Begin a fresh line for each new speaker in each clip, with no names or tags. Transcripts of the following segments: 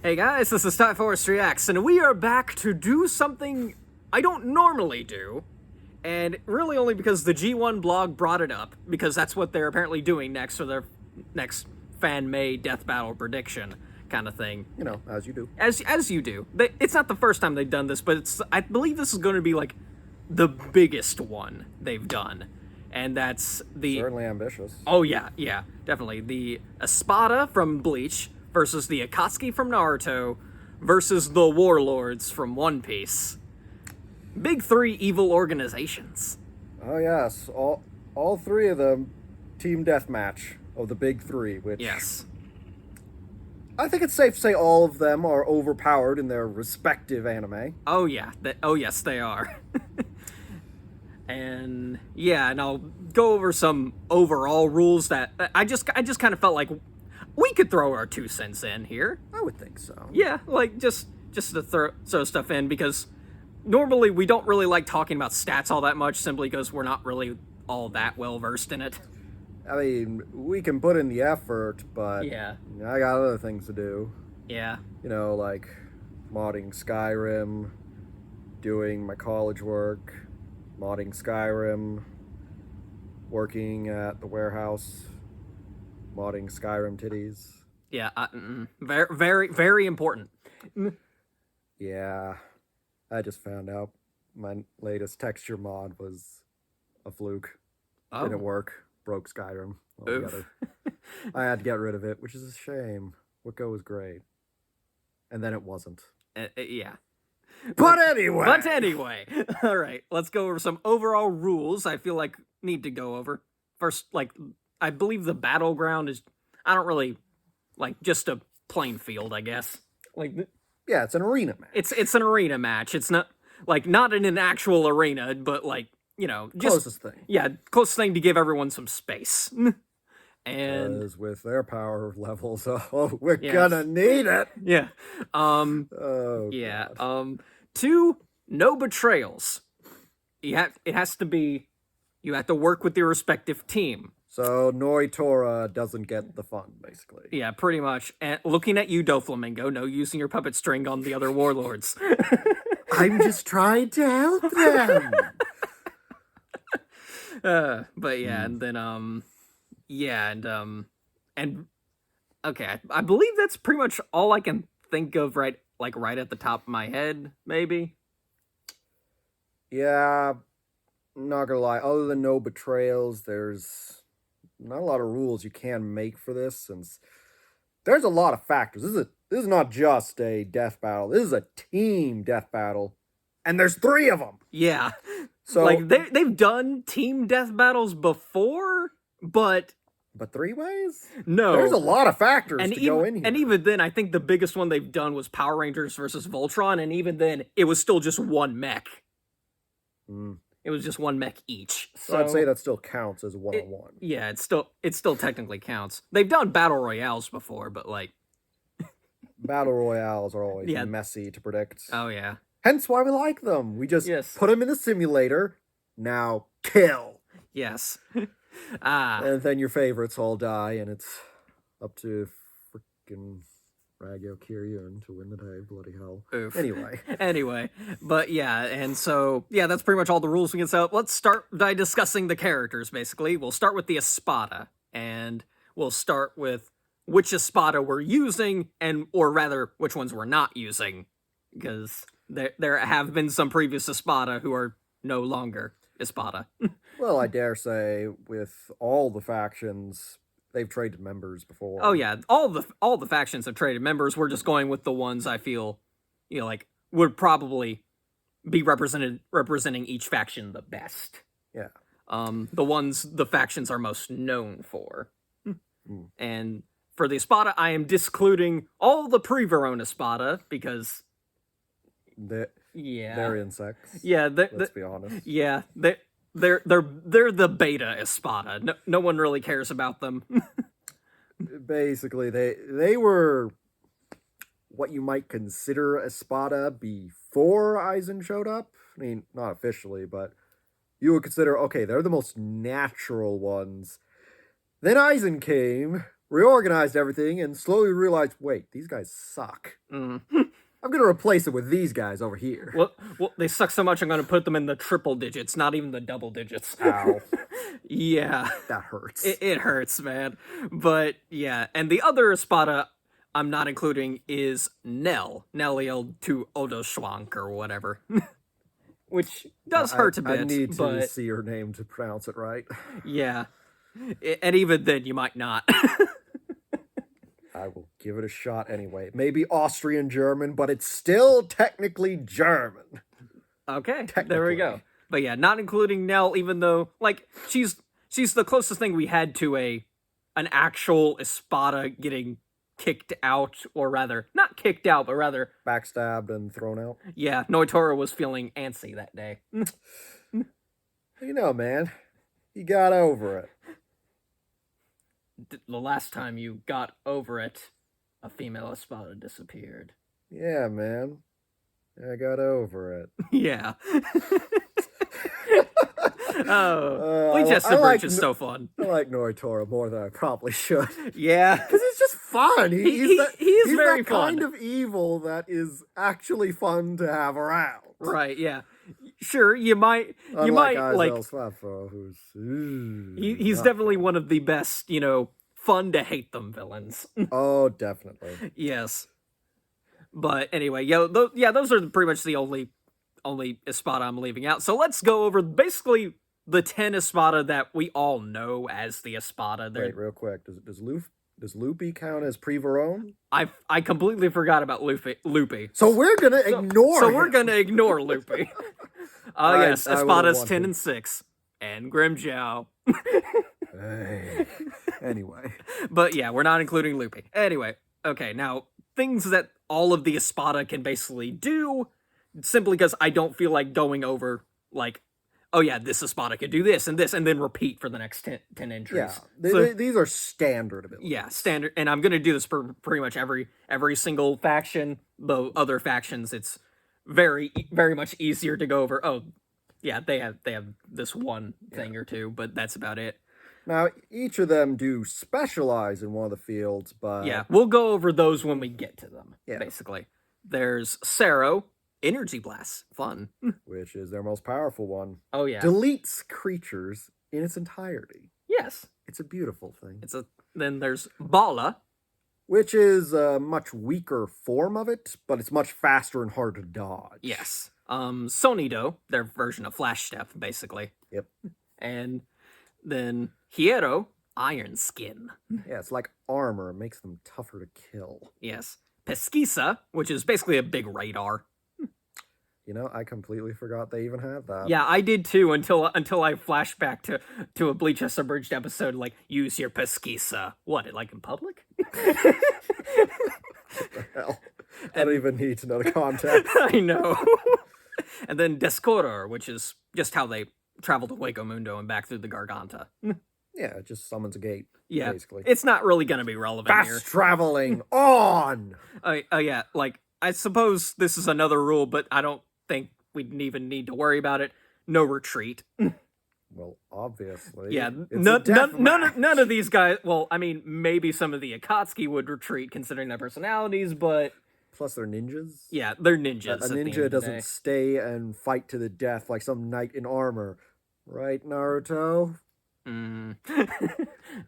Hey guys, this is Time Forest Reacts, and we are back to do something I don't normally do, and really only because the G1 blog brought it up, because that's what they're apparently doing next for their next fan-made death battle prediction kind of thing.
You know, as you do.
As you do. It's not the first time they've done this, but I believe this is going to be like the biggest one they've done. And that's the...
Certainly ambitious.
Oh yeah, definitely. The Espada from Bleach versus the Akatsuki from Naruto versus the Warlords from One Piece. Big three evil organizations.
Oh yes, all three of them team deathmatch of the big three, which...
Yes.
I think it's safe to say all of them are overpowered in their respective anime.
Oh yeah, yes they are. And yeah, and I'll go over some overall rules that I just kind of felt like we could throw our 2 cents in here.
I would think so.
Yeah, like just to throw stuff in, because normally we don't really like talking about stats all that much, simply because we're not really all that well versed in it.
I mean, we can put in the effort, but
Yeah.
I got other things to do.
Yeah.
You know, like modding Skyrim, doing my college work, modding Skyrim, working at the warehouse, modding Skyrim titties.
Yeah, very, very, very important.
Yeah, I just found out my latest texture mod was a fluke.
Oh.
Didn't work. Broke Skyrim altogether. I had to get rid of it, which is a shame. Wicco was great. And then it wasn't.
Yeah.
But anyway!
All right, let's go over some overall rules I feel like need to go over. First, like, I believe the battleground is, I don't really, like, just a plain field, I guess. Like,
yeah, it's an arena match.
It's an arena match. It's not, like, not in an actual arena, but, like, you know, just...
Closest thing.
Yeah, closest thing to give everyone some space. And...
Because with their power levels, we're gonna need it!
Yeah.
Oh,
yeah.
God.
2, no betrayals. It has to be, you have to work with your respective team.
So Noitora doesn't get the fun, basically.
Yeah, pretty much. And looking at you, Doflamingo, no using your puppet string on the other warlords.
I'm just trying to help them!
But yeah, and then, and okay, I believe that's pretty much all I can think of right at the top of my head, maybe.
Yeah, not gonna lie, other than no betrayals, there's not a lot of rules you can make for this, since there's a lot of factors. This is not just a death battle, this is a team death battle, and there's 3 of them!
Yeah.
So,
like, they've done team death battles before, but
3 ways?
No.
There's a lot of factors to go in here.
And even then, I think the biggest one they've done was Power Rangers versus Voltron, and even then, it was still just 1 mech. It was just 1 mech each.
So I'd say that still counts as 1-on-1.
Yeah, it still technically counts. They've done Battle Royales before, but like...
Battle Royales are always messy to predict.
Oh, yeah.
Hence why we like them. We just put them in the simulator, now kill.
Yes.
And then your favorites all die, and it's up to freaking Ragyo Kiryun to win the day. Bloody hell.
Oof.
Anyway.
But yeah, and so, yeah, that's pretty much all the rules we can set up. Let's start by discussing the characters, basically. We'll start with the Espada, and we'll start with which Espada we're using, or rather, which ones we're not using, because there have been some previous Espada who are no longer Espada.
Well, I dare say, with all the factions, they've traded members before.
Oh yeah, all the factions have traded members. We're just going with the ones I feel, you know, like would probably be representing each faction the best.
Yeah.
The factions are most known for. And for the Espada, I am discluding all the pre-Verona Espada because
they're insects.
Yeah,
let's be honest.
Yeah, they're the beta Espada. No one really cares about them.
Basically, they were what you might consider Espada before Aizen showed up. I mean, not officially, but you would consider, okay, they're the most natural ones. Then Aizen came, reorganized everything, and slowly realized, wait, these guys suck.
Mm.
I'm gonna replace it with these guys over here.
Well, they suck so much I'm gonna put them in the triple digits, not even the double digits.
Ow.
Yeah.
That hurts.
It hurts, man. But yeah, and the other Espada I'm not including is Nell. Nelliel to Odo Schwank or whatever. Which does hurt a bit.
I need to
but
see her name to pronounce it right.
yeah. And even then, you might not.
I will give it a shot anyway. Maybe Austrian German, but it's still technically German.
Okay, there we go. But yeah, not including Nell, even though, like, she's the closest thing we had to an actual Espada getting kicked out, or rather, not kicked out, but rather...
backstabbed and thrown out.
Yeah, Noitora was feeling antsy that day.
You know, man, he got over it.
The last time you got over it, a female Espada disappeared.
Yeah, man. I got over it.
Yeah. Bleach Espada is so fun.
I like Noritora more than I probably should.
Yeah.
Because he's just fun. He's
very
that
fun.
kind of evil that is actually fun to have around.
Right, yeah. Sure, you might like
Swafo, who's
he's definitely one of the best, fun to hate them villains.
Oh, definitely.
Yes. But anyway, those are pretty much the only Espada I'm leaving out. So let's go over basically the 10 Espada that we all know as the Espada.
Wait, real quick. Does Lupi count as Pre-Verone?
I completely forgot about Lupi.
So we're gonna ignore
So
him.
we're gonna ignore Lupi. Yes, Espadas 10 and 6. And Grimmjow.
Hey. Anyway.
But yeah, we're not including Lupi. Anyway, okay, now, things that all of the Espada can basically do, simply because I don't feel like going over, like, oh yeah, this Espada could do this, and then repeat for the next 10 entries.
Yeah, these are standard abilities.
Yeah, standard, and I'm gonna do this for pretty much every single faction. The other factions, it's very, very much easier to go over. Oh, yeah, they have this one thing or two, but that's about it.
Now, each of them do specialize in one of the fields, but...
yeah, we'll go over those when we get to them,
Yeah.
basically. There's Sero, Energy Blast, fun.
which is their most powerful one.
Oh, yeah.
Deletes creatures in its entirety.
Yes.
It's a beautiful thing.
Then there's Bala.
Which is a much weaker form of it, but it's much faster and harder to dodge.
Yes. Sonido, their version of Flash Step, basically.
Yep.
And then Hierro, Iron Skin.
Yeah, it's like armor. It makes them tougher to kill.
Yes. Pesquisa, which is basically a big radar.
You know, I completely forgot they even had that.
Yeah, I did too until I flashed back to a Bleach Submerged episode, like, use your Pesquisa. What, like in public?
What the hell? I don't even need to know the context.
I know. And then Descoror, which is just how they travel to Hueco Mundo and back through the Garganta.
Yeah, it just summons a gate,
Yeah,
basically.
it's not really going to be relevant here.
Fast traveling on!
Yeah, like, I suppose this is another rule, but I don't think we'd even need to worry about it. No retreat.
Well, obviously.
Yeah,
It's
none of these guys, well, I mean, maybe some of the Akatsuki would retreat considering their personalities, but...
Plus they're ninjas.
Yeah, they're ninjas.
A ninja doesn't stay and fight to the death like some knight in armor. Right, Naruto?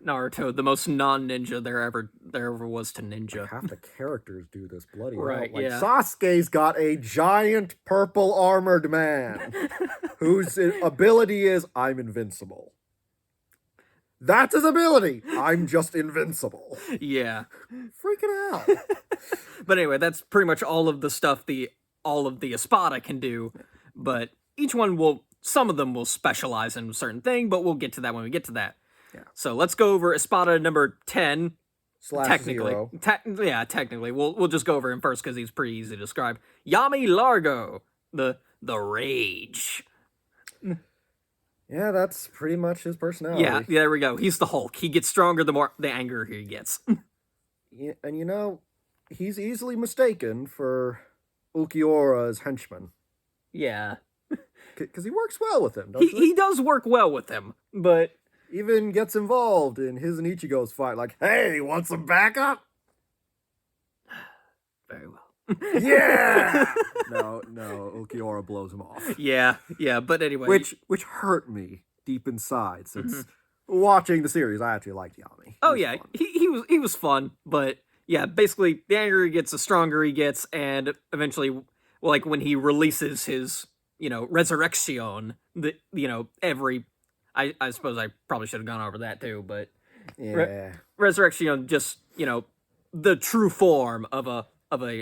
Naruto, the most non-ninja there ever was to ninja.
Half the characters do this bloody
Right,
hell. Like,
yeah.
Sasuke's got a giant purple armored man whose ability is, I'm invincible. That's his ability. I'm just invincible.
Yeah.
Freaking out.
But anyway, that's pretty much all of the stuff all of the Espada can do. But each one some of them will specialize in a certain thing, but we'll get to that when we get to that.
Yeah.
So let's go over Espada number 10.
/
Technically.
0.
Technically. We'll just go over him first because he's pretty easy to describe. Yami Largo, the Rage.
Yeah, that's pretty much his personality.
Yeah, there we go. He's the Hulk. He gets stronger the more the angrier he gets.
Yeah, and you know, he's easily mistaken for Ulquiorra's henchman.
Yeah.
Because he works well with him, doesn't
He does work well with him, but
Even gets involved in his and Ichigo's fight. Like, hey, want some backup?
Very well.
Yeah! No, Ulquiorra blows him off.
Yeah, but anyway.
Which hurt me deep inside, since watching the series, I actually liked Yami.
Oh yeah, he was fun, but yeah, basically the angrier he gets, the stronger he gets, and eventually, like when he releases his, resurrection, every, I suppose I probably should have gone over that too, but
Yeah.
resurrection, just the true form of an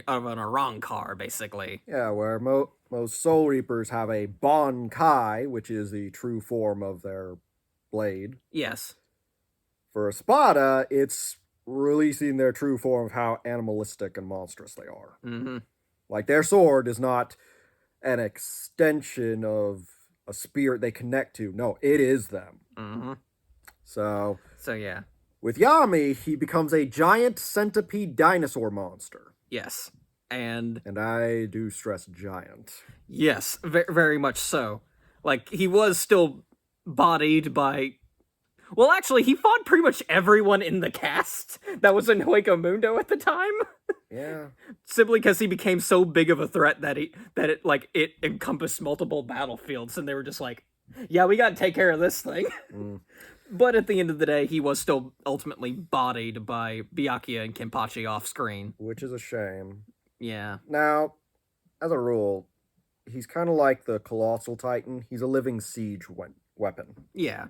Arankar, basically.
Yeah, where most Soul Reapers have a Bankai, which is the true form of their blade.
Yes.
For Espada, it's releasing their true form of how animalistic and monstrous they are.
Mm-hmm.
Like, their sword is not an extension of a spirit they connect to. No, it is them.
Mm-hmm.
So
yeah.
With Yami, he becomes a giant centipede dinosaur monster.
Yes. And
I do stress giant.
Yes, very much so. Like, he was still bodied by... Well, actually, he fought pretty much everyone in the cast that was in Hueco Mundo at the time.
Yeah.
Simply because he became so big of a threat that it encompassed multiple battlefields, and they were just like, yeah, we gotta take care of this thing. But at the end of the day, he was still ultimately bodied by Byakuya and Kenpachi off screen.
Which is a shame.
Yeah.
Now, as a rule, he's kind of like the Colossal Titan. He's a living siege weapon.
Yeah.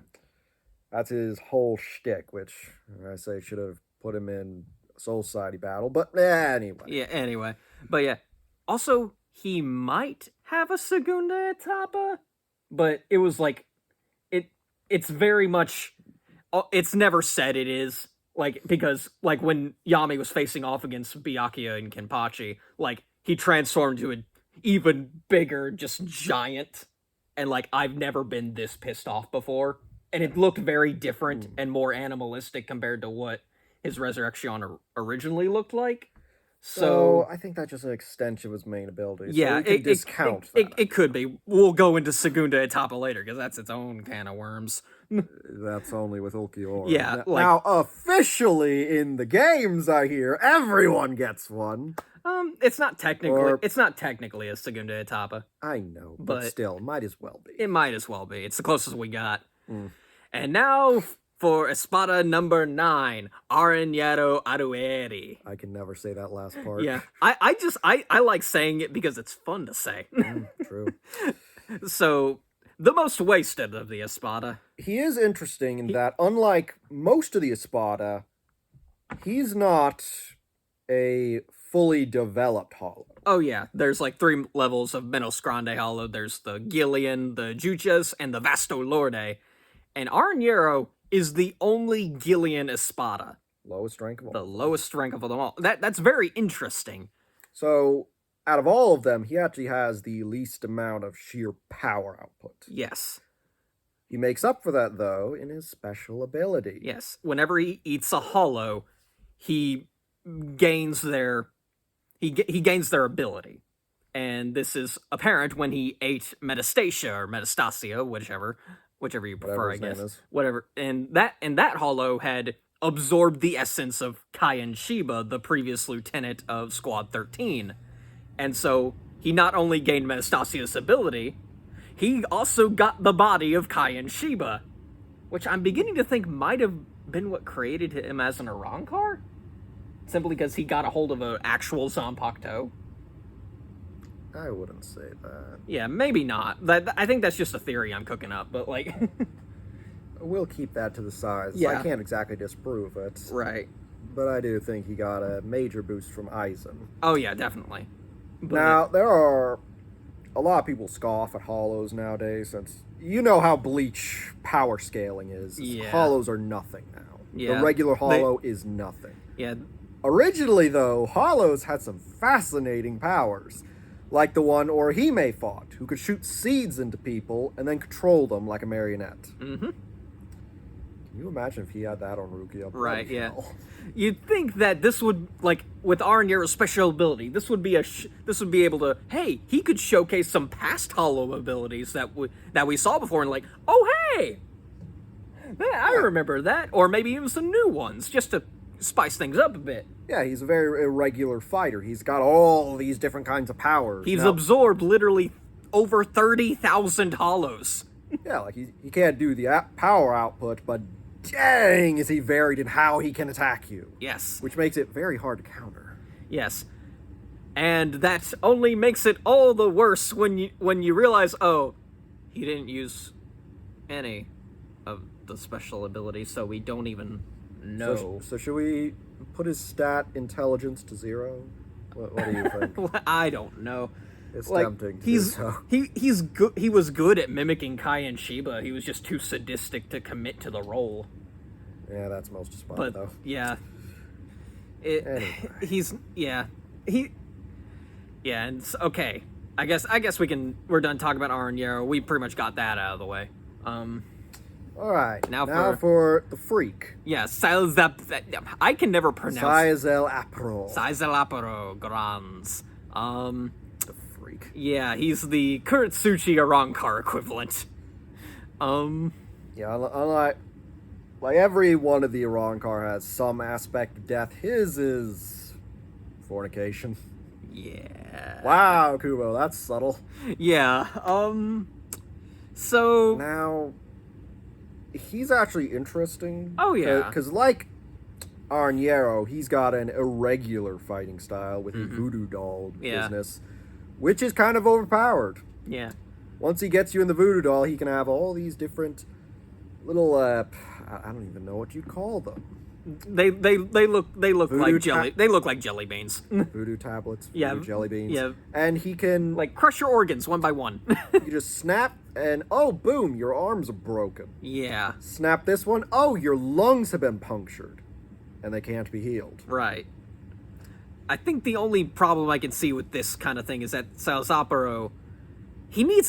That's his whole shtick, which I say should have put him in Soul Society battle. But anyway.
Yeah, anyway. But yeah. Also, he might have a Segunda Etapa, but it was like, it's very much, it's never said it is. Like, because, like, when Yami was facing off against Byakuya and Kenpachi, like, he transformed to an even bigger, just giant. And, like, I've never been this pissed off before. And it looked very different and more animalistic compared to what his Resurrection originally looked like. So
I think that's just an extension of his main abilities.
Yeah,
so we can discount that.
It could be. We'll go into Segunda Etapa later, because that's its own can of worms.
That's only with Ulquiorra.
Yeah,
now, officially in the games, I hear everyone gets one.
It's not technically a Segunda Etapa.
I know, but still, might as well be.
It might as well be. It's the closest we got. And now for Espada number 9, Arañero Arueri.
I can never say that last part.
Yeah, I like saying it because it's fun to say.
True.
So, the most wasted of the Espada.
He is interesting in that, unlike most of the Espada, he's not a fully developed hollow.
Oh yeah, there's like 3 levels of Menos Grande hollow. There's the Gillian, the Juchas, and the Vasto Lorde. And Arañero is the only Gillian Espada.
Lowest rank of all.
The lowest rank of them all. That's very interesting.
So, out of all of them, he actually has the least amount of sheer power output.
Yes.
He makes up for that, though, in his special ability.
Yes. Whenever he eats a hollow, he gains their ability. And this is apparent when he ate Metastasia or Metastasia, whichever you prefer, I guess. Whatever. And that hollow had absorbed the essence of Kaien Shiba, the previous lieutenant of Squad 13. And so he not only gained Metastasia's ability, he also got the body of Kaien Shiba, which I'm beginning to think might have been what created him as an Arankar? Simply because he got a hold of an actual Zanpakuto.
I wouldn't say that.
Yeah, maybe not. I think that's just a theory I'm cooking up, but like...
We'll keep that to the side.
Yeah.
I can't exactly disprove it.
Right.
But I do think he got a major boost from Aizen.
Oh yeah, definitely. But
now, there are... A lot of people scoff at hollows nowadays, since you know how Bleach power scaling is.
Yeah.
Hollows are nothing now.
Yeah.
The regular hollow is nothing.
Yeah.
Originally, though, hollows had some fascinating powers. Like the one Orihime fought, who could shoot seeds into people and then control them like a marionette.
Mm-hmm.
Can you imagine if he had that on Rukia?
Right, yeah. You'd think that this would, like, with Arañero's special ability, this would be able to, hey, he could showcase some past hollow abilities that we saw before, and like, oh, hey! I remember that. Or maybe even some new ones, just to spice things up a bit.
Yeah, he's a very irregular fighter. He's got all these different kinds of powers.
He's
Now,
absorbed literally over 30,000 hollows.
yeah, like he can't do the power output, but dang, is he varied in how he can attack you.
Yes.
Which makes it very hard to counter.
Yes. And that only makes it all the worse when you realize, oh, he didn't use any of the special abilities, so we don't even know.
So should we put his stat intelligence to 0? What do you think?
I don't know.
It's
Like,
tempting to do
he's
so.
he's good. He was good at mimicking Kai and Shiba. He was just too sadistic to commit to the role.
Yeah, that's most of Espada,
But
though.
yeah,
Anyway.
and okay. I guess we're done talking about Aaron Yarrow. We pretty much got that out of the way.
All right.
Now
for the freak.
Yeah, I can never pronounce
Saizel Apro.
Saizalaparo Grans.
The freak.
Yeah, he's the Kuretsuchi Arankar equivalent.
Yeah, unlike like every one of the Arankar has some aspect of death. His is fornication.
Yeah.
Wow, Kubo, that's subtle.
Yeah. So.
Now, he's actually interesting.
Oh, yeah.
Because like Arniero, he's got an irregular fighting style with his voodoo doll business, which is kind of overpowered.
Yeah.
Once he gets you in the voodoo doll, he can have all these different little, I don't even know what you'd call them.
They look
Voodoo
like jelly. They look like jelly beans.
Voodoo tablets, voodoo jelly beans.
Yeah.
And he can,
Like crush your organs one by one.
you just snap and, oh, boom, your arms are broken.
Yeah.
Snap this one, oh, your lungs have been punctured. And they can't be healed.
Right. I think the only problem I can see with this kind of thing is that Salzaparo, he needs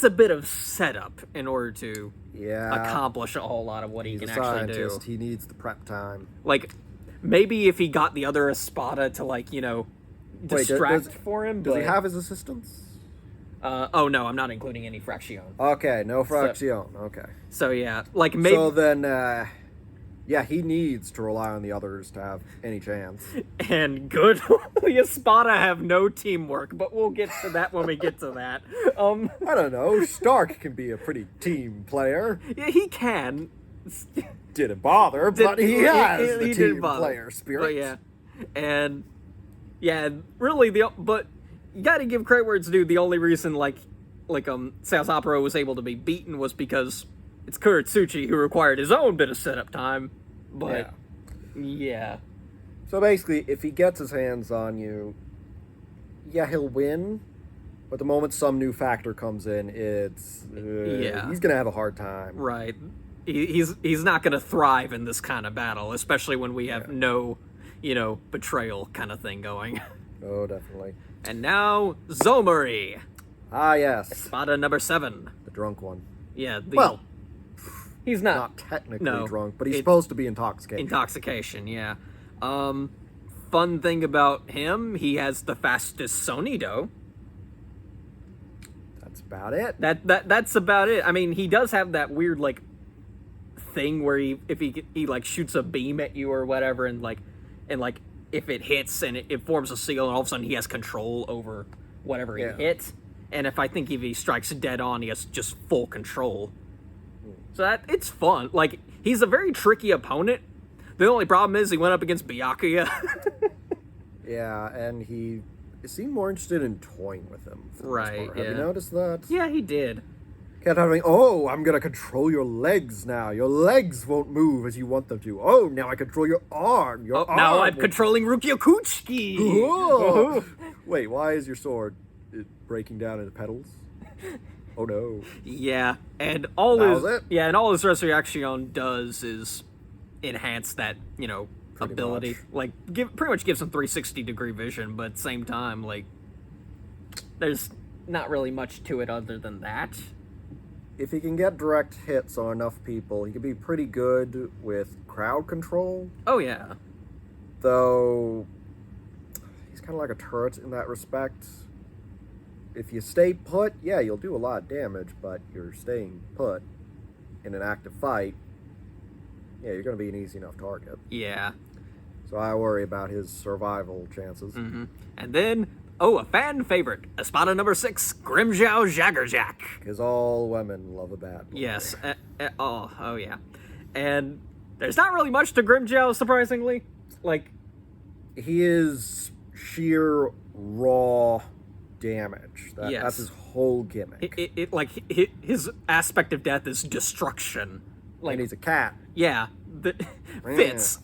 a bit of setup in order to accomplish a whole lot of what he can actually do.
He needs the prep time.
Like, maybe if he got the other Espada to, like, distract for him.
Does he have his assistants?
Oh no, I'm not including any Fraction.
Okay, no Fraction. Okay.
So yeah, like maybe.
So then, yeah, he needs to rely on the others to have any chance.
And good, the Espada have no teamwork, but we'll get to that when we get to that.
I don't know. Stark can be a pretty team player.
Yeah, he can.
Didn't bother, but he has the
he
team player spirit.
But yeah, and really but you got to give credit where it's due. The only reason Salzaparo was able to be beaten was because it's Kuretsuchi who required his own bit of setup time. But yeah.
So basically, if he gets his hands on you, yeah, he'll win. But the moment some new factor comes in, it's he's gonna have a hard time.
Right. He's not gonna thrive in this kind of battle, especially when we have no, betrayal kind of thing going.
Oh, definitely.
And now Zomori.
Ah, yes.
Espada number 7.
The drunk one.
Yeah.
Well,
he's not
technically drunk, but he's supposed to be intoxicated.
Intoxication, yeah. Fun thing about him, he has the fastest Sonido.
That's about it.
That's about it. I mean, he does have that weird thing where if he shoots a beam at you or whatever, and if it hits and it forms a seal, and all of a sudden he has control over whatever he hits. And if he strikes dead on, he has just full control. So it's fun. Like, he's a very tricky opponent. The only problem is he went up against Byakuya.
Yeah, and he seemed more interested in toying with him.
Right,
Have you noticed that?
Yeah, he did.
Kept having, I'm going to control your legs now. Your legs won't move as you want them to. Oh, now I control your arm. Your arm
now I'm controlling Rukyakuchiki.
Whoa. Wait, why is your sword breaking down into petals? Oh no.
Yeah, and all his Resurrection does is enhance that, ability.
Much.
Pretty much gives him 360-degree vision, but at the same time, there's not really much to it other than that.
If he can get direct hits on enough people, he can be pretty good with crowd control.
Oh yeah.
Though he's kind of like a turret in that respect. If you stay put, you'll do a lot of damage, but you're staying put in an active fight. Yeah, you're going to be an easy enough target.
Yeah.
So I worry about his survival chances.
Mm-hmm. And then, a fan favorite, Espada number 6, Grimjow Jaggerjack.
Because all women love a bad boy.
Yes. Oh yeah. And there's not really much to Grimjow, surprisingly. Like,
he is sheer raw damage.
Yes.
That's his whole gimmick.
His aspect of death is destruction. Like,
and he's a cat.
Yeah. Fits.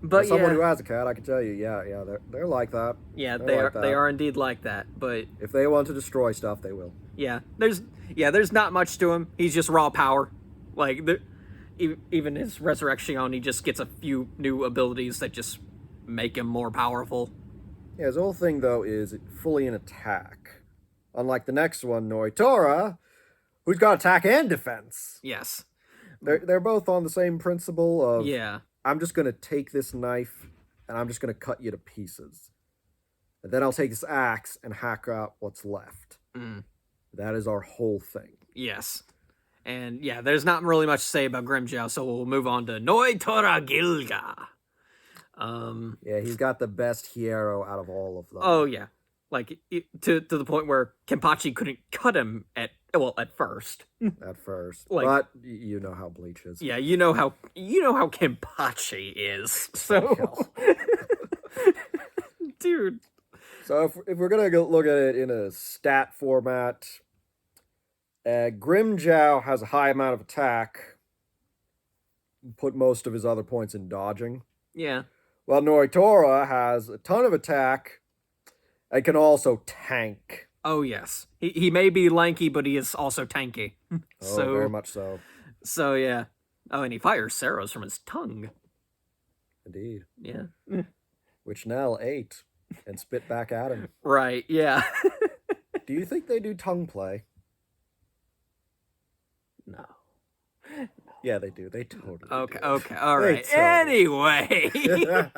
But
as someone who has a cat, I can tell you, yeah, they're like that.
Yeah, they are indeed like that. But
if they want to destroy stuff, they will.
Yeah, there's not much to him. He's just raw power. Like, even his resurrection, he just gets a few new abilities that just make him more powerful.
Yeah, his whole thing though is fully an attack. Unlike the next one, Noitora, who's got attack and defense.
Yes.
They're both on the same principle of,
yeah,
I'm just going to take this knife and I'm just going to cut you to pieces. And then I'll take this axe and hack out what's left.
Mm.
That is our whole thing.
Yes. And yeah, there's not really much to say about Grimjow, so we'll move on to Noitora Gilga.
Yeah, he's got the best hero out of all of them.
Oh yeah. Like, to the point where Kenpachi couldn't cut him at first.
At first.
Like,
but you know how Bleach is.
Yeah, you know how Kenpachi is. So dude.
So if we're gonna look at it in a stat format, Grimjow has a high amount of attack. Put most of his other points in dodging.
Yeah.
While Noitora has a ton of attack and can also tank.
Oh, yes. He may be lanky, but he is also tanky.
Very much so.
So, yeah. Oh, and he fires arrows from his tongue.
Indeed.
Yeah.
Which Nell ate and spit back at him.
Right, yeah.
Do you think they do tongue play?
No.
Yeah, they do. They totally do.
Okay, all right. Anyway. Yeah.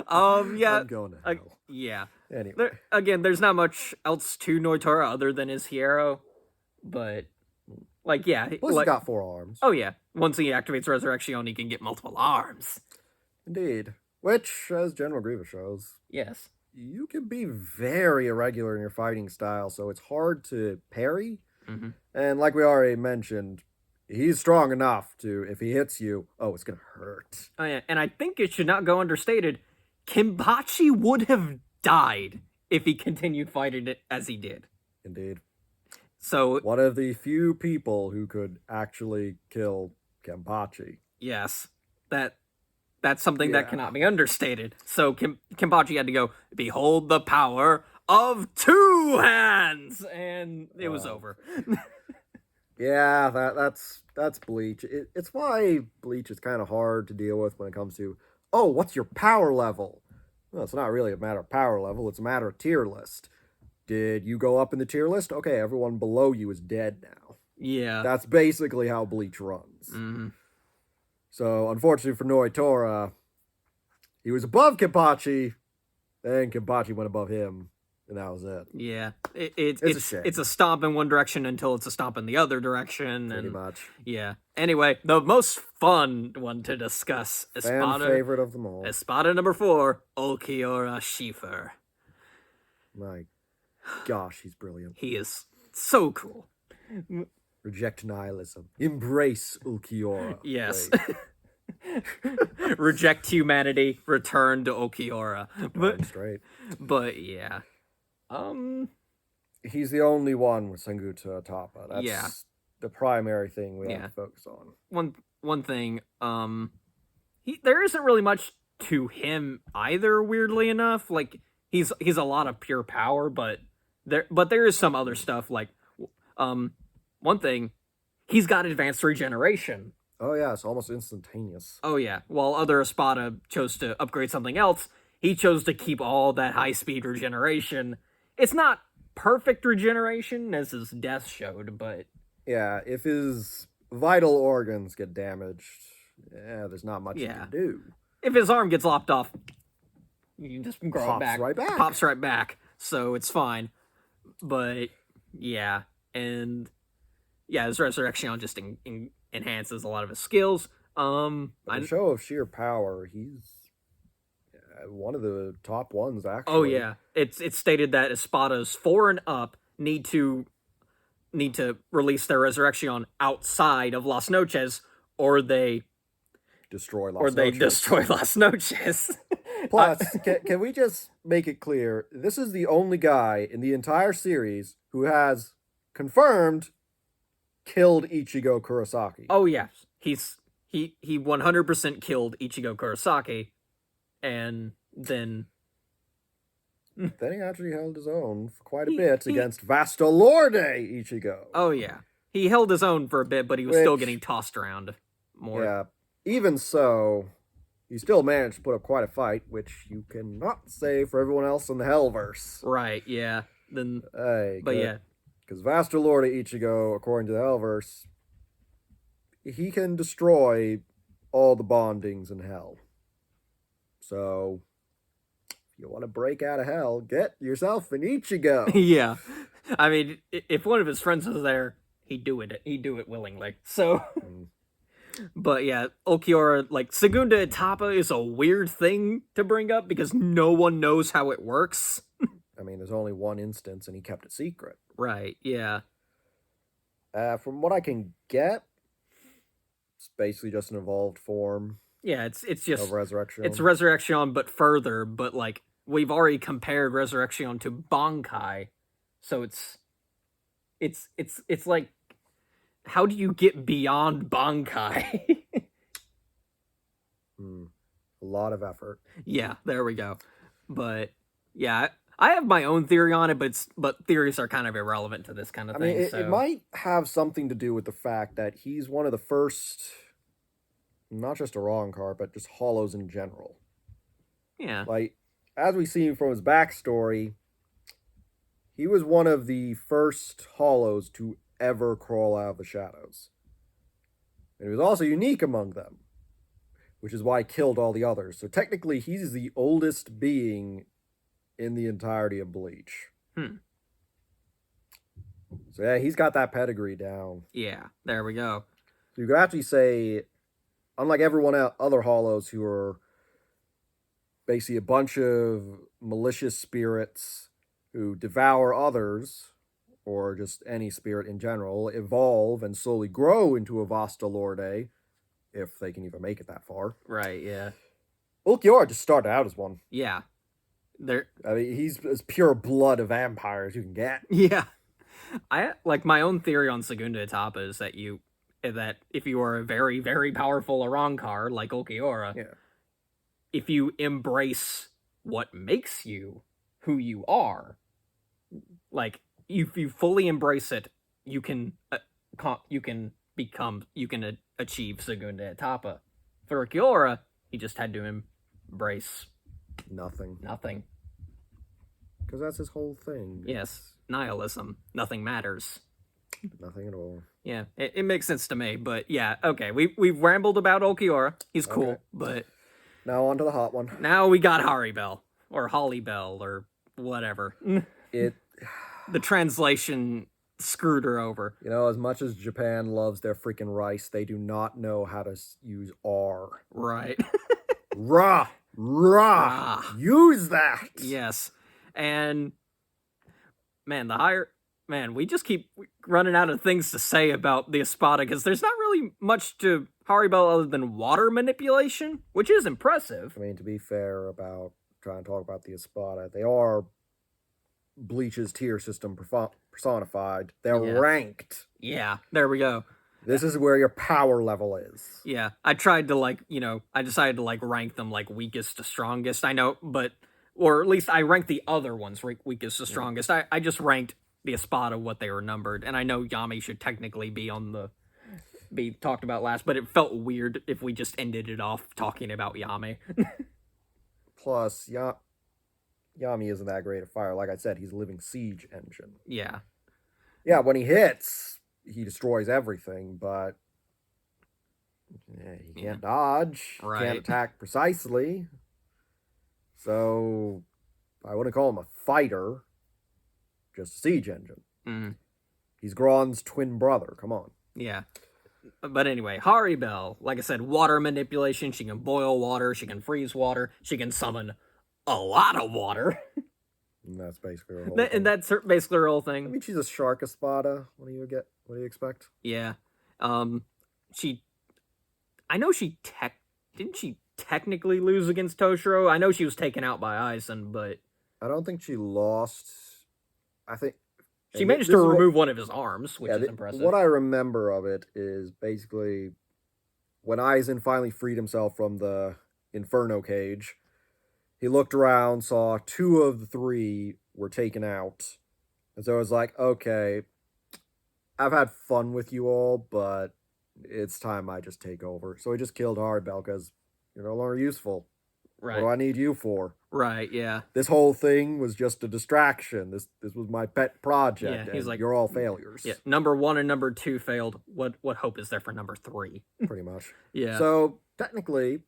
I'm going to hell.
Yeah.
Anyway.
There's not much else to Noitora other than his hero. But, like, yeah.
Plus he's got 4 arms.
Oh, yeah. Once he activates Resurrection, he can get multiple arms.
Indeed. Which, as General Grievous shows,
yes,
you can be very irregular in your fighting style, so it's hard to parry.
Mm-hmm.
And like we already mentioned, he's strong enough to, if he hits you, it's going to hurt.
Oh, yeah. And I think it should not go understated. Kenpachi would have died if he continued fighting it as he did.
Indeed.
So,
one of the few people who could actually kill Kenpachi.
Yes. That's something that cannot be understated. So Kenpachi had to go, behold the power of 2 hands! And it was over.
Yeah, that's Bleach. It's why Bleach is kind of hard to deal with when it comes to, what's your power level? Well, it's not really a matter of power level, it's a matter of tier list. Did you go up in the tier list? Okay, everyone below you is dead now.
Yeah.
That's basically how Bleach runs.
Mm-hmm.
So, unfortunately for Noitora, he was above Kenpachi, then Kenpachi went above him, and that was it.
Yeah.
It's a shame.
It's a stomp in one direction until it's a stomp in the other direction.
Pretty much.
Yeah. Anyway, the most fun one to discuss,
Espada. Fan favorite of them all.
Espada number 4, Ulquiorra Schiefer.
My gosh, he's brilliant.
He is so cool.
Reject nihilism. Embrace Ulquiorra.
Yes. Reject humanity. Return to Ulquiorra.
Straight.
But yeah.
He's the only one with Sengoku Tapa. That's the primary thing we have to focus on.
One thing, there isn't really much to him either, weirdly enough. Like, he's a lot of pure power, but there is some other stuff, like one thing, he's got advanced regeneration.
Oh yeah, it's almost instantaneous.
Oh yeah. While other Espada chose to upgrade something else, he chose to keep all that high-speed regeneration. It's not perfect regeneration, as his death showed, but...
Yeah, if his vital organs get damaged, there's not much you can do.
If his arm gets lopped off, you can just grow it back.
Pops
right back. So it's fine. But, yeah. And, yeah, his resurrection just enhances a lot of his skills.
In a show of sheer power, he's one of the top ones, actually.
Oh yeah, it's stated that Espadas 4 and up need to release their Resurrection outside of Las Noches, or they
destroy Las Noches.
destroy Las Noches.
Plus, can we just make it clear, this is the only guy in the entire series who has confirmed killed Ichigo Kurosaki.
Oh yeah, he 100% killed Ichigo Kurosaki, and then
he actually held his own for quite a bit against Vastolorde Ichigo.
Oh yeah, he held his own for a bit, but he was still getting tossed around more.
Yeah, even so, he still managed to put up quite a fight, which you cannot say for everyone else in the Hellverse.
Right, yeah.
Yeah. Because Vastolorde Ichigo, according to the Hellverse, he can destroy all the bondings in Hell. So, if you want to break out of Hell, get yourself an Ichigo.
Yeah. I mean, if one of his friends was there, he'd do it. He'd do it willingly. So... But yeah, Ulquiorra, like, Segunda Etapa is a weird thing to bring up because no one knows how it works.
I mean, there's only one instance and he kept it secret.
Right, yeah.
From what I can get, it's basically just an evolved form.
Yeah, it's just...
of Resurrection.
It's Resurrection, but further, but, like, we've already compared Resurrection to Bankai, so it's like... How do you get beyond Bankai?
A lot of effort.
Yeah, there we go. But yeah, I have my own theory on it, but theories are kind of irrelevant to this kind of thing.
It might have something to do with the fact that he's one of the first, not just Arrancar, but just Hollows in general.
Yeah.
Like, as we see from his backstory, he was one of the first Hollows to ever crawl out of the shadows. And he was also unique among them, which is why he killed all the others. So technically, he's the oldest being in the entirety of Bleach. So yeah, he's got that pedigree down.
Yeah, there we go.
So you could actually say, unlike everyone else, other Hollows who are basically a bunch of malicious spirits who devour others, or just any spirit in general, evolve and slowly grow into a Vastolorde, if they can even make it that far.
Right, yeah.
Ulquiorra just started out as one.
Yeah.
He's as pure blood of vampire as you can get.
Yeah. I like my own theory on Segunda Etapa is that if you are a very, very powerful Arrancar like Ulquiorra, if you embrace what makes you who you are, like, if you fully embrace it, you can achieve Segunda Etapa. For Ulquiorra, he just had to embrace
nothing. Because that's his whole thing.
Yes, nihilism. Nothing matters.
Nothing at all.
Yeah, it makes sense to me. But yeah, okay, we've rambled about Ulquiorra. He's cool, but
now on to the hot one.
Now we got Haribel or Hollybell or whatever. The translation screwed her over.
You know, as much as Japan loves their freaking rice, they do not know how to use R.
Right.
Ra. Use that.
Yes. And we just keep running out of things to say about the Espada because there's not really much to Haribel other than water manipulation, which is impressive.
I mean, to be fair about trying to talk about the Espada, they are Bleach's tier system personified. They're ranked.
Yeah, there we go.
This is where your power level is.
Yeah, I tried to I decided to rank them weakest to strongest. I know, or at least I ranked the other ones weakest to strongest. I just ranked the Espada what they were numbered, and I know Yami should technically be talked about last, but it felt weird if we just ended it off talking about Yami.
Plus, Yami isn't that great at fire. Like I said, he's a living siege engine.
Yeah.
Yeah, when he hits, he destroys everything, but he can't dodge. Right. He can't attack precisely. So, I wouldn't call him a fighter, just a siege engine. He's Gron's twin brother. Come on.
Yeah. But anyway, Haribel, like I said, water manipulation. She can boil water. She can freeze water. She can summon a lot of water.
And that's basically her whole
And
thing.
that's basically her whole
I
thing.
mean, she's a shark Espada. What do you expect?
Yeah. She... I know didn't she technically lose against Toshiro? I know she was taken out by Aizen, but...
I don't think she lost. I think...
She managed to remove one of his arms, which is impressive.
What I remember of it is basically when Aizen finally freed himself from the Inferno cage, he looked around, saw 2 of the 3 were taken out. And so it was like, okay, I've had fun with you all, but it's time I just take over. So he just killed Haribel because you're no longer useful.
Right.
What do I need you for?
Right, yeah.
This whole thing was just a distraction. This was my pet project.
Yeah, he's
and
like,
you're all failures.
Yeah, number 1 and number 2 failed. What hope is there for number 3?
Pretty much.
Yeah.
So technically,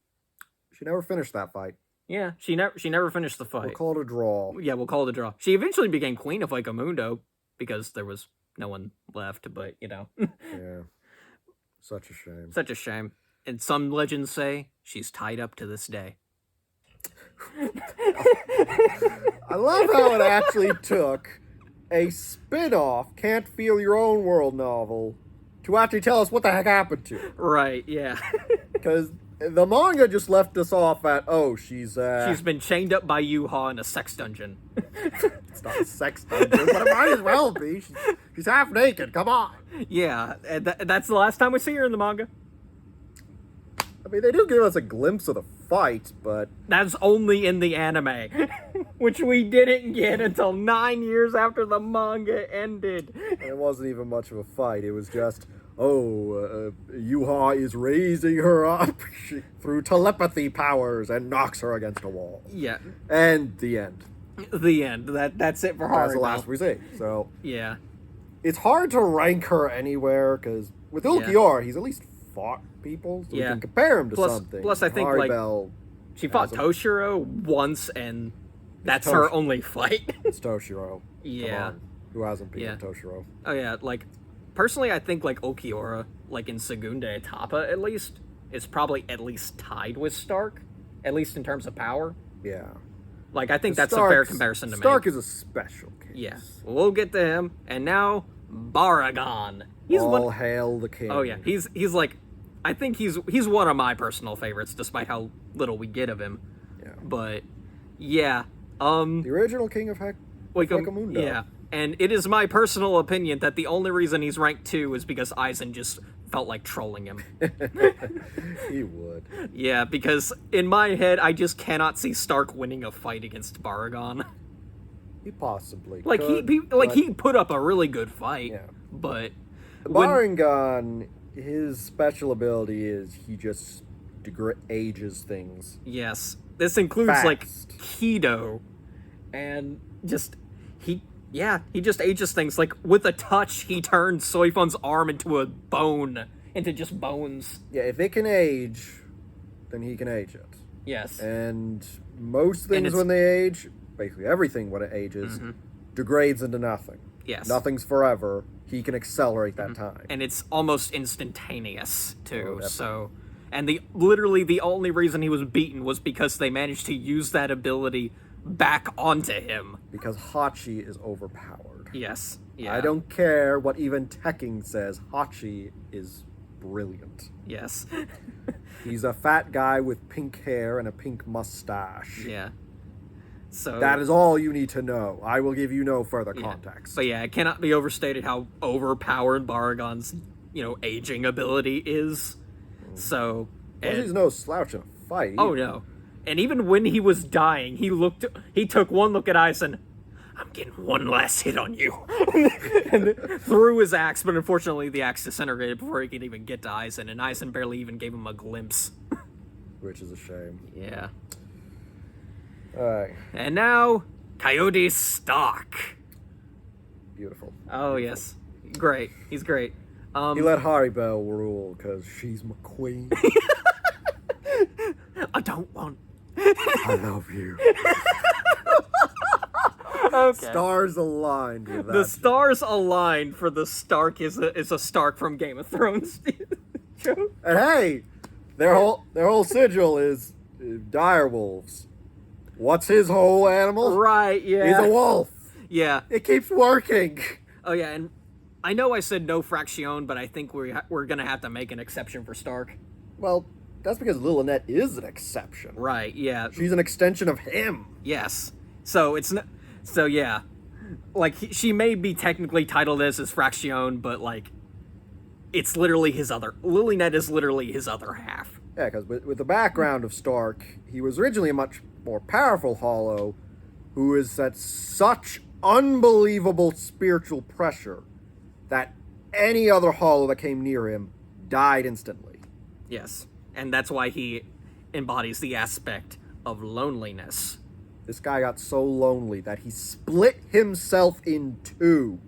she never finished that fight.
Yeah, she never finished the fight.
We'll call it a draw.
Yeah, we'll call it a draw. She eventually became queen of Mundo because there was no one left, but
Yeah. Such a shame.
Such a shame. And some legends say she's tied up to this day.
I love how it actually took a spin-off Can't Feel Your Own World novel to actually tell us what the heck happened to her.
Right, yeah.
Because the manga just left us off at, she's
been chained up by Yuha in a sex dungeon.
It's not a sex dungeon, but it might as well be. She's half naked, come on.
Yeah, and that's the last time we see her in the manga.
I mean, they do give us a glimpse of the fight, but...
That's only in the anime, which we didn't get until 9 years after the manga ended.
It wasn't even much of a fight. It was just, Yuha is raising her up through telepathy powers and knocks her against a wall.
Yeah.
And the end.
The end. That's it for Haribel.
That's the last we see. So
yeah,
it's hard to rank her anywhere because with Ulquiorra, he's at least fought people, so we can compare him to something.
Plus, I think
Haribel,
she fought Toshiro once, and that's her only fight.
It's Toshiro.
Yeah.
Come on. Who hasn't beaten Toshiro?
Oh yeah, personally, I think Ulquiorra, in Segunda Etapa at least, is probably at least tied with Stark, at least in terms of power.
Yeah.
I think that's a fair comparison to make.
Stark is a special case.
Yeah. We'll get to him. And now, Baragon.
All hail the king.
Oh yeah, I think he's one of my personal favorites, despite how little we get of him.
Yeah.
But, yeah.
The original king of Mundo.
Yeah. And it is my personal opinion that the only reason he's ranked 2 is because Aizen just felt like trolling him.
He would.
Yeah, because in my head, I just cannot see Stark winning a fight against Baragon.
He possibly
could, he put up a really good fight.
Yeah.
But
Baragon, his special ability is he just ages things.
Yes. This includes Kido, and he just ages things. With a touch, he turns Soifon's arm into just bones.
Yeah, if it can age, then he can age it.
Yes.
And most things when they age, basically everything when it ages, degrades into nothing.
Yes.
Nothing's forever. He can accelerate that time.
And it's almost instantaneous, too.
Oh,
so, and literally the only reason he was beaten was because they managed to use that ability back onto him.
Because Hachi is overpowered.
Yes. Yeah.
I don't care what even Tekking says. Hachi is brilliant.
Yes.
He's a fat guy with pink hair and a pink mustache.
Yeah. So
that is all you need to know. I will give you no further context.
But yeah, it cannot be overstated how overpowered Baragon's, aging ability is. So
he's no slouch in a fight.
Oh no. And even when he was dying, he took one look at Aizen. I'm getting one last hit on you. And threw his axe, but unfortunately the axe disintegrated before he could even get to Aizen, and Aizen barely even gave him a glimpse.
Which is a shame.
Yeah.
Alright.
And now, Coyote Stark.
Beautiful.
Oh, yes. Great. He's great.
He let Haribel rule because she's my queen.
I don't want.
I love you.
Okay.
Stars aligned with that.
The stars aligned for the Stark is a Stark from Game of Thrones.
And hey, their whole sigil is dire wolves. What's his whole animal?
Right, yeah.
He's a wolf.
Yeah.
It keeps working.
Oh, yeah, and I know I said no fraction, but I think we're going to have to make an exception for Stark.
Well, that's because Lilynette is an exception.
Right, yeah.
She's an extension of him.
Yes. So it's not... So, yeah. Like, she may be technically titled as his fraction, but, like, it's literally his other... Lilynette is literally his other half.
Yeah, because with the background of Stark, he was originally a much more powerful Hollow who is at such unbelievable spiritual pressure that any other Hollow that came near him died instantly.
Yes. And that's why he embodies the aspect of loneliness.
This guy got so lonely that he split himself in two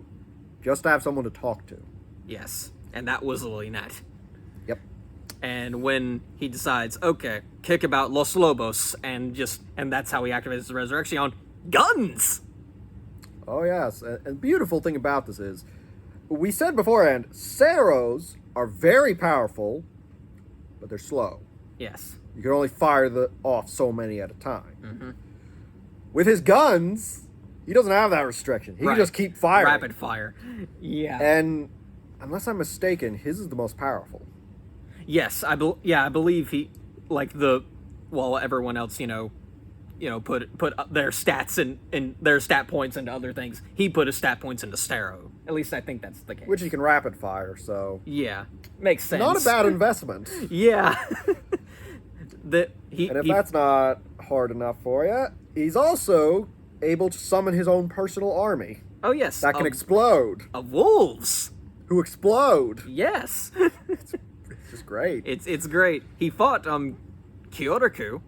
just to have someone to talk to.
Yes. And that was Lilynette.
Yep.
And when he decides, okay, kick about Los Lobos, and that's how he activates the resurrection, guns!
Oh, yes. And the beautiful thing about this is, we said beforehand, Ceros are very powerful, but they're slow.
Yes.
You can only fire off so many at a time.
Mm-hmm.
With his guns, he doesn't have that restriction. He can just keep firing.
Rapid fire. Yeah.
And unless I'm mistaken, his is the most powerful.
Yes, I believe he, like everyone else, put their stats and their stat points into other things. He put his stat points into Staro. At least I think that's the case.
Which he can rapid fire, so...
Yeah, makes sense.
Not a bad investment.
Yeah.
And if that's not hard enough for you, he's also able to summon his own personal army.
Oh, yes.
That can explode.
Of wolves.
Who explode.
Yes.
It's just great.
It's great. He fought Kyoraku,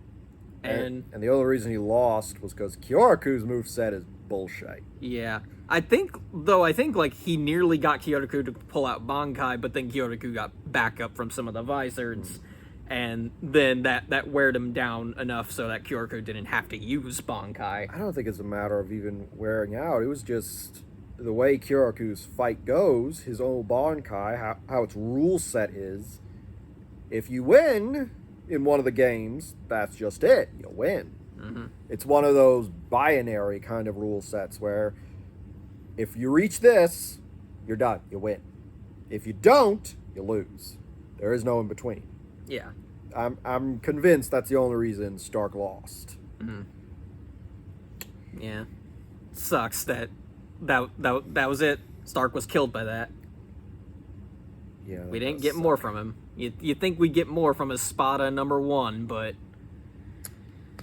and
the only reason he lost was because Kyoraku's moveset is bullshit.
Yeah. I think like he nearly got Kyoraku to pull out Bankai, but then Kyoraku got backup from some of the visors, and then that weared him down enough so that Kyoraku didn't have to use Bankai.
I don't think it's a matter of even wearing out. It was just the way Kyoraku's fight goes, his own Bankai, how its rule set is. If you win in one of the games, that's just it. You win.
Mm-hmm.
It's one of those binary kind of rule sets where if you reach this, you're done. You win. If you don't, you lose. There is no in between.
Yeah.
I'm convinced that's the only reason Stark lost.
Mm-hmm. Yeah. Sucks that was it. Stark was killed by that.
Yeah.
We didn't get more from him. You think we get more from Espada #1, but...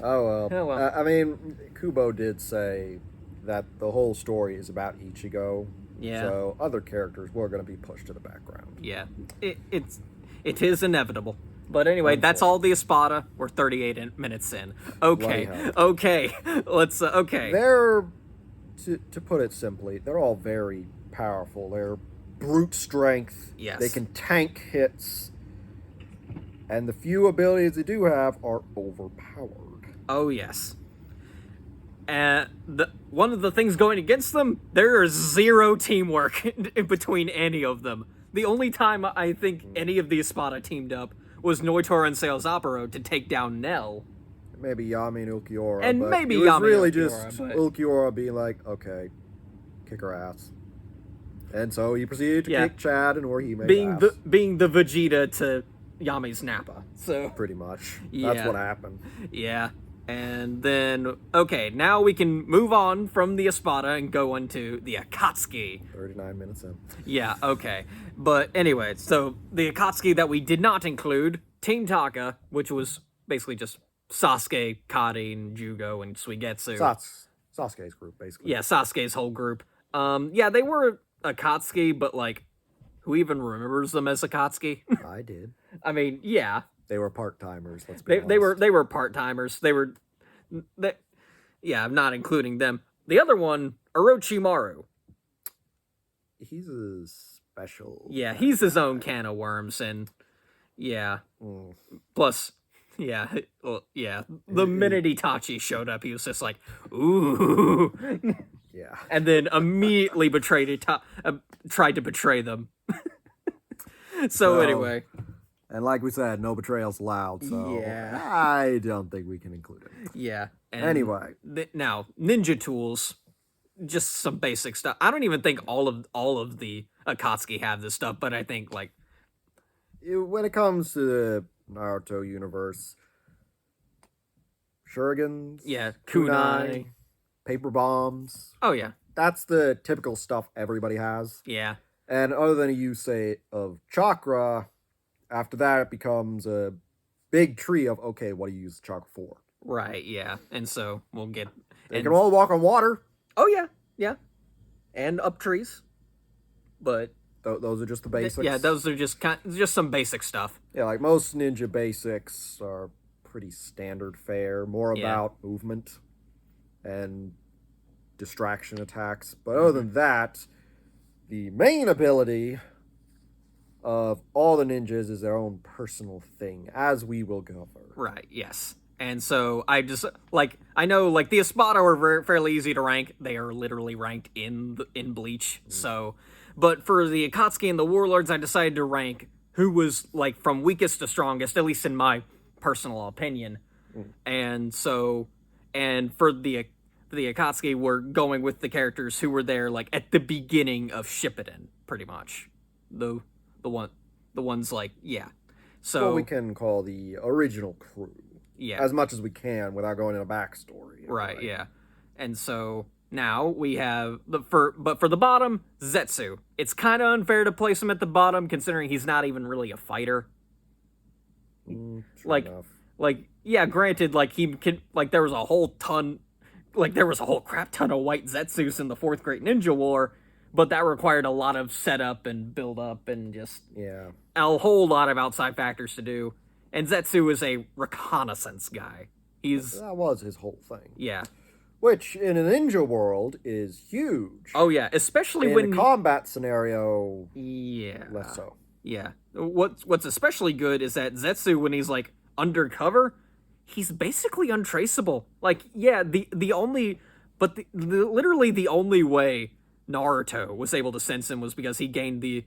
Oh, well. I mean, Kubo did say that the whole story is about Ichigo.
Yeah.
So other characters were going to be pushed to the background.
Yeah. It is inevitable. But anyway, that's all the Espada. We're 38 minutes in. Okay. Let's, okay.
They're, to put it simply, they're all very powerful. They're brute strength.
Yes.
They can tank hits. And the few abilities they do have are overpowered.
Oh, yes. And one of the things going against them, there is zero teamwork in between any of them. The only time I think any of the Espada teamed up was Noitora and Sales Aparo to take down Nell.
Maybe Yami and Ulquiorra.
And
but
maybe
it was
Yami
really
and Ulquiorra,
just
but...
Ulquiorra being like, okay, kick her ass. And so he proceeded to kick Chad and Orihime
being the Vegeta to Yami's Nappa. So
pretty much. That's what happened.
Yeah. And then, okay, now we can move on from the Espada and go into the Akatsuki.
39 minutes in.
Yeah, okay. But anyway, so the Akatsuki that we did not include, Team Taka, which was basically just Sasuke, Karin, Jugo, and Suigetsu.
Sasuke's group, basically.
Yeah, Sasuke's whole group. Yeah, they were Akatsuki, but like, who even remembers them as Akatsuki?
I did.
I mean, yeah.
They were part-timers, let's be honest.
They were part-timers. Yeah, I'm not including them. The other one, Orochimaru.
He's a special...
Yeah, he's his own can of worms, and yeah. Plus, yeah, well, yeah. The minute Itachi showed up, he was just like, ooh.
Yeah.
And then immediately tried to betray them. So anyway.
And like we said, no betrayals allowed, so
Yeah.
I don't think we can include it.
Yeah. And
Anyway.
now ninja tools, just some basic stuff. I don't even think all of the Akatsuki have this stuff, but I think like
When it comes to the Naruto universe, shurikens,
yeah,
kunai,
kunai.
paper bombs,
Oh yeah.
that's the typical stuff everybody has.
Yeah.
And other than a use of chakra, after that it becomes a big tree of, okay, what do you use the chakra for?
Right, yeah. And so we'll get
They
and
can all walk on water.
oh yeah, yeah. And up trees. But
Those are just the basics.
yeah, those are just some basic stuff.
Yeah, like most ninja basics are pretty standard fare, more
Yeah.
about movement and distraction attacks. But other than that, the main ability of all the ninjas is their own personal thing, as we will cover.
Right, yes. And so I just I know like the Espada are fairly easy to rank. They are literally ranked in Bleach. So, but for the Akatsuki and the Warlords, I decided to rank who was like from weakest to strongest, at least in my personal opinion. And so, and for the Akatsuki, we're going with the characters who were there like at the beginning of Shippuden, pretty much. The ones like yeah. So
What we can call the original crew.
yeah.
As much as we can without going into backstory.
Right, yeah. And so now we have but for the bottom, Zetsu. It's kind of unfair to place him at the bottom considering he's not even really a fighter.
True
Like
enough.
yeah, granted like he can like there was a whole crap ton of white Zetsus in the 4th Great Ninja War, but that required a lot of setup and build up and just
Yeah.
a whole lot of outside factors to do. And Zetsu is a reconnaissance guy.
That was his whole thing.
Yeah.
Which, in a ninja world, is huge.
Oh yeah, especially
in
when
a combat scenario,
yeah.
less so.
Yeah. What's especially good is that Zetsu, when he's like undercover, he's basically untraceable. Like, yeah, literally the only way Naruto was able to sense him was because he gained the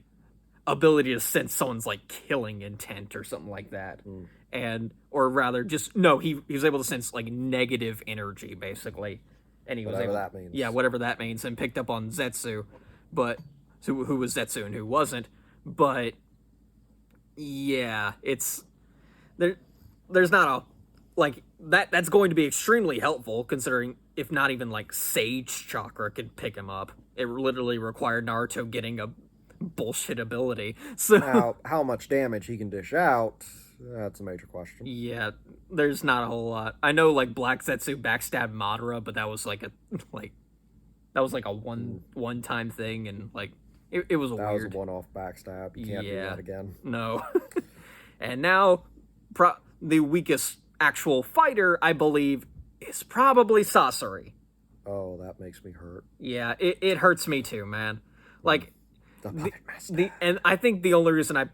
ability to sense someone's like killing intent or something like that. And or rather just no, he was able to sense like negative energy basically. And he was
Whatever
able
that means.
Yeah, whatever that means, and picked up on Zetsu, but who was Zetsu and who wasn't. But yeah, it's there's not a like that's going to be extremely helpful considering if not even like Sage Chakra could pick him up. It literally required Naruto getting a bullshit ability. So
Now, how much damage he can dish out, that's a major question.
yeah, there's not a whole lot. I know like Black Zetsu backstabbed Madara, but that was like a one time thing, and like it was
That
weird.
was a one-off backstab. You can't do
Yeah.
that again.
No. And now the weakest actual fighter, I believe, is probably Sasori.
Oh, that makes me hurt.
Yeah, it hurts me too, man. Like
The puppet master.
and I think the only reason I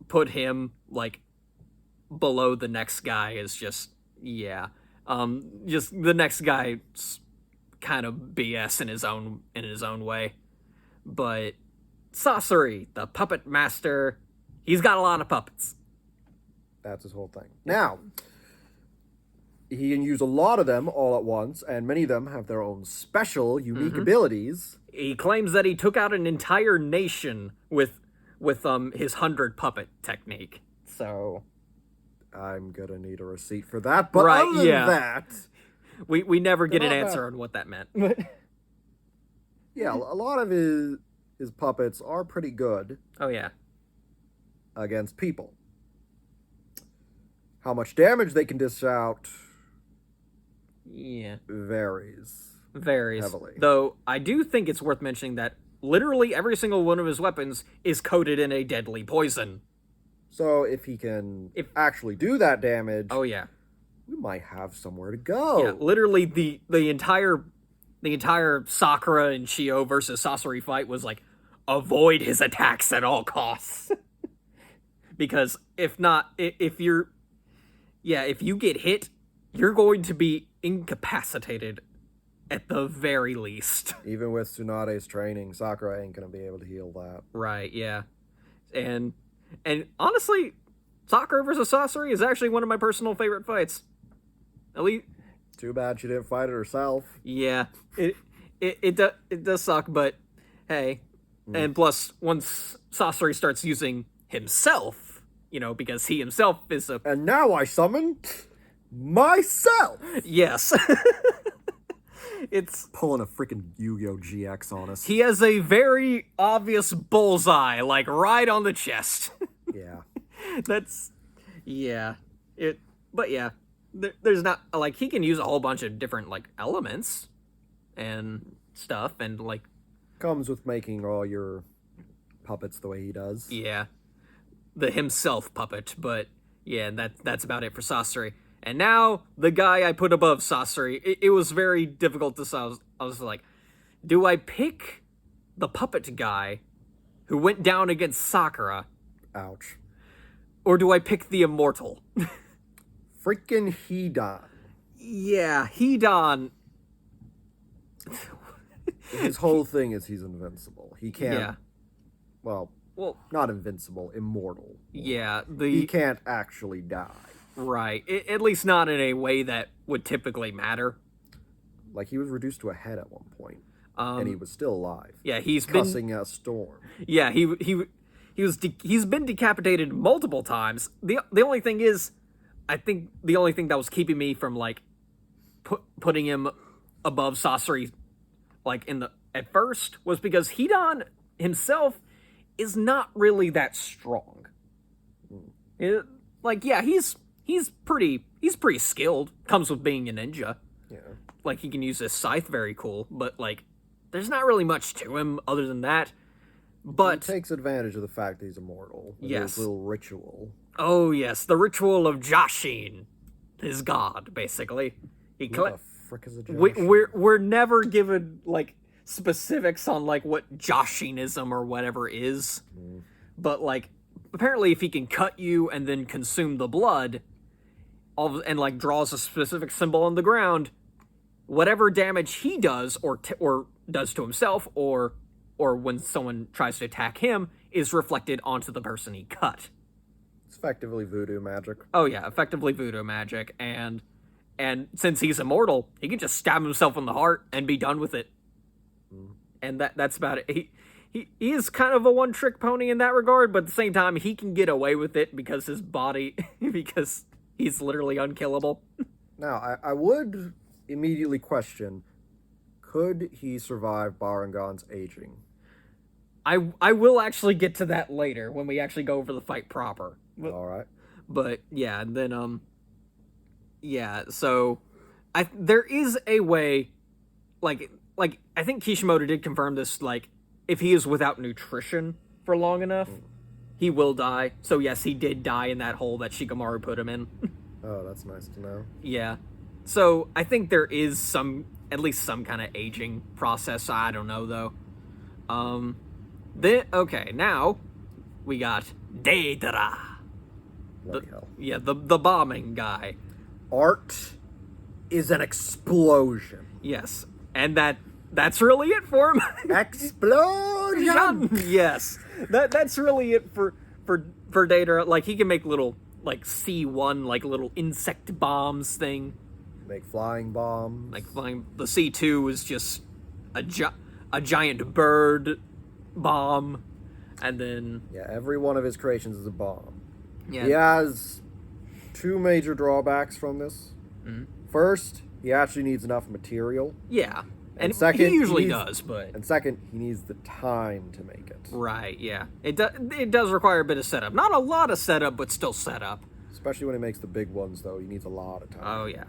put him like below the next guy is just the next guy's kind of BS in his own way. But Sasori, the puppet master, he's got a lot of puppets.
That's his whole thing. Now, he can use a lot of them all at once, and many of them have their own special, unique abilities.
He claims that he took out an entire nation with his 100 puppet technique. So
I'm gonna need a receipt for that, but
Right,
other than
yeah.
that,
we never get an
not
answer
bad.
on what that meant.
yeah, a lot of his puppets are pretty good
Oh yeah.
against people. How much damage they can dish out
Yeah.
varies.
Varies.
Heavily.
Though I do think it's worth mentioning that literally every single one of his weapons is coated in a deadly poison.
So if he can actually do that damage,
Oh yeah.
we might have somewhere to go.
Yeah, literally the entire Sakura and Shio versus Sasori fight was like avoid his attacks at all costs. Because if you get hit, you're going to be incapacitated at the very least.
Even with Tsunade's training, Sakura ain't gonna be able to heal that.
Right, yeah. And honestly, Sakura versus Sasori is actually one of my personal favorite fights. At least,
Too bad she didn't fight it herself.
yeah, it does suck, but hey, and plus once Sasori starts using himself, because he himself is a
And now I summon myself.
yes. It's
Pulling a freaking Yu-Gi-Oh! GX on us.
he has a very obvious bullseye, like right on the chest.
Yeah.
That's yeah. But yeah, there's not like he can use a whole bunch of different like elements and stuff, and like
Comes with making all your puppets the way he does.
yeah, the himself puppet. But yeah, that's about it for Sasori. And now the guy I put above Sasori, it was very difficult to say. I was like, do I pick the puppet guy who went down against Sakura,
Ouch.
or do I pick the immortal?
Freaking Hedon.
Yeah, Hedon.
His whole thing is he's invincible. He can't.
Yeah.
Well,
Well,
not invincible, immortal.
yeah,
He can't actually die.
right. At least not in a way that would typically matter.
Like, he was reduced to a head at one point,
Um,
and he was still alive.
yeah, he's been.
Cussing a storm.
Yeah, he's been decapitated multiple times. The only thing is, I think the only thing that was keeping me from like putting him above Sasori, like at first, was because Hedon himself is not really that strong. Like, yeah, he's pretty skilled. Comes with being a ninja.
Yeah.
Like, he can use his scythe very cool, but like, there's not really much to him other than that. But
He takes advantage of the fact that he's immortal. And
Yes.
His little ritual.
oh yes, the ritual of Jashin, his god, basically. He
What the frick is a
we,
Josh?
we're never given like specifics on like what Jashinism or whatever is, but like apparently if he can cut you and then consume the blood, and like draws a specific symbol on the ground, whatever damage he does or does to himself or when someone tries to attack him is reflected onto the person he cut.
It's effectively voodoo magic.
Oh yeah, effectively voodoo magic, and since he's immortal, he can just stab himself in the heart and be done with it. And that's about it. He is kind of a one-trick pony in that regard, but at the same time, he can get away with it because his body, because he's literally unkillable.
Now, I would immediately question, could he survive Barangon's aging?
I will actually get to that later when we actually go over the fight proper.
All right.
But yeah, and then yeah, so there is a way, like I think Kishimoto did confirm this, like if he is without nutrition for long enough, he will die. So yes, he did die in that hole that Shikamaru put him in.
Oh, that's nice to know.
Yeah. So I think there is at least some kind of aging process. I don't know though. Okay, now we got Deidara.
Bloody hell.
Yeah, the bombing guy.
Art is an explosion.
Yes. And that's really it for him.
Explosion!
Yes. That's really it for Deidara. Like he can make little like C1 like little insect bombs thing.
Make flying bombs.
Like flying. The C2 is just a giant bird bomb, and then
Yeah, every one of his creations is a bomb.
yeah,
He has two major drawbacks from this. First, he actually needs enough material.
yeah, and
second,
he usually
he's-
does, but
And second, he needs the time to make it.
right, yeah, it does require a bit of setup. Not a lot of setup, but still setup.
Especially when he makes the big ones, though. He needs a lot of time.
Oh yeah.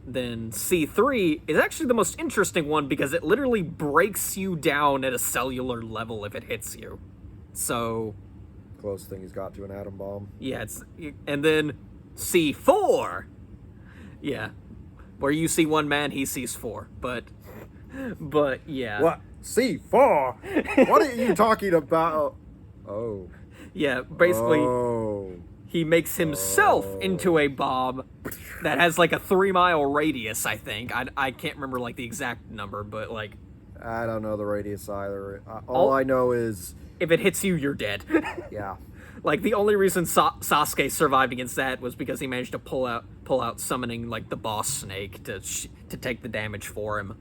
Then C3 is actually the most interesting one because it literally breaks you down at a cellular level if it hits you. So
Closest thing he's got to an atom bomb.
yeah, and then C4. Yeah. Where you see one man, he sees four. But yeah.
What? C4? What are you talking about? Oh.
Yeah, basically
Oh.
he makes himself into a bomb that has like a 3-mile radius, I think. I can't remember like the exact number, but like
I don't know the radius either. All I know is,
if it hits you, you're dead.
yeah.
Like, the only reason Sasuke survived against that was because he managed to pull out summoning, like, the boss snake to take the damage for him.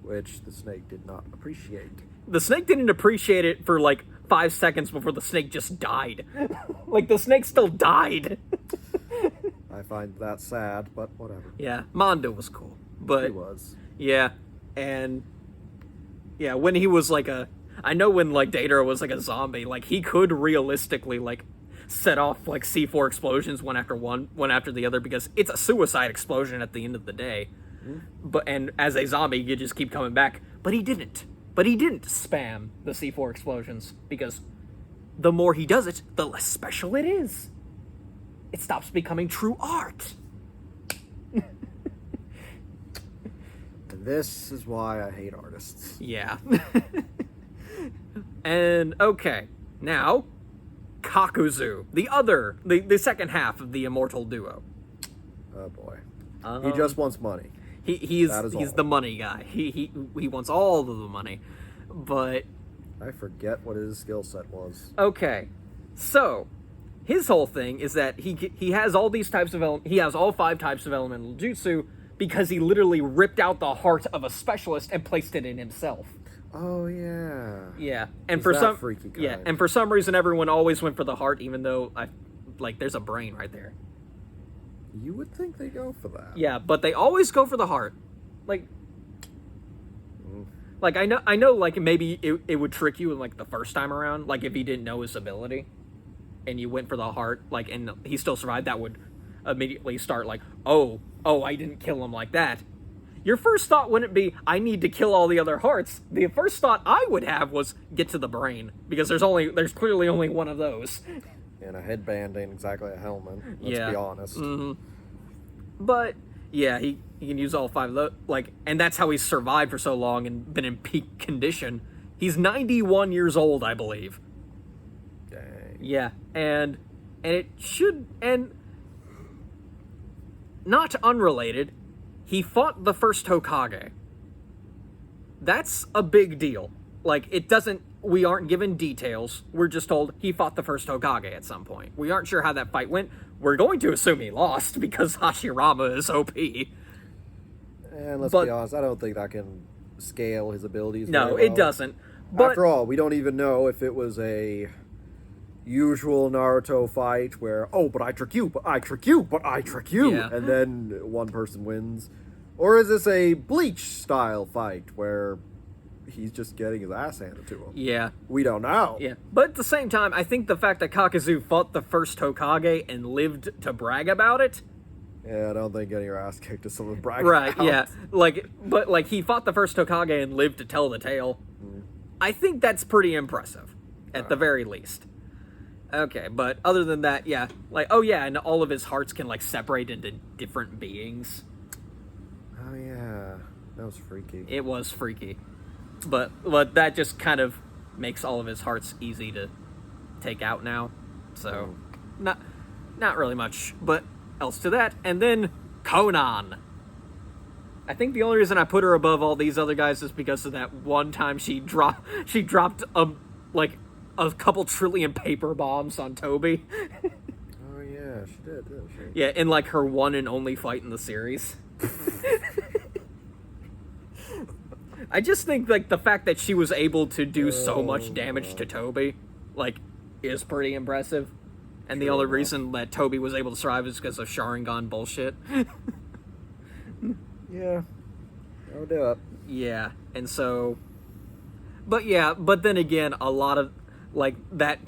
Which the snake did not appreciate.
The snake didn't appreciate it for, like, 5 seconds before the snake just died. Like, the snake still died.
I find that sad, but whatever.
Yeah, Mondo was cool. But
He was.
yeah, and yeah, when he was like I know when like Datara was like a zombie, like he could realistically like set off like C4 explosions one after the other, because it's a suicide explosion at the end of the day. But and as a zombie, you just keep coming back. But he didn't. But he didn't spam the C4 explosions, because the more he does it, the less special it is. It stops becoming true art.
And this is why I hate artists.
Yeah. And okay, now Kakuzu, the second half of the immortal duo.
Oh boy. He just wants money.
He's
all.
the money guy. He wants all of the money. But
I forget what his skill set was.
okay. So, his whole thing is that he has all these types of he has all 5 types of elemental jutsu because he literally ripped out the heart of a specialist and placed it in himself.
Oh yeah.
Yeah, and
He's
for
that
some
freaky kind.
yeah, and for some reason everyone always went for the heart, even though there's a brain right there.
You would think they go for that.
Yeah, but they always go for the heart. Like I know like maybe it would trick you in like the first time around, like if he didn't know his ability and you went for the heart, like, and he still survived, that would immediately start like, oh, I didn't kill him like that. Your first thought wouldn't be, I need to kill all the other hearts. The first thought I would have was get to the brain, because there's clearly only one of those.
And a headband ain't exactly a helmet. Let's
Yeah.
be honest.
Mm-hmm. But yeah, he can use all 5 of those, like, and that's how he's survived for so long and been in peak condition. He's 91 years old, I believe.
Dang.
Yeah, and it should, and not unrelated, he fought the first Hokage. That's a big deal. Like, we aren't given details. We're just told he fought the first Hokage at some point. We aren't sure how that fight went. We're going to assume he lost because Hashirama is OP.
And let's
But-
be honest, I don't think that can scale his abilities.
No,
very
it
well.
doesn't. But
After all, we don't even know if it was a usual Naruto fight where, oh, but I trick you, but I trick you, but I trick you,
Yeah.
and then one person wins. Or is this a Bleach style fight where he's just getting his ass handed to him?
yeah.
We don't know.
Yeah, but at the same time, I think the fact that Kakuzu fought the first Hokage and lived to brag about it,
Yeah, I don't think getting your ass kicked is something to brag
right?
about.
Yeah, but he fought the first Hokage and lived to tell the tale. I think that's pretty impressive, at the very least. Okay, but other than that, yeah, like, oh yeah, and all of his hearts can like separate into different beings.
Oh yeah, that was freaky.
It was freaky, but that just kind of makes all of his hearts easy to take out now. So, not really much, but else to that. And then Conan. I think the only reason I put her above all these other guys is because of that one time she dropped a couple trillion paper bombs on Toby.
Oh yeah, she did, didn't she?
Yeah, in like her one and only fight in the series. I just think like the fact that she was able to do so much damage to Toby, like, is pretty impressive. And the only reason that Toby was able to survive is because of Sharingan bullshit.
Yeah, that'll do it.
Yeah, and so, but then again, a lot of, like, the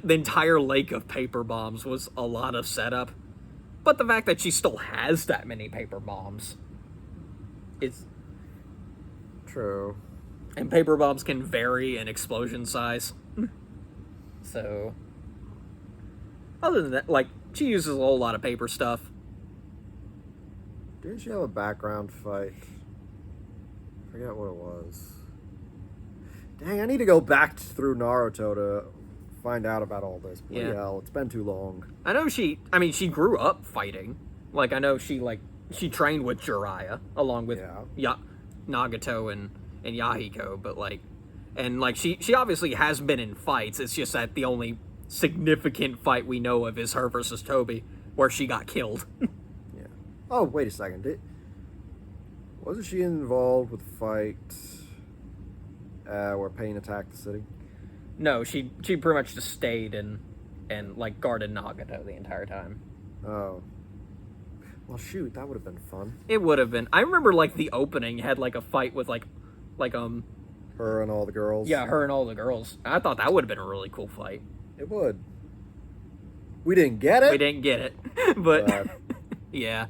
entire lake of paper bombs was a lot of setup. But the fact that she still has that many paper bombs, it's,
True.
and paper bombs can vary in explosion size. So, other than that, like, she uses a whole lot of paper stuff.
Didn't she have a background fight? I forget what it was. Dang, I need to go back through Naruto to find out about all this. Bloody
Yeah.
hell, it's been too long.
I know she grew up fighting. Like, I know she trained with Jiraiya, along with Nagato and Yahiko, but, like, and, like, she obviously has been in fights. It's just that the only significant fight we know of is her versus Toby, where she got killed.
Yeah. Oh, wait a second. Wasn't she involved with the fight where Pain attacked the city?
No, she pretty much just stayed and like guarded Nagato the entire time.
Oh. Well, shoot, that would have been fun.
It would have been. I remember like the opening had like a fight with like
her and all the girls.
Yeah, her and all the girls. I thought that would have been a really cool fight.
It would. We didn't get it.
We didn't get it, but yeah.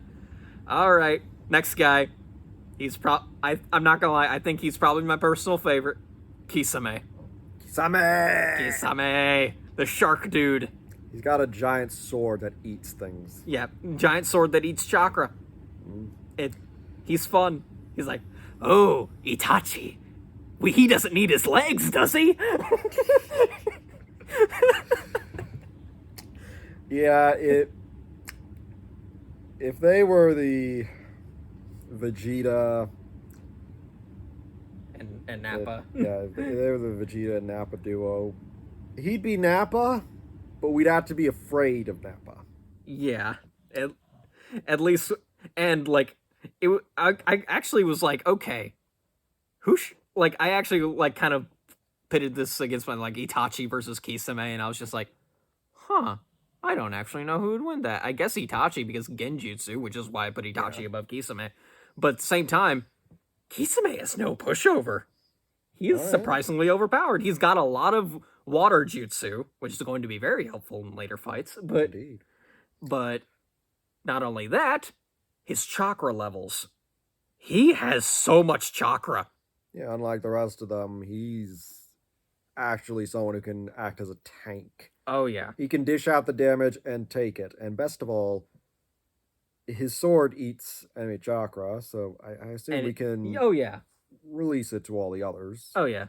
All right, next guy. He's I'm not gonna lie. I think he's probably my personal favorite. Kisame. Kisame, the shark dude.
He's got a giant sword that eats things.
Yeah, giant sword that eats chakra. He's fun. He's like, oh, Itachi. He doesn't need his legs, does he?
Yeah, if they were the Vegeta
and Nappa.
If they were the Vegeta and Nappa duo, he'd be Nappa, but we'd have to be afraid of Nappa.
Yeah, at least, and like I actually was like, okay, I actually like kind of pitted this against my like Itachi versus Kisame, and I was just like, huh, I don't actually know who would win that. I guess Itachi because Genjutsu, which is why I put Itachi above Kisame. But at the same time, Kisame is no pushover. He is surprisingly overpowered. He's got a lot of water jutsu, which is going to be very helpful in later fights. But not only that, his chakra levels. He has so much chakra.
Yeah, unlike the rest of them, he's actually someone who can act as a tank.
Oh, yeah.
He can dish out the damage and take it. And best of all, his sword eats enemy chakra, so I assume we can release it to all the others.
Oh, yeah.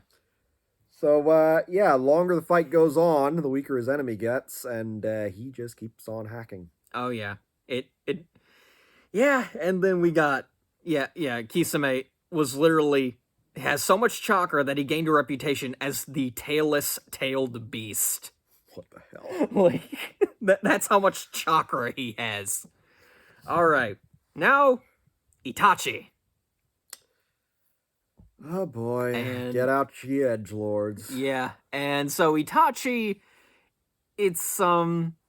So, longer the fight goes on, the weaker his enemy gets, and he just keeps on hacking.
Oh, yeah. Yeah, and then we got, Kisame was literally, has so much chakra that he gained a reputation as the tailless tailed beast.
What the hell?
Like, that's how much chakra he has. All right, now, Itachi.
Oh boy, get out ye edgelords.
Yeah, and so Itachi, it's, there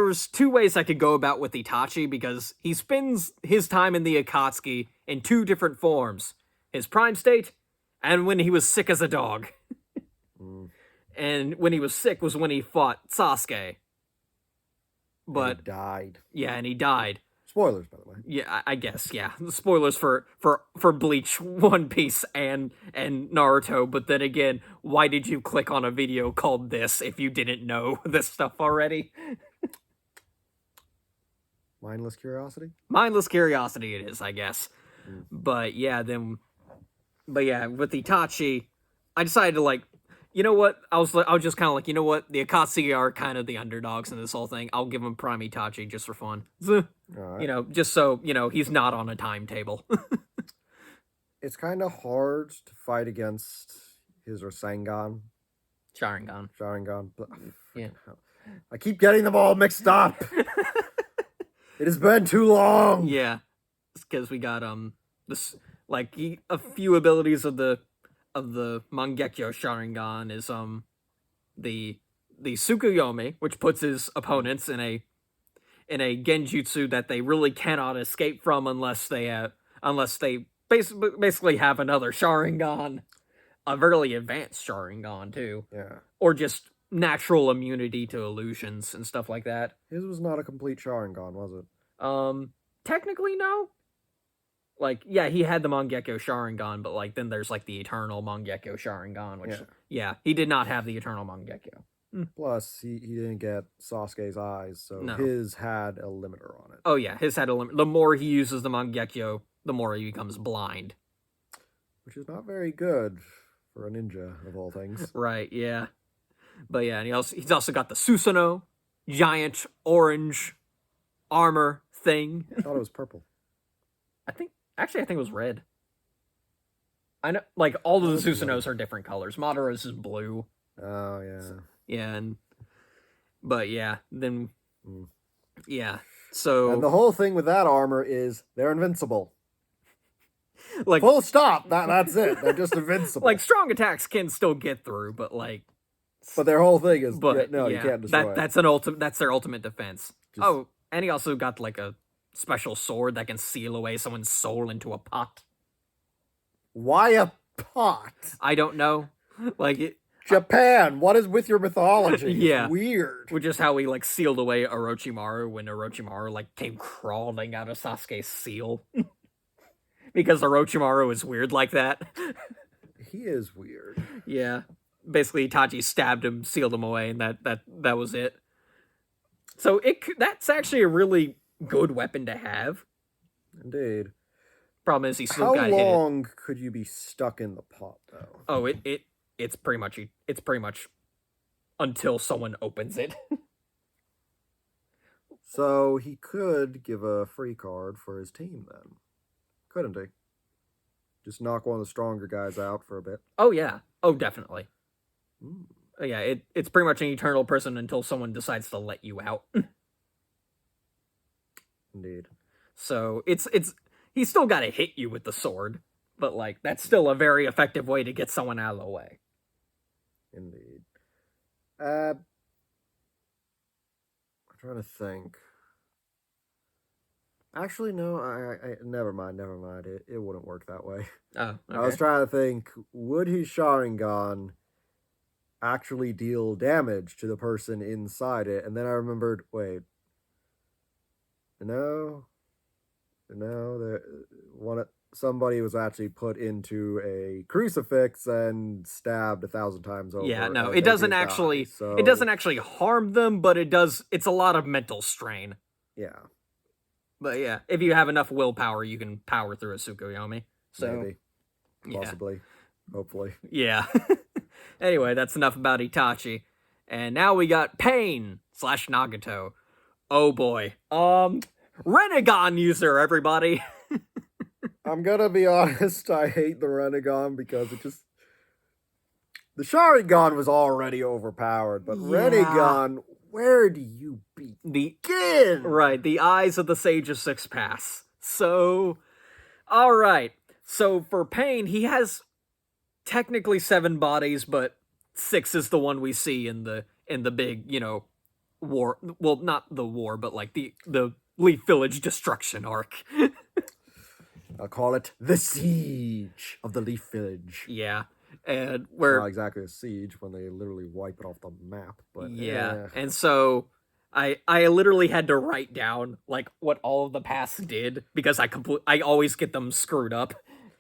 was two ways I could go about with Itachi, because he spends his time in the Akatsuki in two different forms. His prime state, and when he was sick as a dog. And when he was sick was when he fought Sasuke. But
he died.
Yeah, and he died.
Spoilers, by the way.
Yeah, I guess, yeah. Spoilers for Bleach, One Piece, and Naruto, but then again, why did you click on a video called this if you didn't know this stuff already?
Mindless curiosity?
Mindless curiosity it is, I guess. But yeah, with Itachi, I decided to like, you know what? I was just kind of like, you know what? The Akatsuki are kind of the underdogs in this whole thing. I'll give him Prime Itachi just for fun.
Right.
You know, just so, he's not on a timetable.
It's kind of hard to fight against his Rasengan.
Sharingan.
But,
yeah.
I keep getting them all mixed up. It has been too long.
Yeah. It's because we got, this, like, a few abilities of the Mangekyo Sharingan is the Tsukuyomi, which puts his opponents in a genjutsu that they really cannot escape from unless they basically have another Sharingan, a really advanced Sharingan too.
Yeah.
Or just natural immunity to illusions and stuff like that.
His was not a complete Sharingan, was it?
Technically no. Like, yeah, he had the Mangekyo Sharingan, but, like, then there's, like, the Eternal Mangekyo Sharingan, which, he did not have the Eternal Mangekyo.
Plus, he didn't get Sasuke's eyes, so his had a limiter on it.
Oh, yeah, his had a limiter. The more he uses the Mangekyo, the more he becomes blind.
Which is not very good for a ninja, of all things.
Right, yeah. But, yeah, and he's also got the Susanoo, giant orange armor thing.
I thought it was purple.
I think it was red. I know, like, all of the Susanoos are different colors. Madara's is blue.
Oh yeah.
Yeah, but yeah, then
Mm.
yeah.
And
So
the whole thing with that armor is they're invincible.
like
Full stop. That's it. They're just invincible.
like strong attacks can still get through, but like
but their whole thing is,
but
no, you
yeah,
can't destroy it.
that's their ultimate defense.
Just-
Oh, and he also got like a special sword that can seal away someone's soul into a pot.
Why a pot?
I don't know. Like it,
Japan, what is with your mythology?
Yeah.
It's weird.
which is how he like sealed away Orochimaru when Orochimaru like came crawling out of Sasuke's seal. Because Orochimaru is weird like that.
He is weird.
Yeah. Basically Itachi stabbed him, sealed him away, and that was it. So that's actually a really good weapon to have.
Indeed.
Problem is he still
How
got hit.
long could you be stuck in the pot, though?
Oh, it's pretty much until someone opens it.
So he could give a free card for his team then, couldn't he? Just knock one of the stronger guys out for a bit.
Oh yeah. Oh, definitely.
Mm.
Yeah, it's pretty much an eternal prison until someone decides to let you out.
Indeed.
So it's he's still got to hit you with the sword, but like that's still a very effective way to get someone out of the way.
Indeed. I'm trying to think. Actually, no. I never mind. It wouldn't work that way.
Oh, okay.
I was trying to think. Would his Sharingan actually deal damage to the person inside it? And then I remembered. Wait. No. Somebody was actually put into a crucifix and stabbed 1,000 times over.
Yeah, no,
and
it
they
doesn't
did die,
actually.
so,
It doesn't actually harm them, but it's a lot of mental strain.
Yeah,
But yeah, if you have enough willpower, you can power through a Tsukuyomi. So
maybe,
yeah,
possibly, hopefully.
yeah. Anyway, that's enough about Itachi, and now we got Pain / Nagato. Oh boy, Renegon user, everybody.
I'm gonna be honest. I hate the Renegon because the Sharingan was already overpowered, but
Yeah.
Renegon, where do you begin?
Right, the eyes of the Sage of Six Paths. So, all right. So for Pain, he has technically 7 bodies, but 6 is the one we see in the big, war. Well, not the war, but like the Leaf Village destruction arc.
I'll call it the Siege of the Leaf Village.
Yeah, and
It's
where
not exactly a siege when they literally wipe it off the map, but
yeah, and so I literally had to write down like what all of the paths did because I always get them screwed up,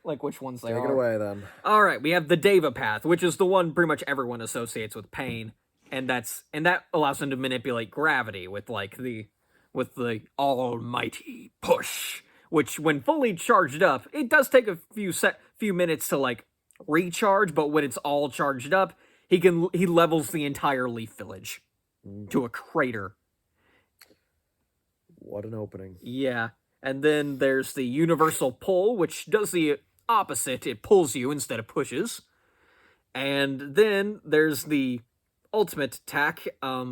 like which ones they
Take
are.
it away then.
All right, we have the Deva path, which is the one pretty much everyone associates with Pain, and that allows them to manipulate gravity with the almighty push, which when fully charged up, it does take a few minutes to like recharge, but when it's all charged up, he levels the entire Leaf Village to a crater.
What an opening.
Yeah. And then there's the universal pull, which does the opposite. It pulls you instead of pushes. And then there's the ultimate attack,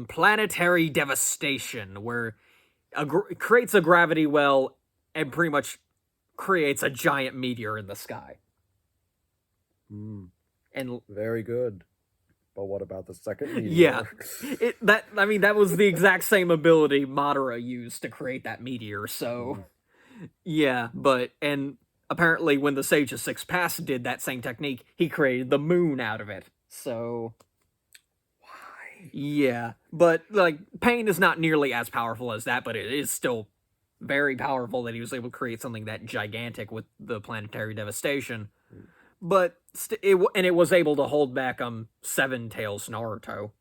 planetary devastation, where it creates a gravity well and pretty much creates a giant meteor in the sky. And
Very good. But what about the second meteor?
yeah, that was the exact same ability Madara used to create that meteor. So yeah, and apparently when the Sage of Six Paths did that same technique, he created the moon out of it. So
Why?
yeah, but like Pain is not nearly as powerful as that, but it is still very powerful that he was able to create something that gigantic with the planetary devastation. But it was able to hold back 7 Tails Naruto.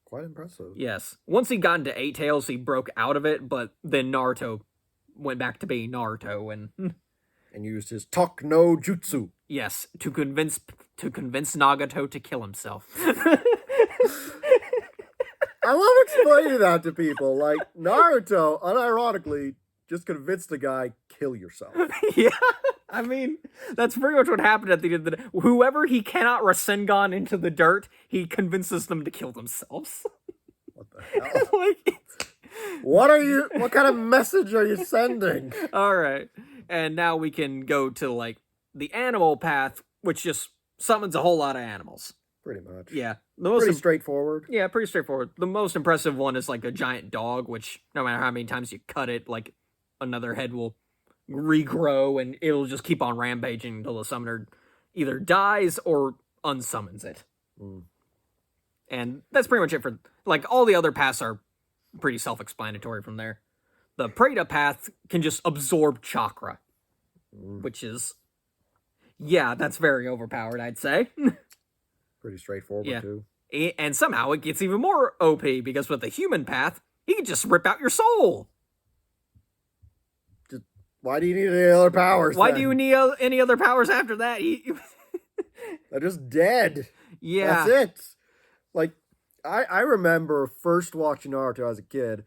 Quite impressive.
Yes. Once he got into 8 Tails, he broke out of it, but then Naruto went back to being Naruto
And used his Talk no Jutsu.
yes, to convince Nagato to kill himself.
I love explaining that to people. Like, Naruto, unironically, just convinced the guy, kill yourself.
Yeah. I mean, that's pretty much what happened at the end of the day. Whoever he cannot Rasengan into the dirt, he convinces them to kill themselves.
What the hell?
Like,
What kind of message are you sending?
all right. And now we can go to, like, the animal path, which just summons a whole lot of animals.
Pretty much.
Yeah. The most
Pretty straightforward.
Yeah, pretty straightforward. The most impressive one is, like, a giant dog, which no matter how many times you cut it, like, another head will regrow and it'll just keep on rampaging until the summoner either dies or unsummons it.
Mm.
And that's pretty much it for, like, all the other paths are pretty self-explanatory from there. The Preta path can just absorb chakra, which is, yeah, that's very overpowered, I'd say.
Pretty straightforward,
Yeah.
too.
And somehow it gets even more OP, because with the human path, he can just rip out your soul.
Why do you need any other powers?
Why
then?
do you need any other powers after that?
They're just dead.
Yeah.
That's it. Like, I remember first watching Naruto as a kid.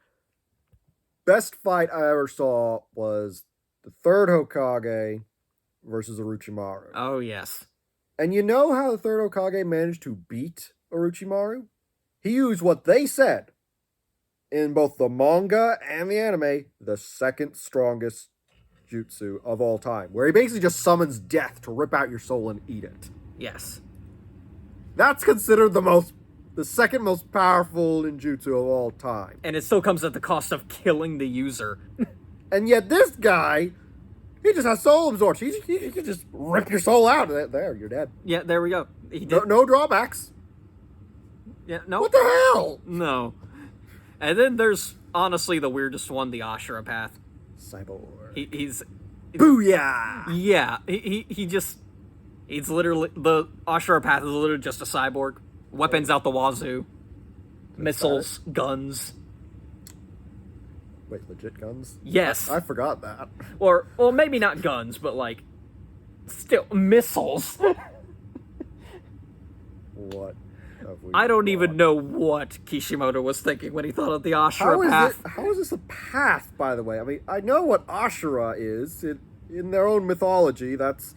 Best fight I ever saw was the third Hokage versus Orochimaru.
Oh, yes.
And you know how the third Hokage managed to beat Orochimaru? He used what they said in both the manga and the anime, the second strongest jutsu of all time, where he basically just summons death to rip out your soul and eat it.
Yes.
That's considered the second most powerful ninjutsu of all time.
And it still comes at the cost of killing the user.
And yet this guy, he just has soul absorption. He can just rip your soul out. There, you're dead.
Yeah, there we go. He did.
No drawbacks.
Yeah, no.
What the hell?
No. And then there's honestly the weirdest one, the Ashura path.
Cyborg.
He's
Booyah!
yeah. He's literally, the Ashura path is literally just a cyborg. Weapons out the wazoo. Missiles, guns.
Wait, legit guns?
Yes.
I forgot that.
Or, well, maybe not guns, but like, still, missiles.
What? have we
I don't
got?
even know what Kishimoto was thinking when he thought of the Ashura path.
How is this a path, by the way? I mean, I know what Ashura is. In their own mythology, that's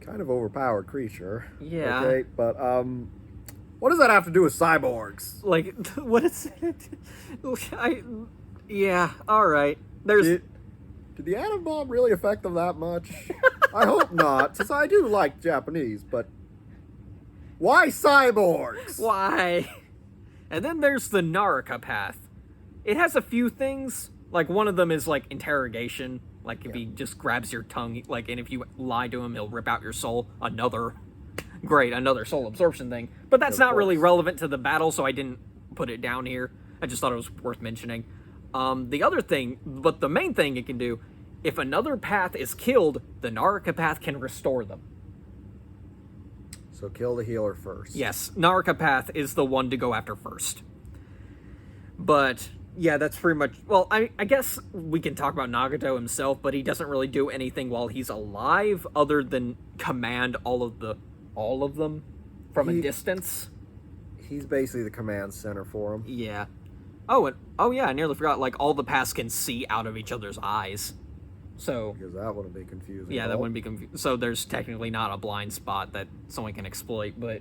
kind of overpowered creature.
Yeah.
Okay, but, what does that have to do with cyborgs?
Like, what is it? Yeah, alright.
Did the atom bomb really affect them that much? I hope not, since I do like Japanese, but why cyborgs?
Why? And then there's the Naraka path. It has a few things. Like, one of them is, like, interrogation. Like, if he just grabs your tongue, like, and if you lie to him, he'll rip out your soul. Another soul absorption thing. But that's not really relevant to the battle, so I didn't put it down here. I just thought it was worth mentioning. The other thing, but the main thing it can do, if another path is killed, the Naraka path can restore them.
So kill the healer first.
Yes, Naraka path is the one to go after first. But, yeah, that's pretty much... Well, I guess we can talk about Nagato himself, but he doesn't really do anything while he's alive other than command all of them from a distance.
He's basically the command center for him.
Yeah. Oh yeah, I nearly forgot, like, all the paths can see out of each other's eyes. So...
Because that wouldn't be confusing.
Yeah, that wouldn't be confusing. So there's technically not a blind spot that someone can exploit, but...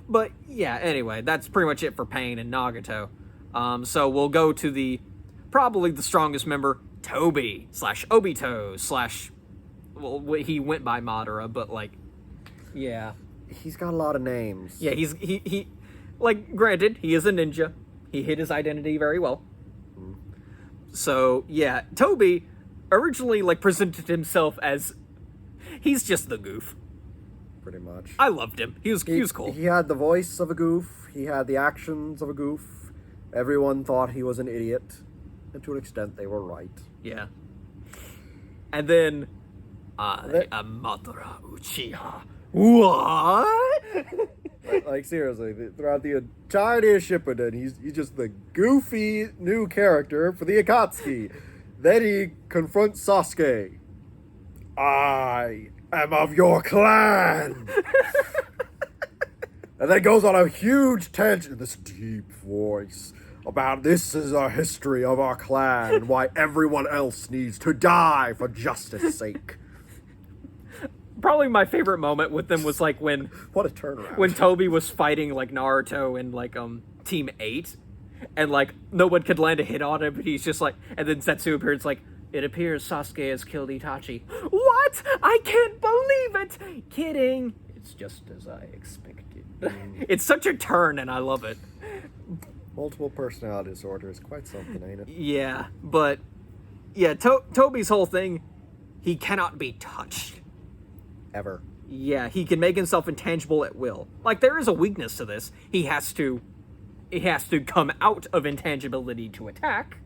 But, yeah, anyway, that's pretty much it for Pain and Nagato. So we'll go to probably the strongest member, Toby, / Obito, / well, he went by Madara, but, like, yeah.
He's got a lot of names.
Yeah, he like, granted, he is a ninja. He hid his identity very well. So, yeah, Toby originally, like, presented himself as, he's just the goof.
Pretty much.
I loved him. He was cool.
He had the voice of a goof. He had the actions of a goof. Everyone thought he was an idiot. And to an extent, they were right.
Yeah. And then, I am Madara Uchiha. What?
Like, seriously, throughout the entirety of Shippuden, he's just the goofy new character for the Akatsuki. Then he confronts Sasuke. I am of your clan! And then goes on a huge tangent in this deep voice about this is a history of our clan and why everyone else needs to die for justice's sake.
probably my favorite moment with them was like when
What a turnaround.
Toby was fighting like Naruto and like Team 8, and like no one could land a hit on him, but he's just like, and then Zetsu appears like, it appears Sasuke has killed Itachi. What? I can't believe it! Kidding. It's just as I expected. It's such a turn, and I love it.
Multiple personality disorder is quite something, ain't it?
Yeah, but yeah, Toby's whole thing, he cannot be touched.
Ever.
Yeah, he can make himself intangible at will. Like, there is a weakness to this. He has to come out of intangibility to attack,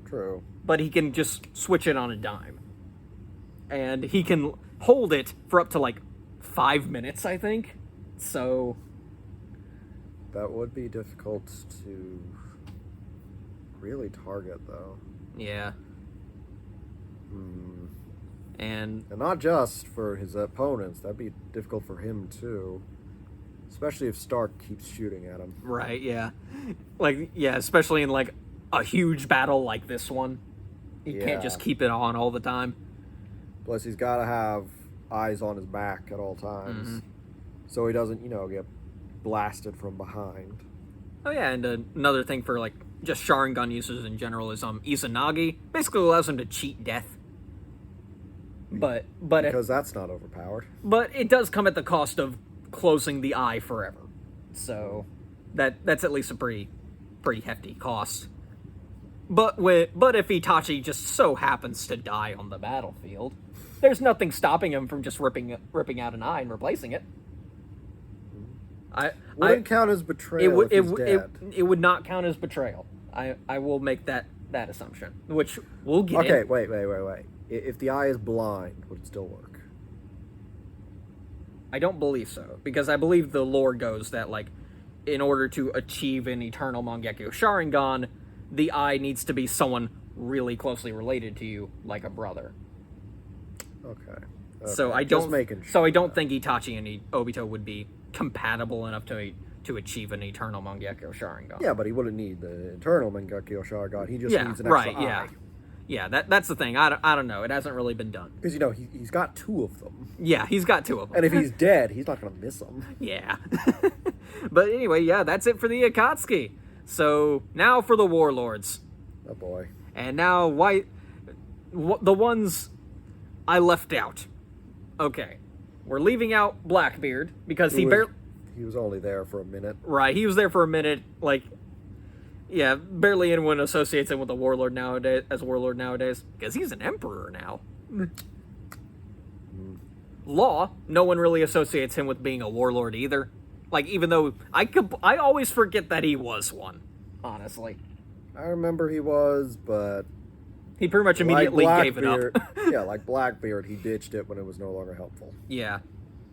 True.
but he can just switch it on a dime. And he can hold it for up to like 5 minutes, I think. So
That would be difficult to really target, though.
yeah. And
And not just for his opponents. That'd be difficult for him, too. Especially if Stark keeps shooting at him.
right, yeah. Like, yeah, especially in like a huge battle like this one. You can't just keep it on all the time.
Plus, he's got to have eyes on his back at all times. So he doesn't, get blasted from behind.
Oh yeah, and another thing for like just Sharingan users in general is Izanagi basically allows him to cheat death. But
Because that's not overpowered.
but it does come at the cost of closing the eye forever. So that's at least a pretty hefty cost. But if Itachi just so happens to die on the battlefield, there's nothing stopping him from just ripping out an eye and replacing it.
Wouldn't count as betrayal if he's dead.
It would not count as betrayal. I will make that assumption, which we'll get.
Okay, wait. If the eye is blind, would it still work?
I don't believe so, because I believe the lore goes that, like, in order to achieve an eternal Mangekyo Sharingan, the eye needs to be someone really closely related to you, like a brother.
Okay.
So I
Just
don't.
making sure.
So I don't think Itachi and Obito would be compatible enough to achieve an eternal Mangekyo Sharingan.
Yeah, but he wouldn't need the eternal Mangekyo Sharingan. He just needs an extra
right.
eye.
Yeah. That's the thing. I don't know. It hasn't really been done.
Because he's got 2 of them,
Yeah, he's got 2 of them.
and if he's dead, he's not gonna miss them.
Yeah. But anyway, yeah, that's it for the Akatsuki. So now for the Warlords.
Oh boy.
And now the ones I left out. Okay. We're leaving out Blackbeard because he
was only there for a minute.
Right, he was there for a minute, like, yeah, barely anyone associates him with a warlord nowadays, because he's an emperor now. Law, no one really associates him with being a warlord either. Like, even though I always forget that he was one, honestly.
I remember he was, but
He pretty much immediately gave it up.
Yeah, like Blackbeard, he ditched it when it was no longer helpful.
Yeah.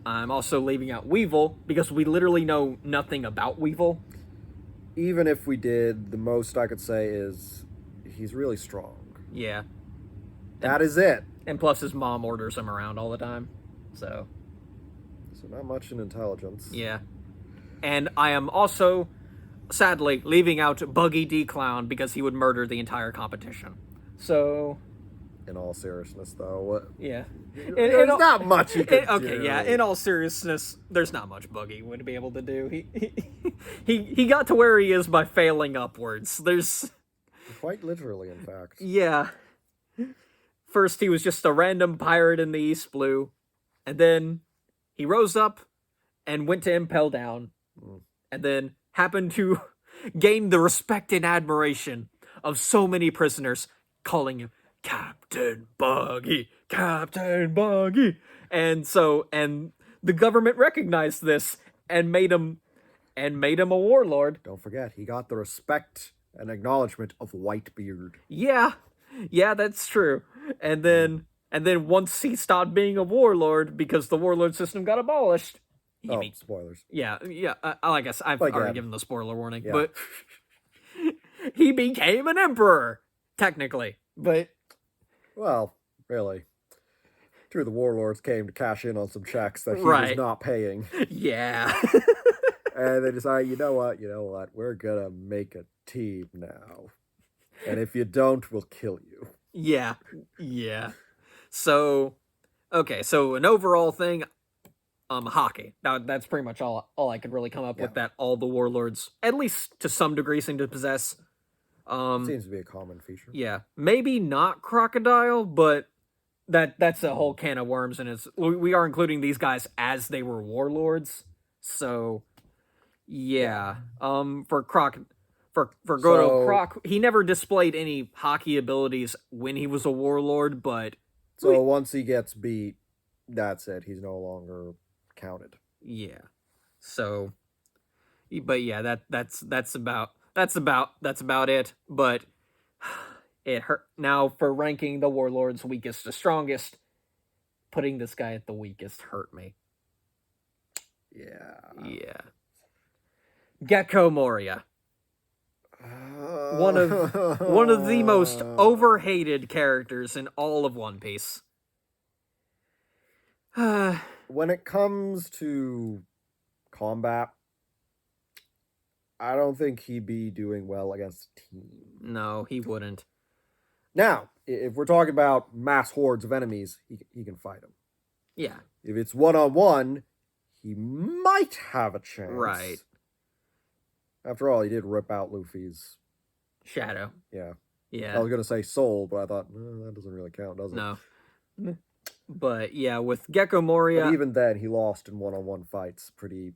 I'm also leaving out Weevil, because we literally know nothing about Weevil.
Even if we did, the most I could say is he's really strong.
Yeah.
That is it.
And plus his mom orders him around all the time. So
not much in intelligence.
yeah. And I am also, sadly, leaving out Buggy D Clown because he would murder the entire competition. So
In all seriousness, though, what?
yeah.
There's not much he could
okay,
do.
yeah. In all seriousness, there's not much Buggy would be able to do. He got to where he is by failing upwards. There's
Quite literally, in fact.
yeah. First, he was just a random pirate in the East Blue, and then he rose up and went to Impel Down, and then happened to gain the respect and admiration of so many prisoners, calling him Captain Buggy, Captain Buggy. And the government recognized this and made him a warlord.
Don't forget, he got the respect and acknowledgement of Whitebeard.
Yeah, that's true. And then once he stopped being a warlord because the warlord system got abolished.
Spoilers.
Yeah. I guess I've already
again.
given the spoiler warning,
Yeah.
but he became an emperor technically. But
Well, really. Through the Warlords came to cash in on some checks that he
Right.
was not paying.
yeah,
And they decided, you know what, we're gonna make a team now. And if you don't, we'll kill you.
yeah. So Okay, so an overall thing, hockey. Now that's pretty much all I could really come up
Yeah.
with that all the warlords, at least to some degree, seem to possess.
Seems to be a common feature.
Yeah, maybe not crocodile, but that's a whole can of worms, and we are including these guys as they were warlords. So yeah, for Goto
So-
Croc, he never displayed any hockey abilities when he was a warlord, but
So once he gets beat, that's it. He's no longer counted.
yeah. So, but yeah, that's about it. But it hurt. Now for ranking the warlords weakest to strongest, putting this guy at the weakest hurt me.
Yeah.
Yeah. Gecko Moria. One of the most overhated characters in all of One Piece.
When it comes to combat, I don't think he'd be doing well against a team.
No, he wouldn't.
Now, if we're talking about mass hordes of enemies, he can fight them.
Yeah.
If it's one-on-one, he might have a chance.
Right.
After all, he did rip out Luffy's...
Shadow.
Yeah. I
Yeah.
was going to say soul, but I thought, that doesn't really count, does it?
No. But yeah, with Gecko Moria.
But even then, he lost in one-on-one fights pretty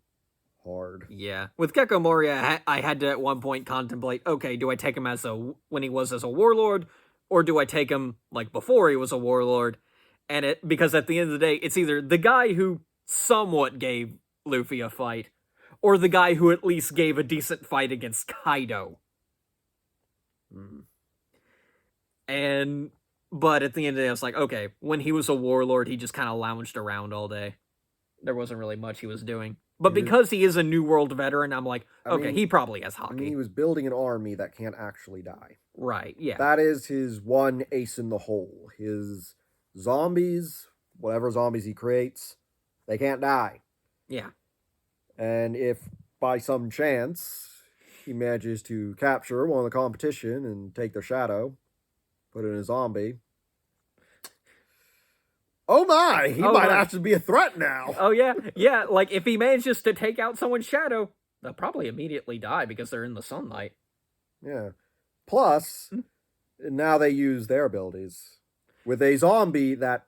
hard.
Yeah. With Gecko Moria, I had to at one point contemplate, okay, do I take him when he was as a warlord, or do I take him like before he was a warlord? And because at the end of the day, it's either the guy who somewhat gave Luffy a fight, or the guy who at least gave a decent fight against Kaido. But at the end of the day, I was like, okay, when he was a warlord, he just kind of lounged around all day. There wasn't really much he was doing. But because he is a New World veteran, I'm like, okay, he probably has hockey.
He was building an army that can't actually die.
Right, yeah.
That is his one ace in the hole. His zombies, whatever zombies he creates, they can't die.
Yeah.
And if by some chance he manages to capture one of the competition and take their shadow, put it in a zombie, oh my, he might actually be a threat now.
Oh yeah, yeah, like if he manages to take out someone's shadow, they'll probably immediately die because they're in the sunlight.
Yeah. Plus, now they use their abilities with a zombie that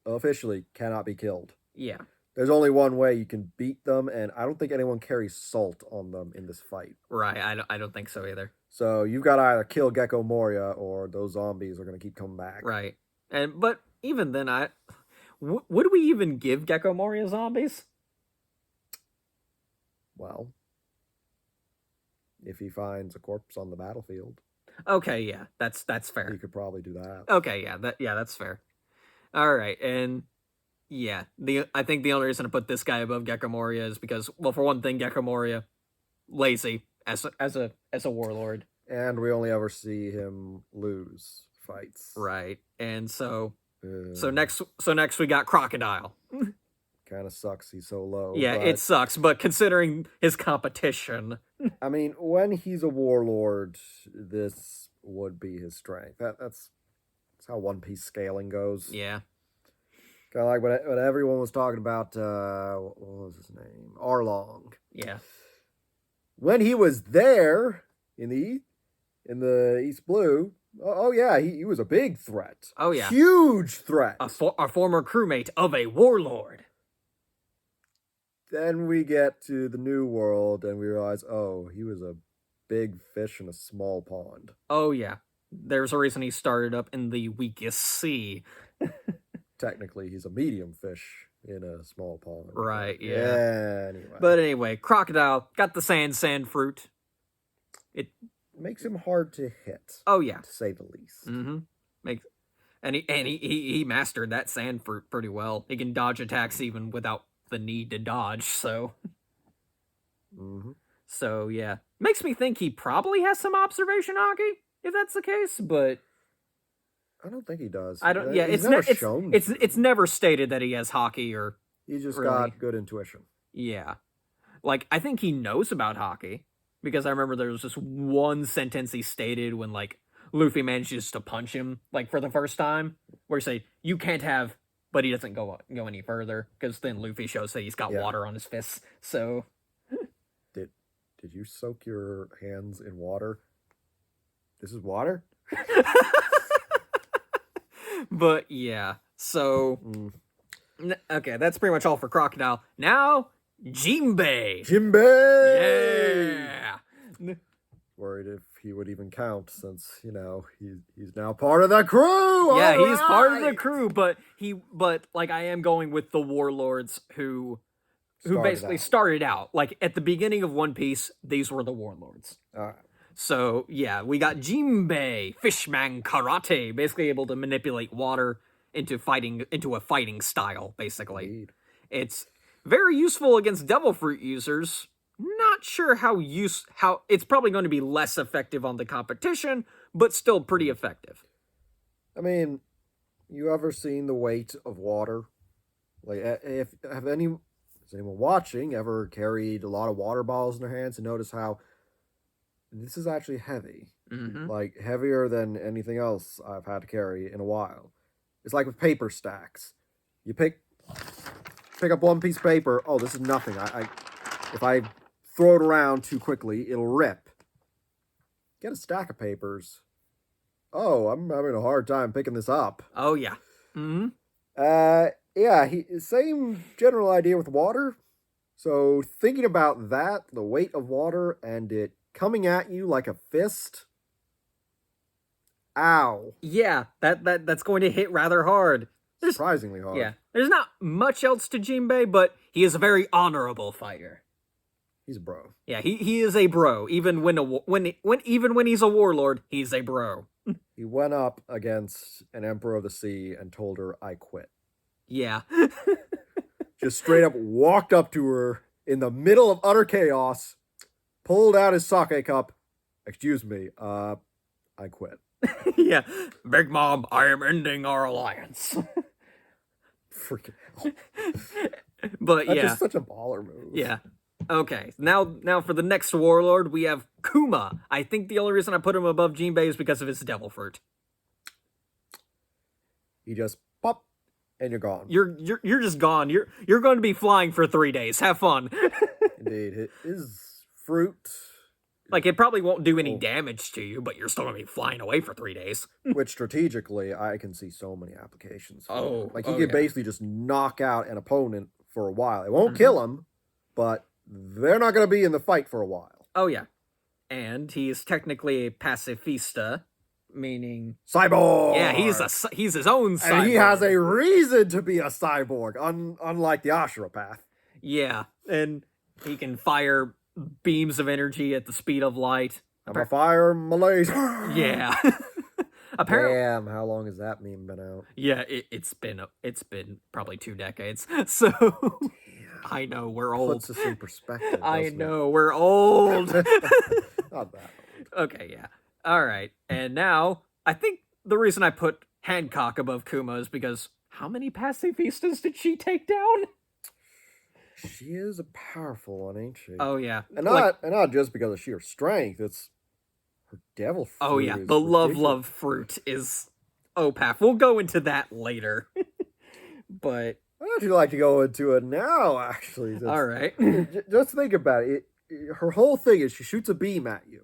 officially cannot be killed.
Yeah.
There's only one way you can beat them, and I don't think anyone carries salt on them in this fight.
Right, I don't think so either.
So you've got to either kill Gecko Moria, or those zombies are going to keep coming back.
Right. But even then, would we even give Gecko Moria zombies?
Well, if he finds a corpse on the battlefield.
Okay, yeah, that's fair.
He could probably do that.
Okay, yeah, that's fair. All right, and yeah, I think the only reason to put this guy above Gecko Moria is because, well, for one thing, Gecko Moria lazy as a warlord,
and we only ever see him lose fights.
Right, and so next we got Crocodile.
Kind of sucks he's so low.
Yeah, it sucks, but considering his competition.
I mean, when he's a warlord, this would be his strength. That's how One Piece scaling goes.
Yeah.
Kind of like what everyone was talking about, what was his name? Arlong.
Yeah.
When he was there in the East Blue, oh yeah, he was a big threat.
Oh yeah.
Huge threat.
A former crewmate of a warlord.
Then we get to the New World and we realize, oh, he was a big fish in a small pond.
Oh yeah. There's a reason he started up in the weakest sea.
Technically, he's a medium fish in a small pond.
Right, yeah.
Anyway.
But anyway, Crocodile got the sand fruit. It
makes him hard to hit.
Oh yeah.
To say the least.
Mm-hmm. He mastered that sand fruit pretty well. He can dodge attacks even without the need to dodge, so. So yeah. Makes me think he probably has some observation hockey, if that's the case, but
I don't think he does.
I don't. Yeah, it's never stated that he has hockey or.
He just got good intuition.
Yeah, like I think he knows about hockey because I remember there was just one sentence he stated when like Luffy manages to punch him like for the first time, where he say, "You can't have but he doesn't go any further because then Luffy shows that he's got
Yeah.
water on his fists. So
Did you soak your hands in water? This is water?
but yeah, so okay, that's pretty much all for Crocodile. Now Jinbei.
Jinbei!
Yeah.
Worried if he would even count since, he's now part of the crew!
Yeah,
All
he's part of the
right!
crew, but like I am going with the Warlords who basically started out. Like at the beginning of One Piece, these were the Warlords.
All right.
So yeah, we got Jinbei, Fishman Karate, basically able to manipulate water into a fighting style, basically.
Indeed.
It's very useful against Devil Fruit users. Not sure how it's probably going to be less effective on the competition, but still pretty effective.
I mean, you ever seen the weight of water? Like, has anyone watching ever carried a lot of water bottles in their hands and notice how this is actually heavy?
Mm-hmm.
Like, heavier than anything else I've had to carry in a while. It's like with paper stacks. You pick up one piece of paper. Oh, this is nothing. If I throw it around too quickly, it'll rip. Get a stack of papers. Oh, I'm having a hard time picking this up.
Oh yeah. Mm-hmm.
Yeah, same general idea with water. So thinking about that, the weight of water and it coming at you like a fist. Ow.
Yeah, that's going to hit rather hard.
Surprisingly hard.
Yeah. There's not much else to Jinbei, but he is a very honorable fighter.
He's a bro.
Yeah, he is a bro. Even when he's a warlord, he's a bro.
He went up against an Emperor of the Sea and told her, I quit.
Yeah.
Just straight up walked up to her in the middle of utter chaos, pulled out his sake cup. Excuse me, I quit.
Yeah. Big Mom, I am ending our alliance.
Freaking hell.
But
That's
yeah.
just such a baller move.
Yeah. Okay, now for the next warlord, we have Kuma. I think the only reason I put him above Jinbei is because of his devil fruit.
You just pop, and you're gone.
You're just gone. You're going to be flying for 3 days. Have fun.
Indeed, his fruit,
Like it probably won't do any damage to you, but you're still going to be flying away for 3 days.
which strategically I can see so many applications for.
Oh,
Like he
oh,
could
yeah.
basically just knock out an opponent for a while. It won't kill him, but they're not going to be in the fight for a while.
Oh yeah, and he's technically a pacifista, meaning
Cyborg.
yeah, he's his own cyborg.
And he has a reason to be a cyborg, unlike the Ashura path.
yeah, and he can fire beams of energy at the speed of light.
I'm a fire malaise.
Yeah. Apparently,
Damn, how long has that meme been out?
yeah, it's been probably 2 decades. So I know we're old.
Puts us in perspective.
I
doesn't it?
know we're old.
Not that old.
Okay, yeah. All right. And now, I think the reason I put Hancock above Kuma is because how many pacifistas did she take down?
She is a powerful one, ain't she?
Oh yeah.
And not just because of sheer strength, it's her devil fruit.
Oh yeah,
is
the
ridiculous.
love fruit is OPAF. We'll go into that later. But
I'd actually like to go into it now, actually.
all right.
Just think about it. Her whole thing is she shoots a beam at you.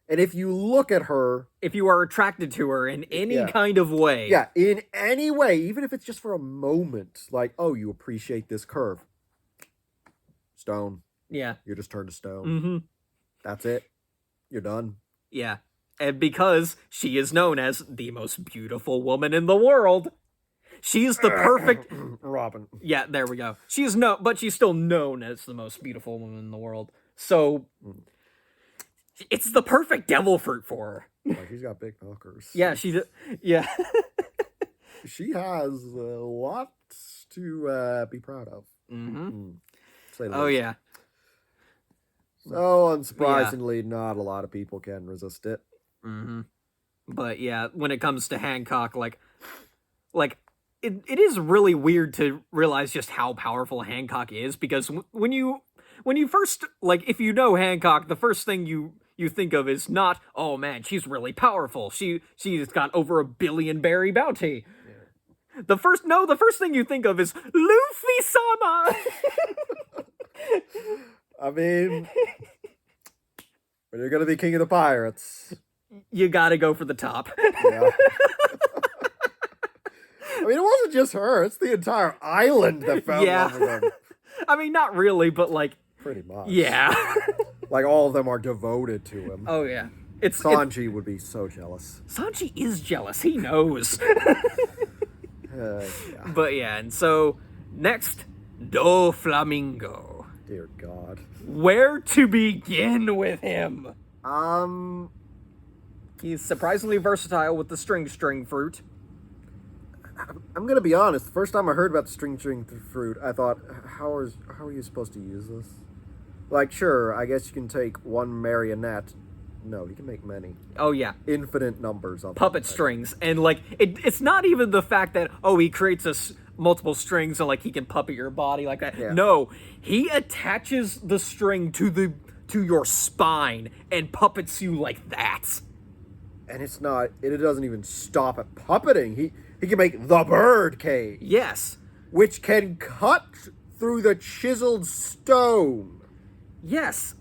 And if you look at her...
If you are attracted to her in any
Yeah.
kind of way.
Yeah, in any way, even if it's just for a moment, like, oh, you appreciate this curve. Stone.
Yeah.
You're just turned to stone.
Mm-hmm.
That's it. You're done.
Yeah. And because she is known as the most beautiful woman in the world. She is the perfect...
Robin.
Yeah, there we go. But she's still known as the most beautiful woman in the world. So... It's the perfect devil fruit for her.
Like, she's got big knockers.
Yeah, yeah.
She has a lot to be proud of.
Mm-hmm.
Say the
Oh,
least.
yeah.
So, unsurprisingly, not a lot of people can resist it.
Mm-hmm. But, yeah, when it comes to Hancock, like it is really weird to realize just how powerful Hancock is, because when you first, like, if you know Hancock, the first thing you think of is not, oh man, she's really powerful. She's got over 1 billion berry bounty. The first thing you think of is Luffy-sama!
I mean, when you're gonna be king of the pirates,
You gotta go for the top.
yeah. I mean, it wasn't just her; it's the entire island that fell in
Yeah.
love with him.
I mean, not really, but like,
Pretty much.
yeah.
Like all of them are devoted to him.
Oh yeah. It's
Sanji would be so jealous.
Sanji is jealous. He knows.
Yeah.
But yeah, and so next, Doflamingo.
Dear God.
Where to begin with him?
Um,
He's surprisingly versatile with the string fruit.
I'm gonna be honest. The first time I heard about the string fruit, I thought, how are you supposed to use this? Like, sure, I guess you can take one marionette. No, you can make many.
Oh yeah,
Infinite numbers of
puppet
them.
strings, and like it's not even the fact that he creates multiple strings and like he can puppet your body like that.
Yeah.
No, he attaches the string to your spine and puppets you like that.
And it doesn't even stop at puppeting. He can make the bird cage,
Yes,
which can cut through the chiseled stone.
yes.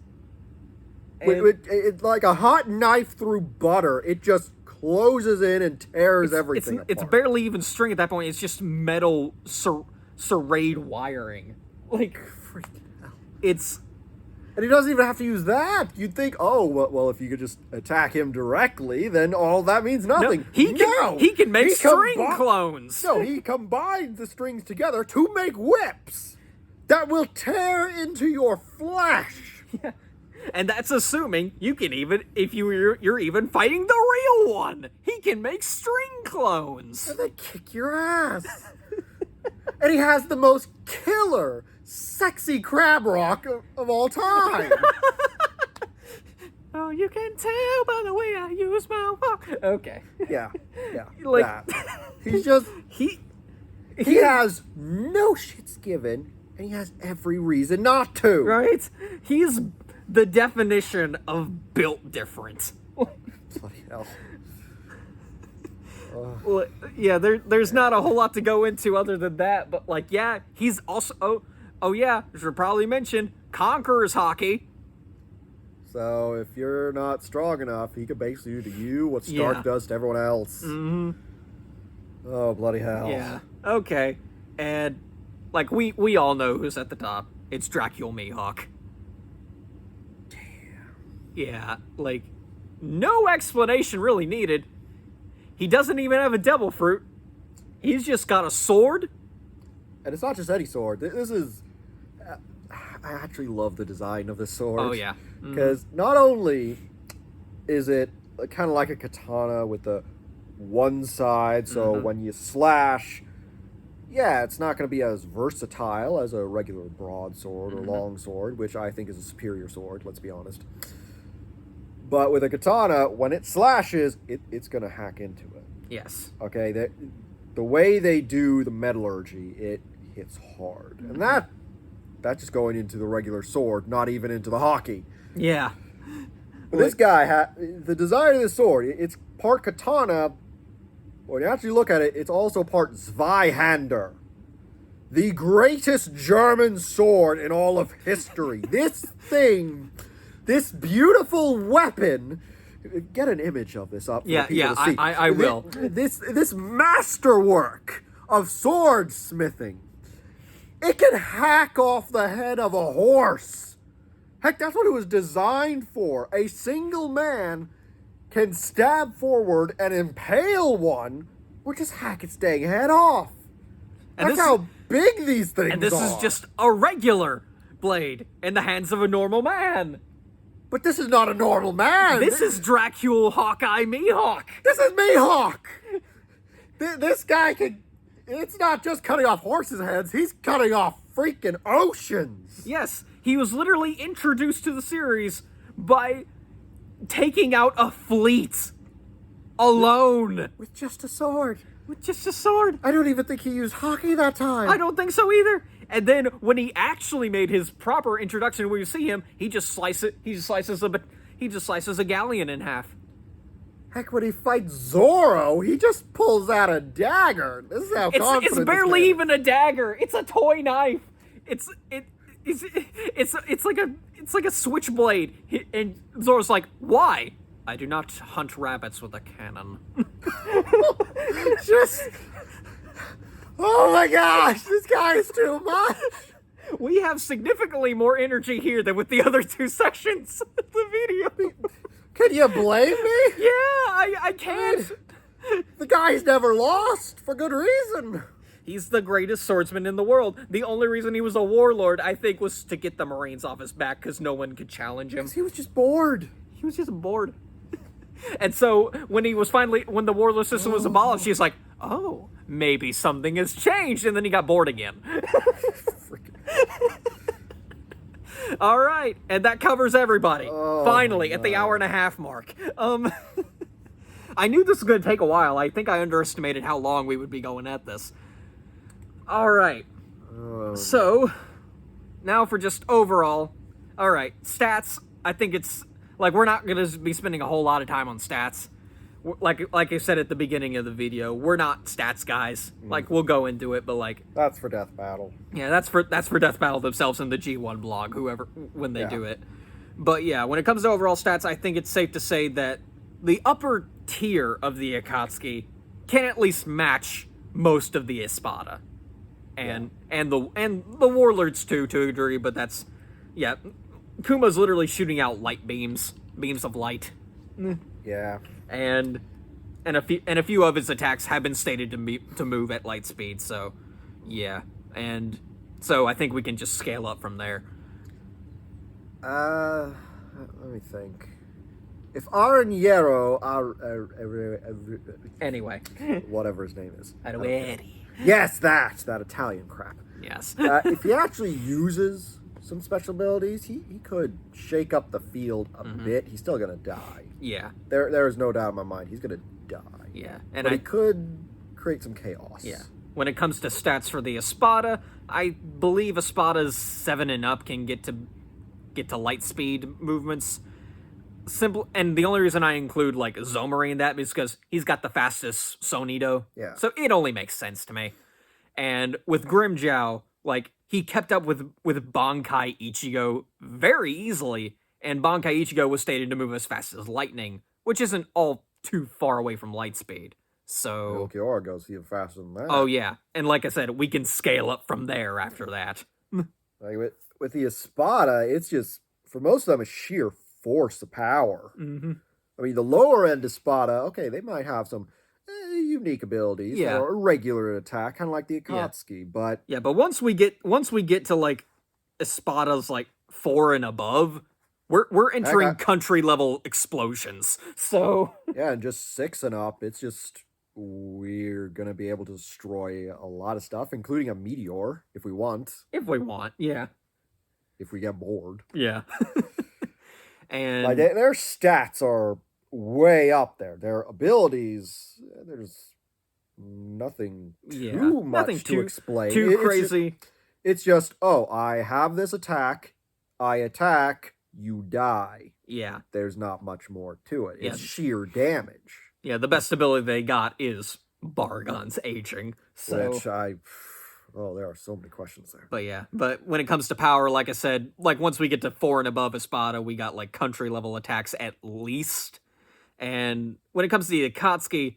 It's like a hot knife through butter. It just closes in and tears everything apart.
It's barely even string at that point. It's just metal serrate wiring. Like,
Freaking hell.
it's
And he doesn't even have to use that. You'd think, oh, well, if you could just attack him directly, then all that means nothing.
he can make string clones.
No, he combines the strings together to make whips that will tear into your flesh.
And that's assuming you can even, if you're even fighting the real one. He can make string clones.
And they kick your ass. And he has the most killer, sexy crab rock of all time.
Oh, you can tell by the way I use my walk. Okay.
Yeah.
Like,
that. He's just,
he
has no shits given, and he has every reason not to.
right? He's the definition of built different.
Bloody hell.
Well, yeah, there's not a whole lot to go into other than that, but like, yeah, he's also oh yeah, should probably mention Conqueror's hockey.
So if you're not strong enough, he could basically do to you what Stark
Yeah.
does to everyone else.
Mm-hmm.
Oh, bloody hell.
Yeah. Okay. And like we all know who's at the top. It's Dracula Mihawk.
Damn.
Yeah, like no explanation really needed. He doesn't even have a devil fruit. He's just got a sword.
And it's not just any sword. This is... I actually love the design of this sword.
Oh yeah.
Because not only is it kind of like a katana with the one side, so when you slash, yeah, it's not going to be as versatile as a regular broadsword or long sword, which I think is a superior sword, let's be honest. But with a katana, when it slashes, it's going to hack into it.
Yes.
Okay, the way they do the metallurgy, it hits hard. And that's just going into the regular sword, not even into the hockey.
Yeah.
But this guy, the design of this sword, it's part katana. When you actually look at it, it's also part Zweihander. The greatest German sword in all of history. This thing, this beautiful weapon, get an image of this up for people to see.
I will.
This masterwork of swordsmithing. It can hack off the head of a horse. Heck, that's what it was designed for. A single man can stab forward and impale one, or just hack its dang head off.
And
That's how big these things are.
And this is just a regular blade in the hands of a normal man.
But this is not a normal man.
This is Dracula Hawkeye Mihawk.
This is Mihawk. This guy can... It's not just cutting off horses' heads. He's cutting off freaking oceans.
Yes, he was literally introduced to the series by taking out a fleet alone
With just a sword.
with just a sword.
I don't even think he used hockey that time.
I don't think so either. And then when he actually made his proper introduction, where you see him, he just slices a galleon in half.
Heck, when he fights Zoro, he just pulls out a dagger. This is how confident
It's
this
barely
man is.
even a dagger. It's a toy knife. It's like a switchblade. And Zoro's like, why? I do not hunt rabbits with a cannon.
Just, oh my gosh, this guy is too much.
We have significantly more energy here than with the other two sections of the video.
Can you blame me?
Yeah, I can't.
The guy's never lost for good reason.
He's the greatest swordsman in the world. The only reason he was a warlord, I think, was to get the Marines off his back because no one could challenge him.
He was just bored.
He was just bored. And so when when the warlord system was abolished, he's like, oh, maybe something has changed. And then he got bored again. All right, and that covers everybody. Finally, at the hour-and-a-half mark. I knew this was going to take a while. I think I underestimated how long we would be going at this. All right. So, now for just overall. All right, stats. I think it's like we're not going to be spending a whole lot of time on stats. Like I said at the beginning of the video, we're not stats guys. Like, we'll go into it, but like
that's for Death Battle.
Yeah, that's for Death Battle themselves and the G1 blog, when they do it. But yeah, when it comes to overall stats, I think it's safe to say that the upper tier of the Akatsuki can at least match most of the Espada. And the Warlords too, to a degree, but that's Kuma's literally shooting out light beams of light.
Yeah.
And a few of his attacks have been stated to move at light speed, so yeah. And so I think we can just scale up from there.
Let me think. If Araniero,
Anyway.
whatever his name is.
Yes.
That Italian crap.
Yes.
If he actually uses some special abilities, he could shake up the field a bit. He's still gonna die.
Yeah.
There is no doubt in my mind. He's gonna die.
Yeah. And
but he could create some chaos.
Yeah. When it comes to stats for the Espada, I believe Espada's 7 and up can get to light speed movements. Simple, and the only reason I include like Zomari in that is because he's got the fastest Sonido.
Yeah.
So it only makes sense to me. And with Grimmjow, like he kept up with Bankai Ichigo very easily, and Bankai Ichigo was stated to move as fast as lightning, which isn't all too far away from light speed. So
Ulquiorra goes even faster than that.
oh yeah, and like I said, we can scale up from there after that.
Like with the Espada, it's just for most of them, it's sheer force of power.
Mm-hmm.
I mean, the lower end Espada, okay, they might have some unique abilities, or a regular attack, kind of like the Akatsuki. But
once we get to like Espada's like 4 and above, we're entering country level explosions. So
yeah, and just 6 and up, it's just we're gonna be able to destroy a lot of stuff, including a meteor if we want.
If
we get bored.
Yeah. And
like their stats are way up there. Their abilities, there's nothing too much to explain.
Too crazy.
It's just, oh, I have this attack, I attack, you die.
Yeah.
There's not much more to it. It's sheer damage.
Yeah, the best ability they got is Bargon's aging. So
which there are so many questions there.
But when it comes to power, like I said, like once we get to 4 and above Espada, we got like country level attacks at least. And when it comes to the Akatsuki,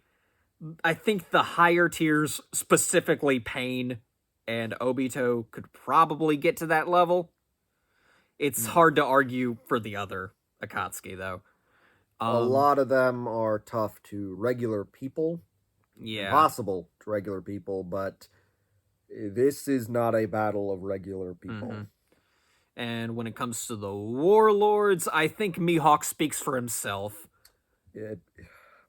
I think the higher tiers, specifically Pain and Obito, could probably get to that level. It's hard to argue for the other Akatsuki, though.
A lot of them are tough to regular people.
Yeah.
Impossible to regular people, but this is not a battle of regular people.
Mm-hmm. And when it comes to the Warlords, I think Mihawk speaks for himself.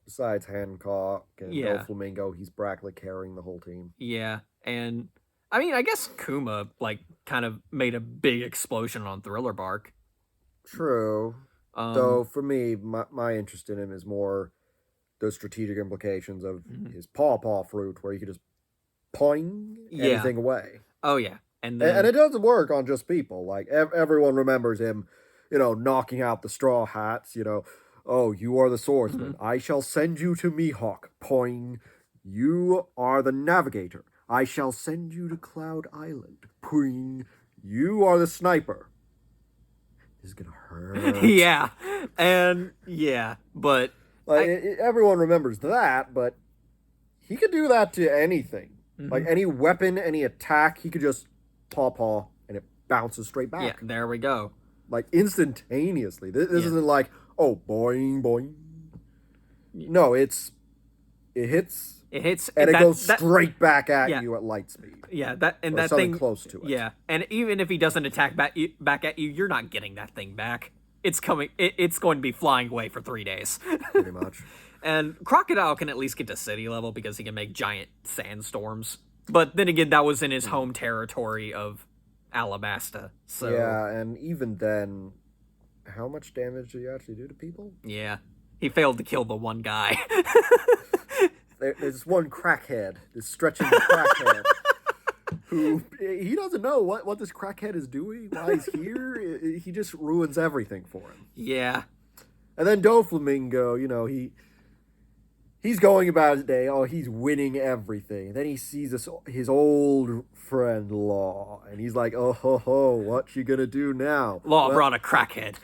Besides Hancock and Doflamingo, he's practically carrying the whole team.
Yeah, and I mean, I guess Kuma, like, kind of made a big explosion on Thriller Bark.
True. Though, for me, my interest in him is more those strategic implications of his paw fruit, where you could just poing anything away.
Oh, yeah. And
it doesn't work on just people. Like, everyone remembers him, knocking out the Straw Hats, Oh, you are the swordsman. I shall send you to Mihawk. Poing. You are the navigator. I shall send you to Cloud Island. Poing. You are the sniper. This is gonna hurt.
Yeah, and yeah, but
Like everyone remembers that, but he could do that to anything. Like any weapon, any attack, he could just paw, and it bounces straight back.
yeah, there we go.
Like instantaneously. This isn't like, oh, boing, boing. No, it hits,
and
it goes straight back at you at light speed.
Yeah, that
or
that
something
thing
close to it.
Yeah, and even if he doesn't attack back at you, you're not getting that thing back. It's coming. It's going to be flying away for 3 days.
Pretty much.
And Crocodile can at least get to city level because he can make giant sandstorms. But then again, that was in his home territory of Alabasta. So
yeah, and even then, how much damage do you actually do to people?
yeah, he failed to kill the one guy.
There's one crackhead, this stretching crackhead, who he doesn't know what this crackhead is doing, why he's here. He just ruins everything for him.
Yeah.
And then Doflamingo, you know, he's going about his day. Oh, he's winning everything. Then he sees his old friend Law, and he's like, oh ho ho, what you gonna do now?
Law brought a crackhead.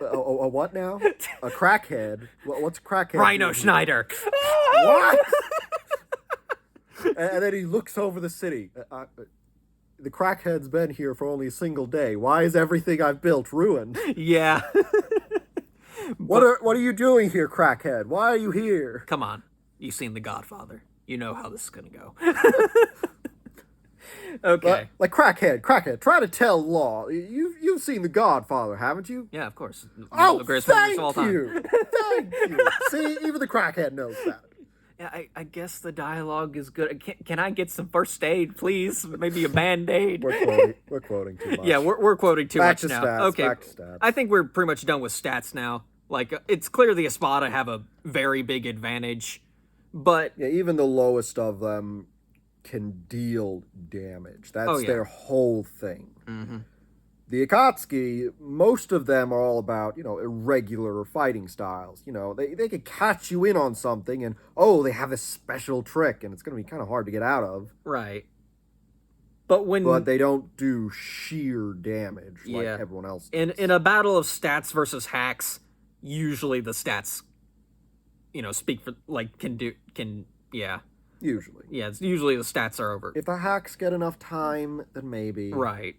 A what now? A crackhead? What's a crackhead?
Rhino Schneider.
What? And then he looks over the city. The crackhead's been here for only a single day. Why is everything I've built ruined?
Yeah.
What are you doing here, crackhead? Why are you here?
Come on. You've seen The Godfather. You know how this is gonna go. Okay.
Like crackhead, try to tell Law. You've seen The Godfather, haven't you?
Yeah, of course.
Oh,
the greatest movies
thank
of all time.
you. Thank you. See, even the crackhead knows that.
Yeah, I guess the dialogue is good. Can I get some first aid, please? Maybe a Band-Aid.
We're quoting too much.
Yeah, we're quoting too
Back
much
to
now.
stats,
Okay,
back to stats.
I think we're pretty much done with stats now. Like, it's clear the Espada have a very big advantage, but
Yeah, even the lowest of them can deal damage. That's their whole thing.
Mm-hmm.
The Akatsuki, most of them are all about, you know, irregular fighting styles. You know, they can catch you in on something and, oh, they have a special trick, and it's going to be kind of hard to get out of.
right. But
they don't do sheer damage like everyone else does.
in a battle of stats versus hacks, usually the stats, you know, speak for
Usually.
Yeah, it's usually the stats are over.
If the hacks get enough time, then maybe.
Right.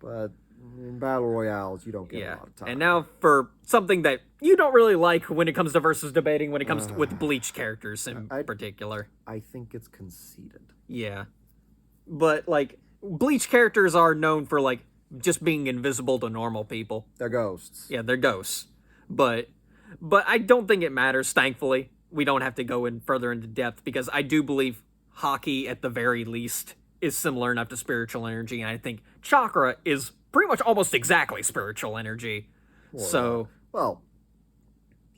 But in battle royales, you don't get a lot of time.
And now for something that you don't really like when it comes to versus debating, when it comes to, with Bleach characters in particular.
I think it's conceited.
Yeah. But, like, Bleach characters are known for, like, just being invisible to normal people.
They're ghosts.
Yeah, they're ghosts. But I don't think it matters, thankfully. We don't have to go in further into depth, because I do believe Haki, at the very least, is similar enough to spiritual energy, and I think chakra is pretty much almost exactly spiritual energy.
Well,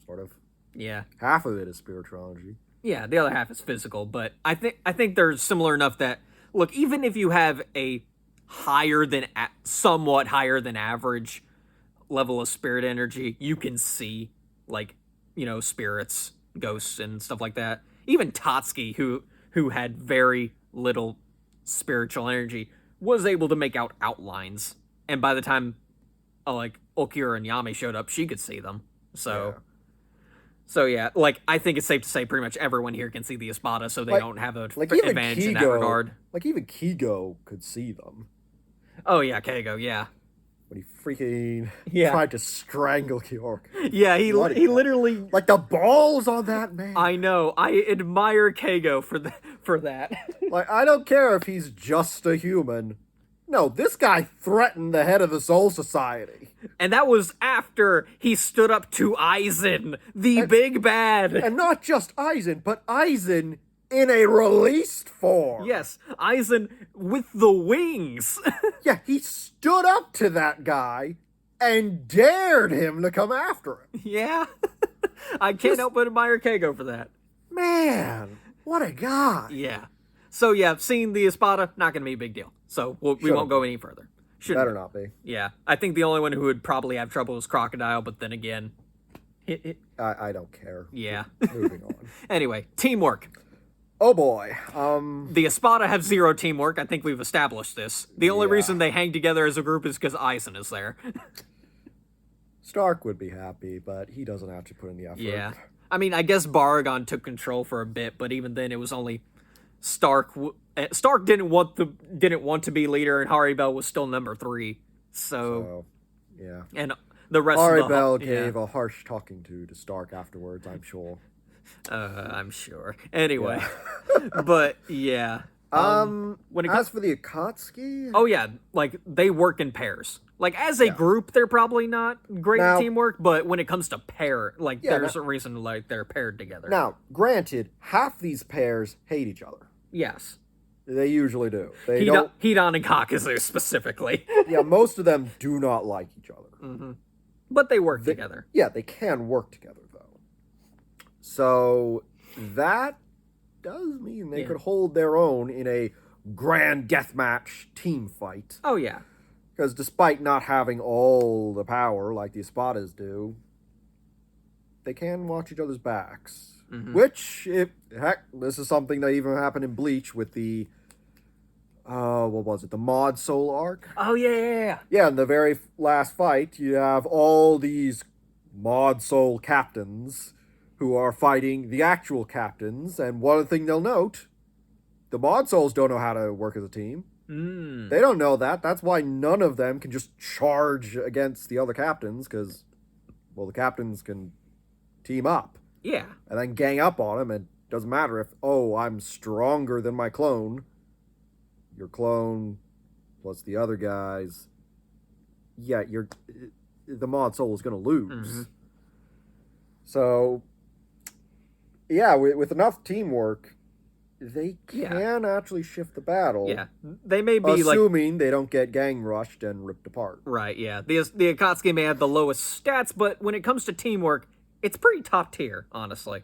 sort of.
Yeah.
Half of it is spiritual energy.
Yeah, the other half is physical, but I think they're similar enough that, look, even if you have a somewhat higher than average level of spirit energy, you can see, like, you know, spirits, ghosts, and stuff like that. Even Tatsuki, who had very little spiritual energy, was able to make out outlines, and by the time like Okura and Yami showed up, she could see them. So yeah, like, I think it's safe to say pretty much everyone here can see the Espada, so they don't have an advantage in that regard.
Like, even Kigo could see them.
Oh yeah, Keigo, yeah.
When he freaking
Yeah.
tried to strangle Kyork.
Yeah, he literally...
Like, the balls on that man.
I know. I admire Keigo for that.
Like, I don't care if he's just a human. No, this guy threatened the head of the Soul Society.
And that was after he stood up to Aizen, the big bad.
And not just Aizen, but Aizen in a released form.
Yes, Aizen with the wings.
Yeah, he stood up to that guy and dared him to come after him.
Yeah. I can't help but admire Keigo for that.
Man, what a guy.
Yeah. So yeah, seeing the Espada, not going to be a big deal. So we won't go any further.
Better not be.
Yeah. I think the only one who would probably have trouble is Crocodile, but then again,
I don't care.
Yeah.
Moving on.
Anyway, teamwork.
Oh boy.
The Espada have zero teamwork. I think we've established this. The only
Yeah.
reason they hang together as a group is because Aizen is there.
Stark would be happy, but he doesn't actually put in the effort.
Yeah. I mean, I guess Baragon took control for a bit, but even then, it was only Stark. Stark didn't want to be leader, and Haribel was still number 3. So
yeah.
and the rest
Haribel
of the
gave a harsh talking to Stark afterwards, I'm sure.
I'm sure. Anyway, but yeah.
When as for the Akatsuki,
oh yeah, like they work in pairs. Like as a group, they're probably not great at teamwork, but when it comes to pair, like there's a reason like they're paired together.
Now, granted, half these pairs hate each other.
Yes.
They usually do. They don't.
Hidan and Kakuzu specifically.
Yeah, most of them do not like each other.
Mm-hmm. But they work together.
Yeah, they can work together, though. So that does mean they could hold their own in a grand deathmatch team fight.
Oh, yeah.
Because despite not having all the power like the Espadas do, they can watch each other's backs. Mm-hmm. Which, this is something that even happened in Bleach with the, what was it, the Mod Soul arc?
Oh, yeah.
Yeah, in the very last fight, you have all these Mod Soul captains who are fighting the actual captains, and one thing they'll note, the Mod Souls don't know how to work as a team. They don't know that. That's why none of them can just charge against the other captains, because, well, the captains can team up.
Yeah. And
then gang up on them, and it doesn't matter if, I'm stronger than my clone. Your clone plus the other guys. Yeah, the Mod Soul is going to lose. Mm-hmm. So, yeah, with enough teamwork, they can actually shift the battle.
Yeah, they may be
assuming they don't get gang rushed and ripped apart.
Right, yeah. The Akatsuki may have the lowest stats, but when it comes to teamwork, it's pretty top tier, honestly.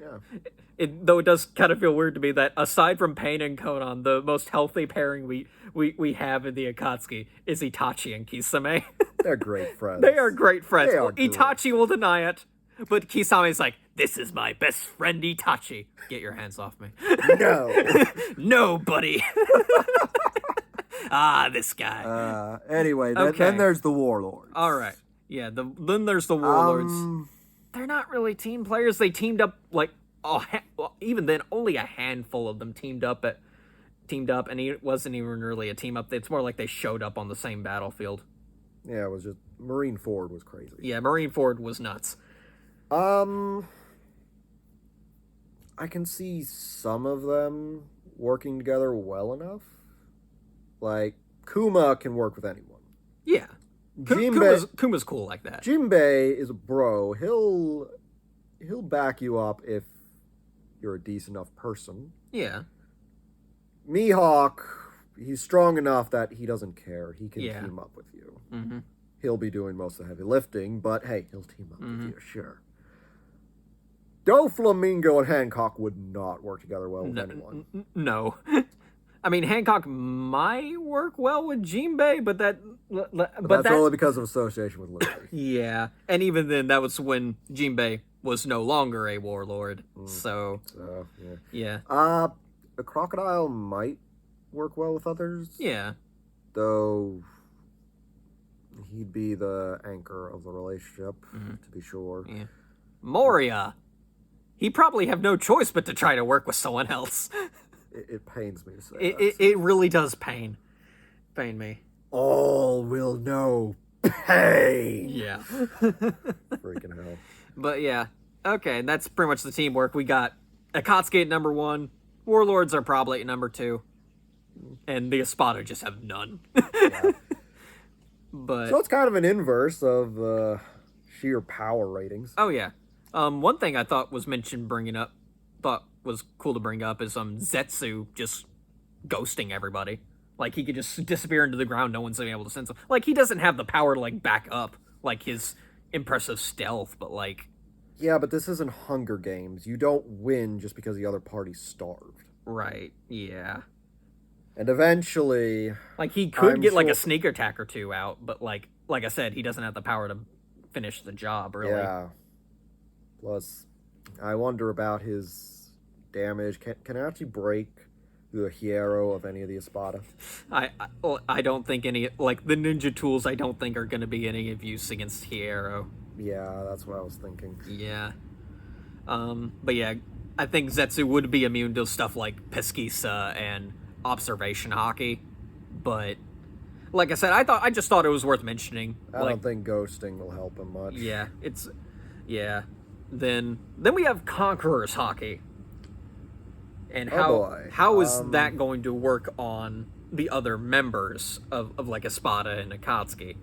Yeah.
Though it does kind of feel weird to me that aside from Pain and Konan, the most healthy pairing we have in the Akatsuki is Itachi and Kisame.
They're great friends.
They are great friends.
Well,
Itachi will deny it, but Kisame's like, this is my best friend Itachi. Get your hands off me.
No.
No, buddy. This guy.
Anyway, then there's the Warlords.
All right. Yeah, then there's the Warlords. They're not really team players. They teamed up like even then only a handful of them teamed up, and it wasn't even really a team up. It's more like they showed up on the same battlefield.
Yeah, it was just Marine Ford was crazy.
Yeah, Marine Ford was nuts.
I can see some of them working together well enough. Like Kuma can work with anyone.
Yeah. Kuma's cool like that.
Jinbei is a bro. He'll back you up if you're a decent enough person.
Yeah.
Mihawk, he's strong enough that he doesn't care. He can team up with you.
Mm-hmm.
He'll be doing most of the heavy lifting, but hey, he'll team up with you, sure. Doflamingo and Hancock would not work together well with anyone.
No. I mean, Hancock might work well with Jinbei, but that's
only because of association with Liberty.
Yeah, and even then, that was when Jinbei was no longer a warlord. So yeah.
The Crocodile might work well with others.
Yeah.
Though he'd be the anchor of the relationship, to be sure.
Yeah. Moria. He'd probably have no choice but to try to work with someone else.
It pains me to say
it really does pain me.
All will know pain.
Yeah.
Freaking hell.
But yeah. Okay, that's pretty much the teamwork. We got Akatsuki at number 1. Warlords are probably at number 2. And the Espada just have none.
Yeah.
But
so it's kind of an inverse of sheer power ratings.
Oh yeah. One thing I thought was was cool to bring up is Zetsu just ghosting everybody. Like he could just disappear into the ground, no one's gonna be able to sense him. Like he doesn't have the power to like back up like his impressive stealth, but like
yeah, but this isn't Hunger Games. You don't win just because the other party's starved.
Right, yeah.
And eventually
like he could get like a sneak attack or two out, but like I said, he doesn't have the power to finish the job, really.
Yeah. Plus, I wonder about his damage. Can it actually break the hierro of any of the Espada?
I don't think any, like, the ninja tools I don't think are going to be any of use against Hierro.
Yeah, that's what I was thinking.
Yeah. But yeah, I think Zetsu would be immune to stuff like Pesquisa and Observation Hockey. But, like I said, I just thought it was worth mentioning.
I don't think ghosting will help him much.
Yeah, yeah. Then we have Conqueror's Hockey. And how is that going to work on the other members of like Espada and Akatsuki?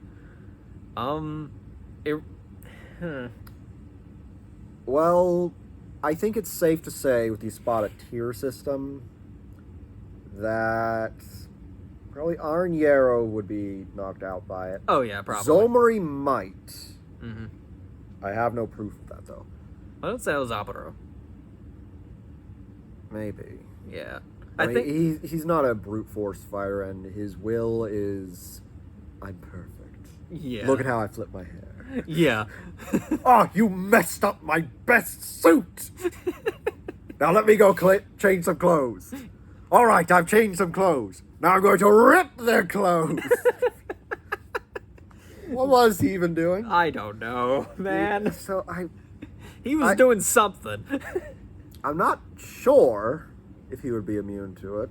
Well, I think it's safe to say with the Espada tier system that probably Iron Yarrow would be knocked out by it.
Oh yeah, probably.
Zomari might.
Mm-hmm.
I have no proof of that though.
I don't say it was Zaporo.
Maybe.
Yeah.
I think he's not a brute force fighter, and his will is, I'm perfect.
Yeah.
Look at how I flip my hair.
Yeah.
Oh, you messed up my best suit! Now let me go change some clothes. All right, I've changed some clothes. Now I'm going to rip their clothes. What was he even doing?
I don't know, man. He was doing something.
I'm not sure if he would be immune to it.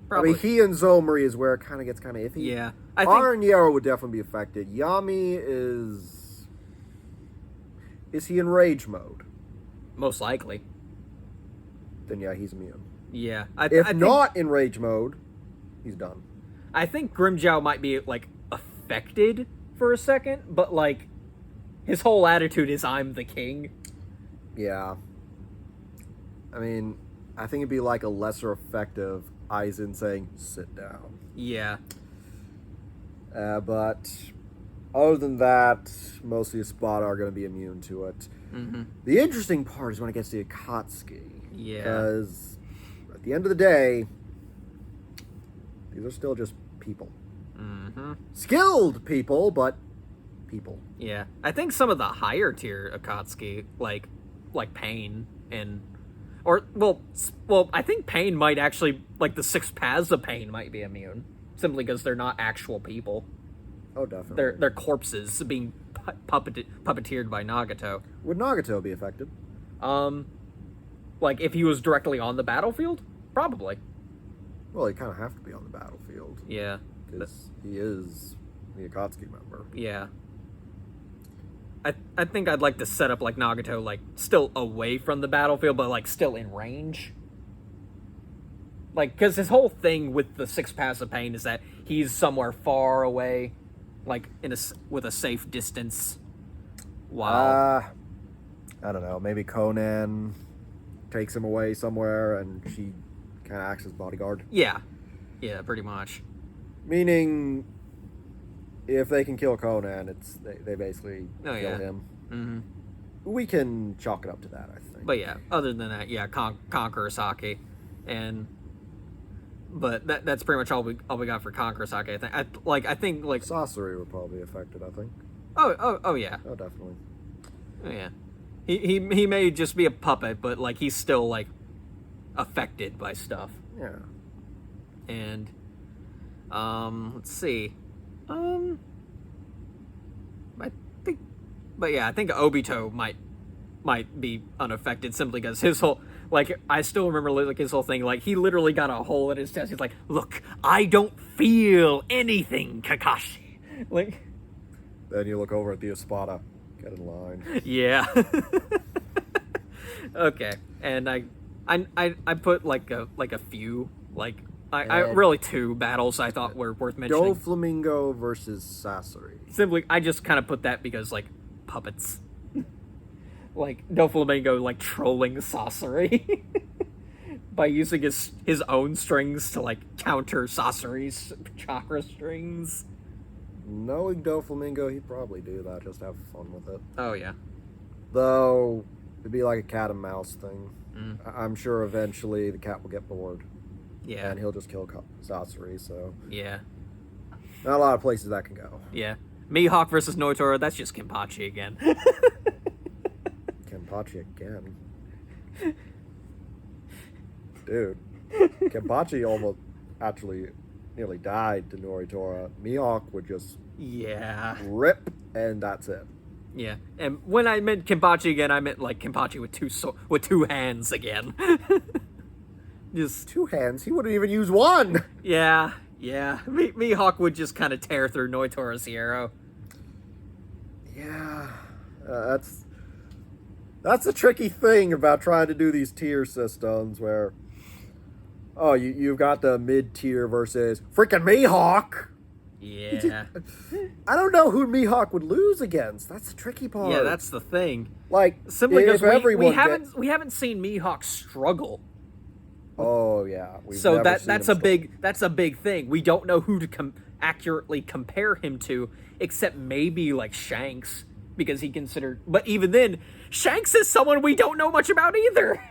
Probably.
I mean, he and Zomari is where it kind of gets kind of iffy.
Yeah.
Iron Yarrow would definitely be affected. Yami is... Is he in rage mode?
Most likely.
Then yeah, he's immune.
Yeah.
If not in rage mode, he's done.
I think Grimmjow might be, like, affected for a second, but, like, his whole attitude is, I'm the king.
Yeah. I mean, I think it'd be like a lesser effective Aizen saying, sit down.
Yeah.
But other than that, mostly Espada are going to be immune to it.
Mm-hmm.
The interesting part is when it gets to Akatsuki.
Yeah.
Because at the end of the day, these are still just people.
Mm-hmm.
Skilled people, but people.
Yeah. I think some of the higher tier Akatsuki, like Pain and... Well, I think Pain might actually... Like, the 6 paths of Pain might be immune. Simply because they're not actual people.
Oh, definitely.
They're corpses being puppeteered by Nagato.
Would Nagato be affected?
Like, if he was directly on the battlefield? Probably.
Well, he kind of have to be on the battlefield.
Yeah.
Because he is the Akatsuki member.
Yeah. I think I'd like to set up, like, Nagato, like, still away from the battlefield, but, like, still in range. Like, because his whole thing with the 6 paths of Pain is that he's somewhere far away, like, with a safe distance. Wow.
I don't know. Maybe Conan takes him away somewhere, and she kind of acts as bodyguard.
Yeah. Yeah, pretty much.
Meaning, if they can kill Conan, they basically kill
yeah.
him.
Mm-hmm.
We can chalk it up to that, I think.
But yeah, other than that, yeah, Conqueror Sake, but that's pretty much all we got for Conqueror Sake. I think
Sasori were probably affected, I think.
Oh yeah.
Oh, definitely.
Oh yeah. He may just be a puppet, but like he's still like affected by stuff.
Yeah.
And let's see. I think Obito might be unaffected simply because his whole, like, I still remember like his whole thing, like he literally got a hole in his chest. He's like, "Look, I don't feel anything, Kakashi." Like,
then you look over at the Espada. Get in line.
Yeah. Okay, and I put like a few I really 2 battles I thought were worth mentioning.
Doflamingo versus Sasori.
Simply, I just kind of put that because, like, puppets. Like, Doflamingo, like, trolling Sasori. By using his own strings to, like, counter Sasori's chakra strings.
Knowing Doflamingo, he'd probably do that, just have fun with it.
Oh, yeah.
Though, it'd be like a cat and mouse thing.
Mm.
I'm sure eventually the cat will get bored.
Yeah.
And he'll just kill Sasori, so...
Yeah.
Not a lot of places that can go.
Yeah. Mihawk versus Noitoro, that's just Kenpachi again.
Kenpachi again. Dude, Kenpachi almost actually nearly died to Noritora. Mihawk would just rip, and that's it.
Yeah, and when I meant Kenpachi again, I meant like Kenpachi with two hands again. Just
2 hands? He wouldn't even use one!
Yeah. Mihawk would just kind of tear through Noitora's arrow.
Yeah, that's the tricky thing about trying to do these tier systems where, you've got the mid-tier versus freaking Mihawk!
Yeah.
I don't know who Mihawk would lose against. That's the tricky part.
Yeah, that's the thing.
Like,
simply because
we
haven't seen Mihawk struggle.
Oh yeah,
so that's a big thing. We don't know who to accurately compare him to, except maybe like Shanks, because he considered. But even then, Shanks is someone we don't know much about either.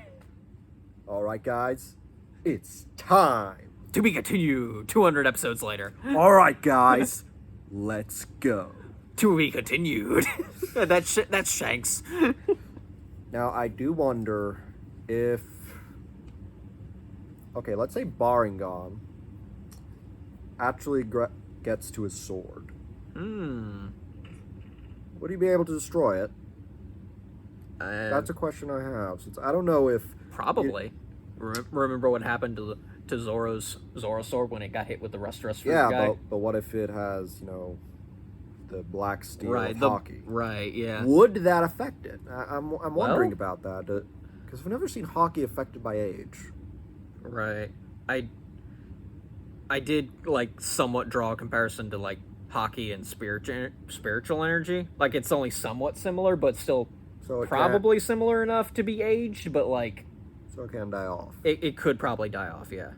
All right, guys, it's time.
To be continued. 200 episodes later.
All right, guys, let's go.
To be continued. That's Shanks.
Now I do wonder if. Okay, let's say Baringan actually gets to his sword. Would he be able to destroy it? That's a question I have, since I don't know if...
Probably. Remember what happened to Zoro's sword when it got hit with the Rust guy?
Yeah, but what if it has, the black steel of Haki?
Right, yeah.
Would that affect it? I'm wondering about that, because I've never seen Haki affected by age.
Right. I did like somewhat draw a comparison to like Haki and spiritual energy. Like it's only somewhat similar, but still probably similar enough to be aged, but like
so it can die off.
It could probably die off, yeah.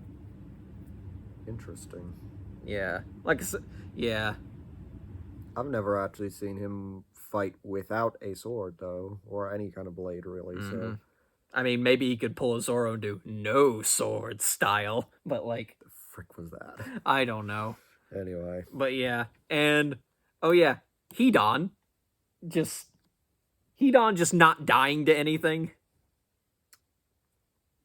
Interesting.
Yeah.
I've never actually seen him fight without a sword though, or any kind of blade really, so
I mean, maybe he could pull a Zoro and do no sword style, but like...
The frick was that?
I don't know.
Anyway.
But yeah, and... Oh yeah, Hidan just not dying to anything.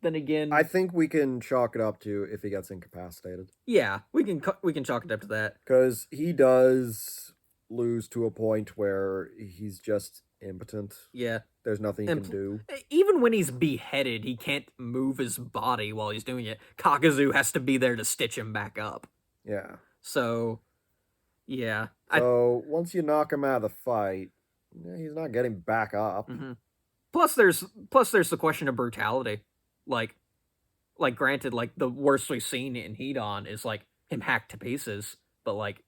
Then again...
I think we can chalk it up to if he gets incapacitated.
Yeah, we can chalk it up to that.
Because he does lose to a point where he's just impotent.
Yeah.
There's nothing he can do.
Even when he's beheaded, he can't move his body while he's doing it. Kakuzu has to be there to stitch him back up.
Yeah.
So, yeah.
So, once you knock him out of the fight, he's not getting back up.
Mm-hmm. Plus, there's the question of brutality. Like, granted, like, the worst we've seen in Hidan is, like, him hacked to pieces. But, like,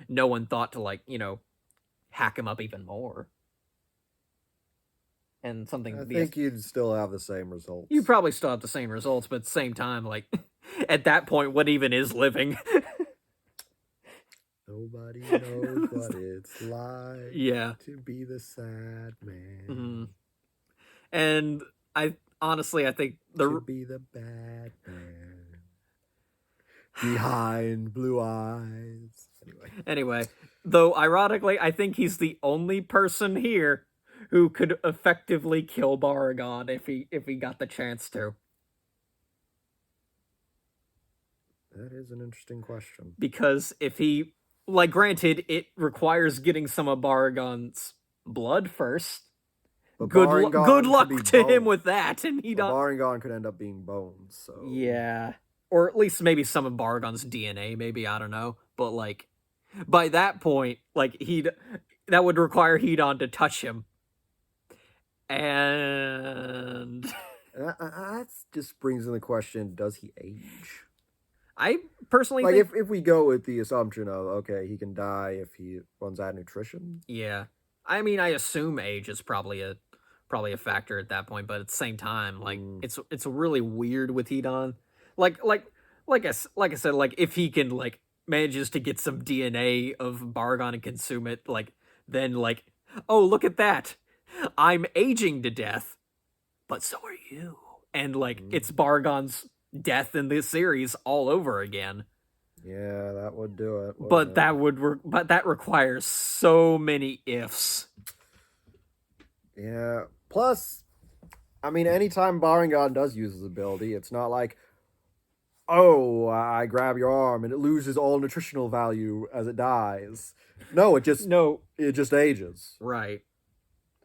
no one thought to, like, hack him up even more. And something...
I think you'd still have the same results.
You probably still have the same results, but at the same time, like, at that point, what even is living?
Nobody knows what it's like to be the sad man.
Mm-hmm. And I think
to be the bad man behind blue eyes.
Anyway, though ironically, I think he's the only person here who could effectively kill Baragon if he got the chance to.
That is an interesting question.
Because if he, like, granted, it requires getting some of Baragon's blood first.
But
good luck to him with that, and
Baragon could end up being bones. So
yeah, or at least maybe some of Baragon's DNA. Maybe, I don't know, but like by that point, like that would require Hidan to touch him. And
that just brings in the question, does he age?
I personally
think... if we go with the assumption of, okay, he can die if he runs out of nutrition.
Yeah. I mean, I assume age is probably a factor at that point, but at the same time, like, it's really weird with Hidan. Like I said, like, if he can, like, manages to get some DNA of Baragon and consume it, like, then, like, oh, look at that. I'm aging to death, but so are you. And, like, it's Baragon's death in this series all over again.
Yeah, that would do it.
But that requires so many ifs.
Yeah. Plus, I mean, anytime Baringan does use his ability, it's not like, oh, I grab your arm and it loses all nutritional value as it dies. No,
No,
it just ages.
right.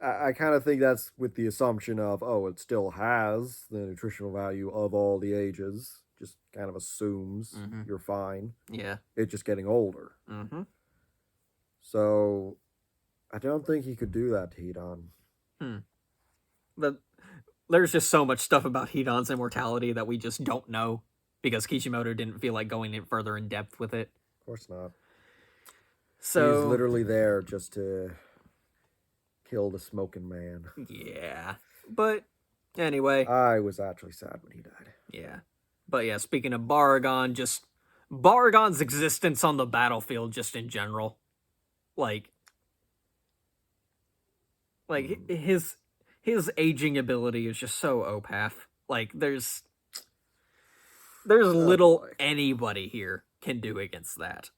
I kind of think that's with the assumption of, oh, it still has the nutritional value of all the ages. Just kind of assumes you're fine.
Yeah.
It's just getting older. So I don't think he could do that to Hedon.
But there's just so much stuff about Hedon's immortality that we just don't know because Kishimoto didn't feel like going in further in depth with it.
Of course not.
So
he's literally there just to kill the smoking man.
Yeah. But anyway.
I was actually sad when he died.
Yeah. But yeah, speaking of Baragon, just Baragon's existence on the battlefield just in general. Like his aging ability is just so opath. Like there's little anybody here can do against that.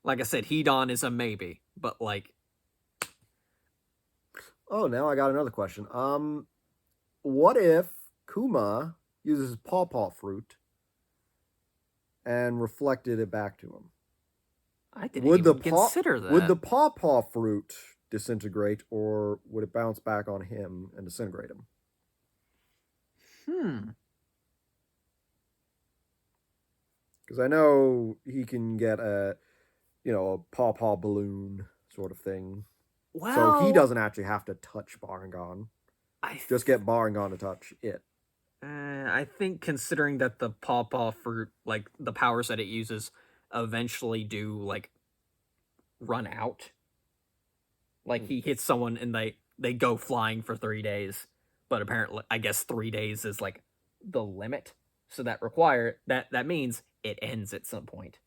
Like I said, Hedon is a maybe, but like
oh, now I got another question. What if Kuma uses pawpaw fruit and reflected it back to him?
I didn't even consider that.
Would the pawpaw fruit disintegrate, or would it bounce back on him and disintegrate him? Because I know he can get a pawpaw balloon sort of thing. Well, so he doesn't actually have to touch Baringan. Just get Baringan to touch it.
I think considering that the pawpaw fruit, like the powers that it uses, eventually do like run out. Like he hits someone and they go flying for 3 days, but apparently I guess 3 days is like the limit. So that means it ends at some point.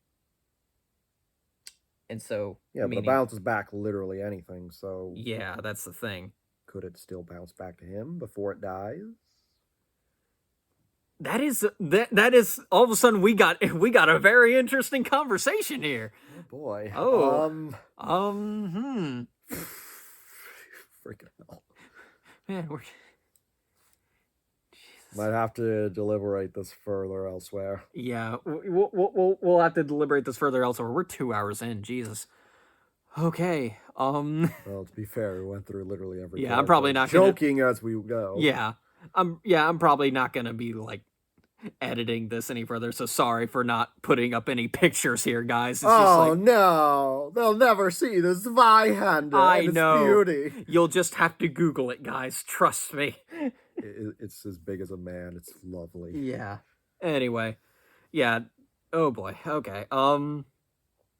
And so
yeah, but it bounces back literally anything. So
yeah, that's the thing.
Could it still bounce back to him before it dies?
That is all of a sudden we got a very interesting conversation here.
Oh boy.
Oh.
Freaking hell.
Man, we're
might have to deliberate this further elsewhere.
Yeah, we'll have to deliberate this further elsewhere. We're 2 hours in. Jesus. Okay.
Well, to be fair, we went through literally every.
Yeah, I'm probably not
joking as we go.
Yeah, I'm probably not gonna be like editing this any further. So sorry for not putting up any pictures here, guys. It's
just no, they'll never see the Zweihander.
I know.
Beauty.
You'll just have to Google it, guys. Trust me.
It's as big as a man. It's lovely.
Yeah. Anyway, yeah. Oh boy. Okay.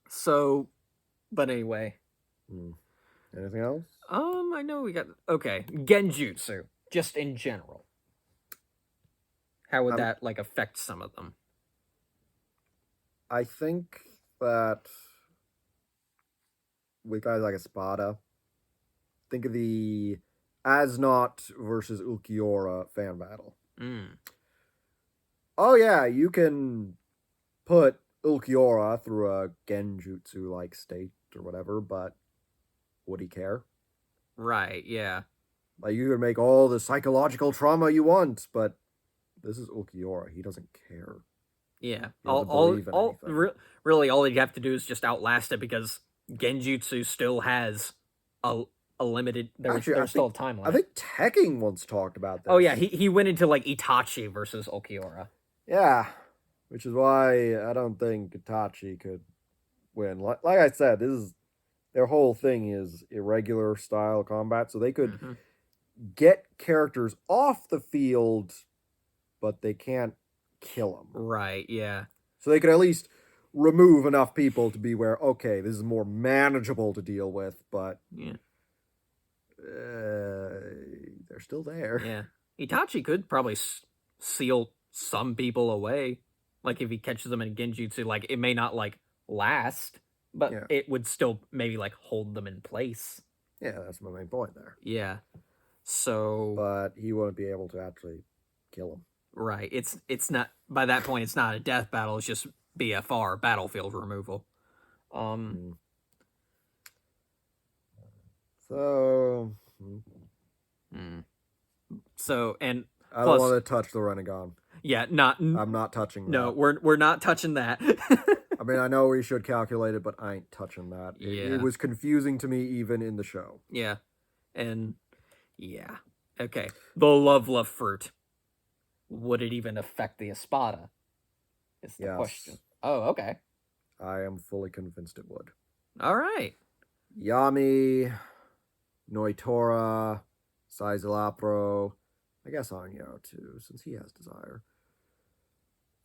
So, but anyway.
Anything else?
I know we got Genjutsu, just in general. How would that like affect some of them?
I think that with guys like Espada, think of the Asnot versus Ulquiorra fan battle. Oh yeah, you can put Ulquiorra through a Genjutsu-like state or whatever, but would he care?
Right, yeah.
Like, you can make all the psychological trauma you want, but this is Ulquiorra. He doesn't care.
Yeah. Really, all you have to do is just outlast it, because Genjutsu still has a limited. There's still a time limit.
I think Tekken once talked about that.
Oh yeah, he went into like Itachi versus Ulquiorra.
Yeah, which is why I don't think Itachi could win. Like I said, their whole thing is irregular style combat, so they could get characters off the field, but they can't kill them.
Right, yeah.
So they could at least remove enough people to be where, okay, this is more manageable to deal with, but
yeah,
they're still there.
Yeah. Itachi could probably seal some people away. Like, if he catches them in Genjutsu, like, it may not, like, last, but it would still maybe, like, hold them in place.
Yeah, that's my main point there.
Yeah. So...
But he wouldn't be able to actually kill them.
Right. It's not... By that point, it's not a death battle. It's just BFR, battlefield removal.
So...
So, and
I don't
Plus,
want to touch the Renegon.
yeah,
I'm not touching that.
no, we're not touching that.
I mean, I know we should calculate it, but I ain't touching that.
Yeah.
It was confusing to me even in the show.
Yeah, and yeah, okay. The love fruit. Would it even affect the Espada? Is the
Yes.
question. Oh, okay.
I am fully convinced it would.
All right.
Yami, Noitora, Saizalapro, I guess Anyao too, since he has desire.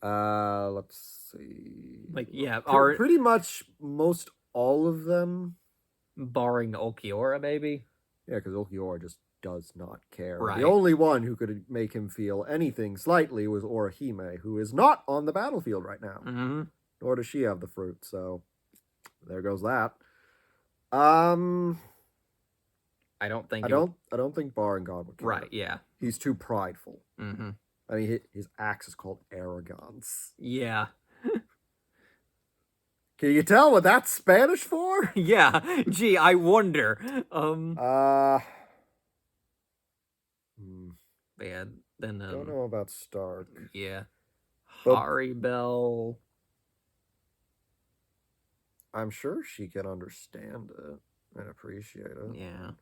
Let's see.
Like, yeah,
pretty much most all of them.
barring Ulquiorra, maybe.
Yeah, because Ulquiorra just does not care.
Right.
The only one who could make him feel anything slightly was Orihime, who is not on the battlefield right now.
Mm-hmm.
Nor does she have the fruit, so there goes that. I don't think Baringon would care.
Right, yeah.
He's too prideful.
Mm-hmm.
I mean, his axe is called arrogance.
Yeah.
Can you tell what that's Spanish for?
Yeah. Gee, I wonder. Yeah, then
don't know about Stark.
Yeah.
But
Haribel.
I'm sure she can understand it and appreciate it.
Yeah.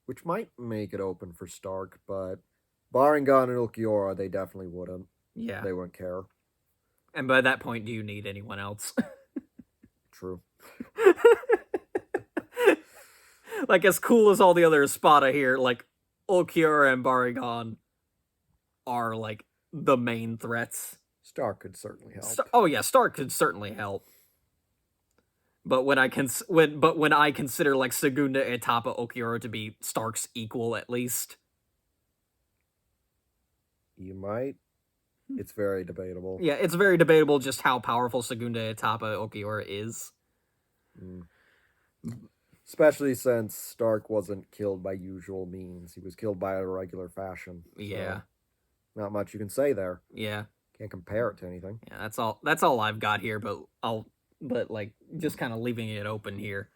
Which might make it open for Stark, but Baringon and Ulquiorra, they definitely wouldn't.
Yeah.
They wouldn't care.
And by that point, do you need anyone else?
True.
Like, as cool as all the other Espada here, like, Ulquiorra and Baringon are, like, the main threats.
Stark could certainly help.
Stark could certainly help. But when I consider like Segunda Etapa Ulquiorra to be Stark's equal at least,
you might. It's very debatable.
Yeah, it's very debatable just how powerful Segunda Etapa Ulquiorra is.
Especially since Stark wasn't killed by usual means; he was killed by a regular fashion.
Yeah,
so not much you can say there.
Yeah,
can't compare it to anything.
Yeah, that's all I've got here. But like just kind of leaving it open here.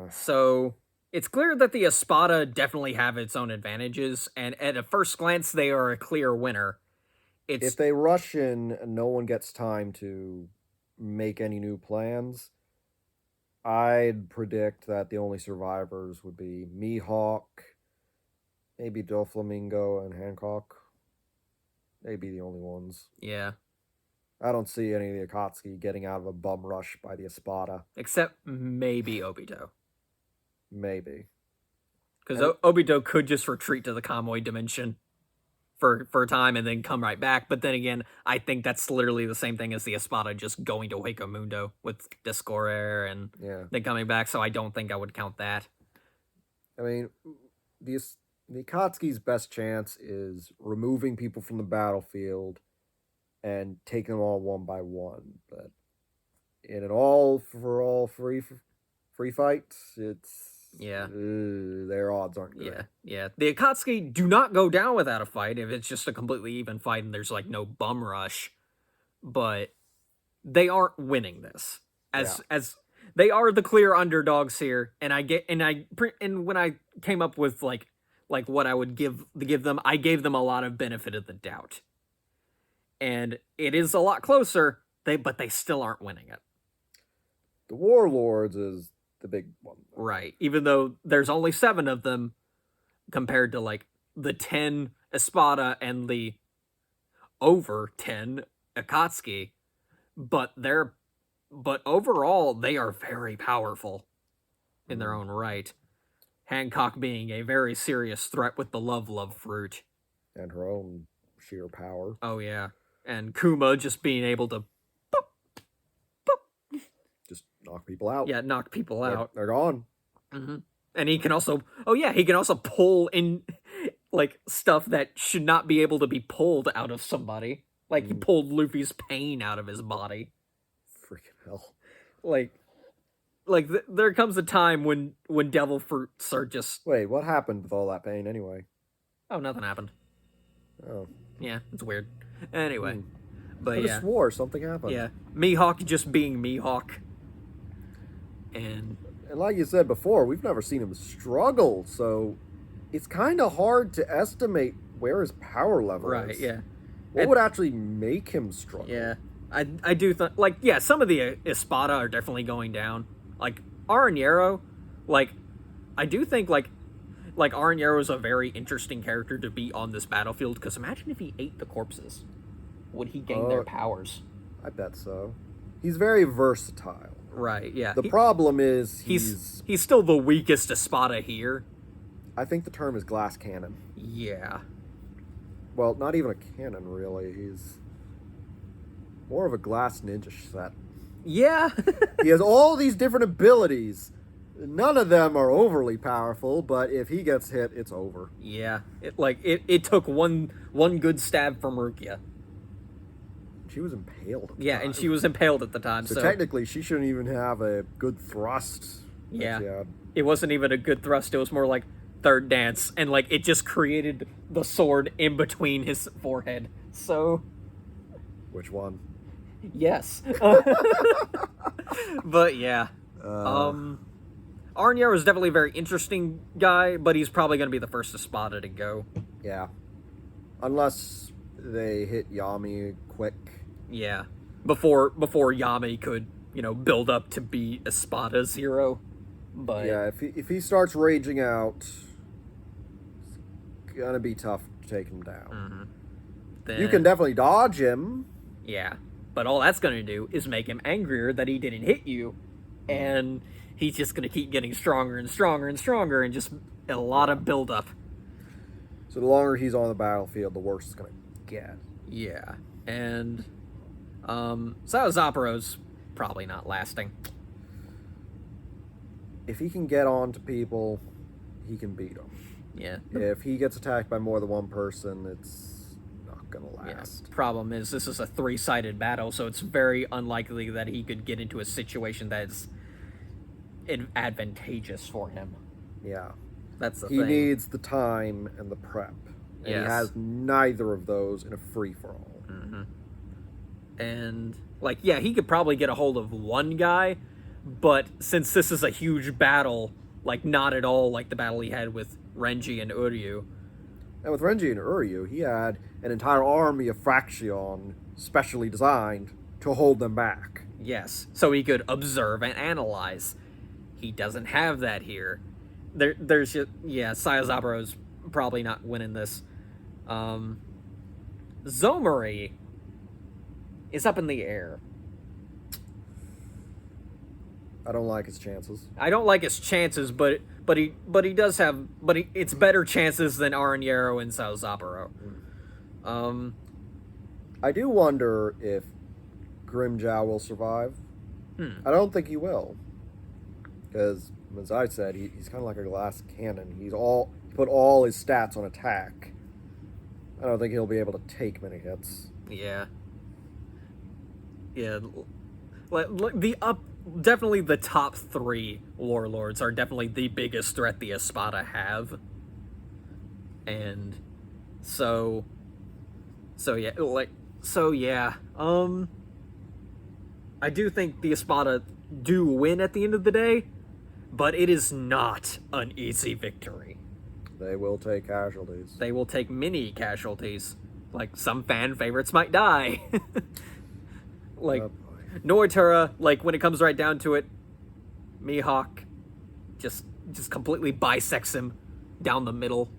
So it's clear that the Espada definitely have its own advantages, and at a first glance, they are a clear winner.
If they rush in and no one gets time to make any new plans, I'd predict that the only survivors would be Mihawk, maybe Doflamingo, and Hancock. They'd be the only ones.
Yeah.
I don't see any of the Akatsuki getting out of a bum rush by the Espada.
Except maybe Obito.
Maybe.
Because Obito could just retreat to the Kamui dimension for a time and then come right back. But then again, I think that's literally the same thing as the Espada just going to Hueco Mundo with Discordair and then coming back. So I don't think I would count that.
I mean, the Akatsuki's best chance is removing people from the battlefield and taking them all one by one. But in an all-for-all free fight, it's... their odds aren't good.
Yeah. The Akatsuki do not go down without a fight if it's just a completely even fight and there's like no bum rush. But they aren't winning this. As they are the clear underdogs here, and when I came up with like what I would give them, I gave them a lot of benefit of the doubt. And it is a lot closer, but they still aren't winning it.
The Warlords is the big one.
Right. Even though there's only 7 of them compared to like the 10 Espada and the over 10 Akatsuki, but overall they are very powerful in their own right. Hancock being a very serious threat with the love fruit.
And her own sheer power.
Oh yeah. And Kuma just being able to
just knock people out.
Yeah, knock people out.
They're gone.
Mm-hmm. And he can also pull in like stuff that should not be able to be pulled out of somebody. Like he pulled Luffy's pain out of his body.
Freaking hell.
There comes a time when devil fruits are just...
Wait, what happened with all that pain anyway?
Oh, nothing happened.
Oh.
Yeah, it's weird. Anyway. But
I just swore something happened.
Yeah. Mihawk just being Mihawk. And
like you said before, we've never seen him struggle, so it's kind of hard to estimate where his power level
Right,
is.
yeah.
What would actually make him struggle?
Yeah. I do think, like, yeah, some of the Espada are definitely going down. Like, Aranero, like, I do think, like Aranero is a very interesting character to be on this battlefield, because imagine if he ate the corpses. Would he gain their powers?
I bet so. He's very versatile.
Right, yeah.
The problem is
he's still the weakest Espada here.
I think the term is glass cannon.
Yeah.
Well, not even a cannon, really. He's more of a glass ninja set.
Yeah.
He has all these different abilities. None of them are overly powerful, but if he gets hit, it's over.
Yeah. It took one good stab from Rukia.
She was impaled at the
Yeah,
time.
and she was impaled at the time, so
technically she shouldn't even have a good thrust.
Yeah. It wasn't even a good thrust, it was more like third dance, and like it just created the sword in between his forehead. So
Which one?
yes. But yeah. Aranero is definitely a very interesting guy, but he's probably going to be the first Espada to go.
Yeah. Unless they hit Yami quick.
Yeah. Before Yami could, build up to be Espada Zero. But
yeah, if he starts raging out, it's gonna be tough to take him down.
Then,
you can definitely dodge him.
Yeah. But all that's going to do is make him angrier that he didn't hit you, and he's just going to keep getting stronger and stronger and stronger, and just a lot of build-up.
So the longer he's on the battlefield, the worse it's going to get.
Yeah. And Zapuro's probably not lasting.
If he can get on to people, he can beat them.
Yeah.
If he gets attacked by more than one person, it's not going to last.
Yeah. Problem is, this is a three-sided battle, so it's very unlikely that he could get into a situation that's advantageous for him.
Yeah.
That's the
thing.
thing.
He needs the time and the prep. And he has neither of those in a free-for-all.
And, he could probably get a hold of one guy, but since this is a huge battle, not at all like the battle he had with Renji and Uryu.
And with Renji and Uryu, he had an entire army of Fraction specially designed to hold them back.
Yes, so he could observe and analyze. He doesn't have that here. There's just, Zapuro's probably not winning this. Zomari is up in the air.
I don't like his chances.
I don't like his chances, but he does have, it's better chances than Aranero and Zapuro.
I do wonder if Grimjow will survive. I don't think he will, because as I said, he's kind of like a glass cannon. He put all his stats on attack. I don't think he'll be able to take many hits.
Yeah. Yeah. Definitely the top three Warlords are definitely the biggest threat the Espada have. And so yeah. I do think the Espada do win at the end of the day, but it is not an easy victory.
They will take casualties.
They will take many casualties. Some fan favorites might die. Noitura, when it comes right down to it, Mihawk just completely bisects him down the middle.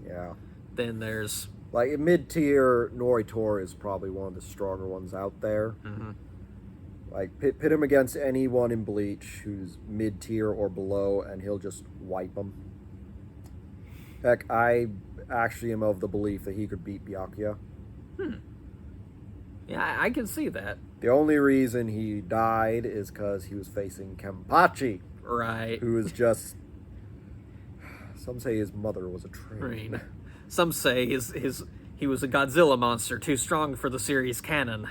Yeah.
Then there's...
mid-tier, Noritora is probably one of the stronger ones out there. Pit him against anyone in Bleach who's mid-tier or below, and he'll just wipe them. Heck, I actually am of the belief that he could beat Byakuya.
Yeah, I can see that.
The only reason he died is because he was facing Kenpachi.
Right.
Who is just... Some say his mother was a train.
Some say he was a Godzilla monster, too strong for the series canon.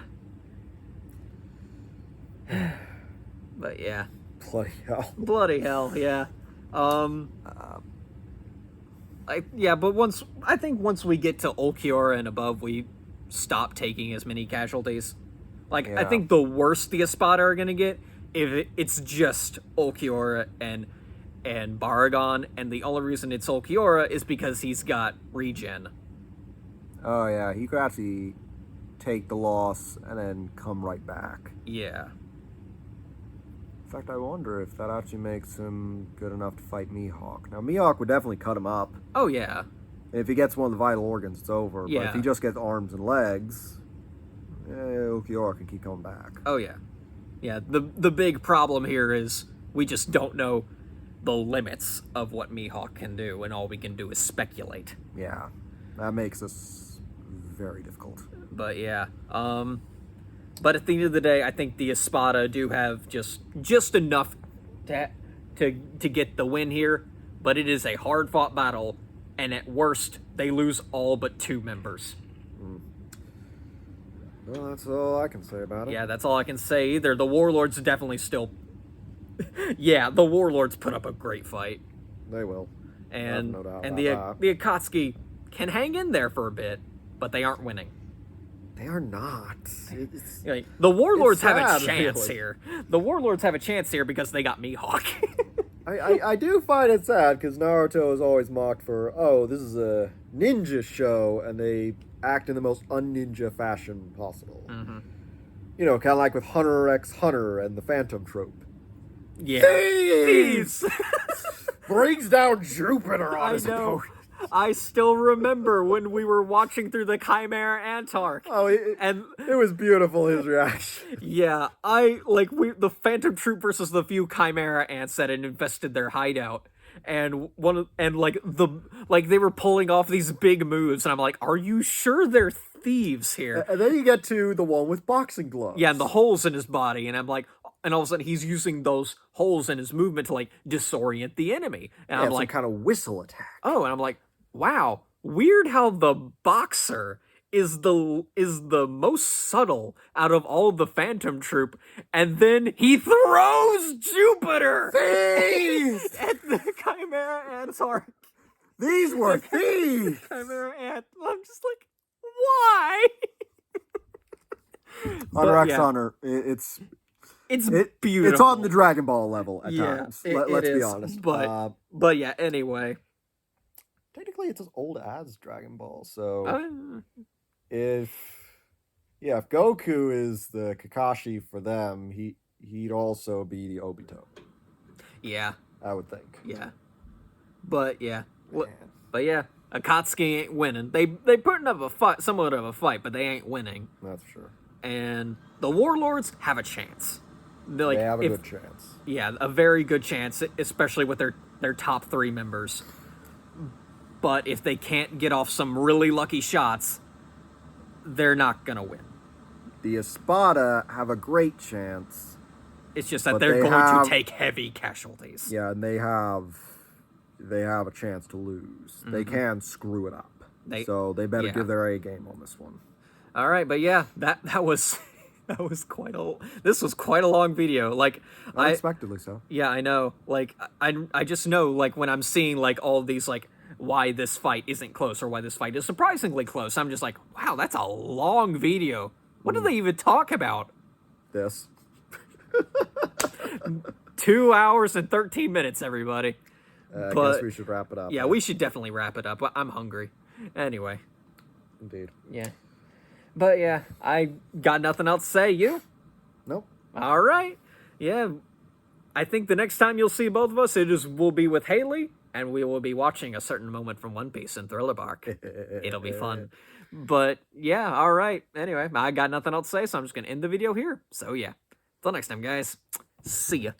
But yeah.
Bloody hell.
Bloody hell, yeah. But I think once we get to Ulquiorra and above, we stop taking as many casualties. I think the worst the Espada are gonna get, if it's just Ulquiorra and and Baragon, and the only reason it's Ulquiorra is because he's got regen.
Oh yeah, he could actually take the loss and then come right back.
Yeah.
In fact, I wonder if that actually makes him good enough to fight Mihawk. Now, Mihawk would definitely cut him up.
Oh, yeah.
If he gets one of the vital organs, it's over.
Yeah.
But if he just gets arms and legs, Ulquiorra can keep coming back.
Oh, yeah. Yeah, the big problem here is we just don't know the limits of what Mihawk can do, and all we can do is speculate.
Yeah, that makes this very difficult.
But yeah, but at the end of the day, I think the Espada do have just enough to get the win here. But it is a hard-fought battle, and at worst, they lose all but 2 members.
Well, that's all I can say about it.
Yeah, that's all I can say. Either the Warlords definitely still. Yeah, the Warlords put up a great fight.
They will.
And
no doubt
and
about
the Akatsuki can hang in there for a bit, but they aren't winning.
They are not.
Like, the Warlords have a
sad,
chance
really.
here. The Warlords have a chance here because they got Mihawk.
I do find it sad because Naruto is always mocked for, oh, this is a ninja show, and they act in the most un-ninja fashion possible.
Mm-hmm.
You know, kind of like with Hunter x Hunter and the Phantom trope.
Yeah.
Thieves! Brings down Jupiter on
I
his
know.
boat.
I still remember when we were watching through the Chimera Antark.
Oh,
And
it was beautiful, his reaction.
yeah, the Phantom Troop versus the few Chimera ants that had infested their hideout, and they were pulling off these big moves, and I'm like, are you sure they're thieves here?
And then you get to the one with boxing gloves.
Yeah, and the holes in his body, and I'm like, and all of a sudden he's using those holes in his movement to like disorient the enemy, and I'm
some
like,
kind of whistle attack.
oh, and I'm like, wow, weird how the boxer is the most subtle out of all the Phantom Troop, and then he throws Jupiter
Thieves!
at the Chimera Antark.
These were thieves!
Chimera Ant. I'm just like, why?
Hunter x
yeah.
Hunter, it's
beautiful.
It's on the Dragon Ball level at times. Let's be
is,
honest.
But yeah, anyway.
Technically, it's as old as Dragon Ball. So
Uh,
if Goku is the Kakashi for them, he'd also be the Obito.
yeah,
I would think.
yeah. But yeah.
Man.
But yeah, Akatsuki ain't winning. They putting up a fight, somewhat of a fight, but they ain't winning.
That's for sure.
And the Warlords have a chance.
They have a good chance.
Yeah, a very good chance, especially with their top 3 members. But if they can't get off some really lucky shots, they're not gonna win.
The Espada have a great chance.
It's just that
But
they're
they
going
have-
to take heavy casualties.
Yeah, and they have a chance to lose. They can screw it up. So they better
yeah.
give their A game on this one.
All right, but yeah, that was this was quite a long video. Like
Unexpectedly so.
Yeah, I know. Like I just know, like, when I'm seeing like all these like why this fight isn't close or why this fight is surprisingly close, I'm just like, wow, that's a long video. What do they even talk about?
This.
2 hours and 13 minutes, everybody.
I guess we should wrap it up.
Yeah, we should definitely wrap it up. I'm hungry. Anyway.
Indeed.
Yeah. But yeah, I got nothing else to say. You?
Nope.
All right. Yeah. I think the next time you'll see both of us, will be with Haley, and we will be watching a certain moment from One Piece in Thriller Bark. It'll be fun. But yeah, all right. Anyway, I got nothing else to say, so I'm just going to end the video here. So yeah. Till next time, guys. See ya.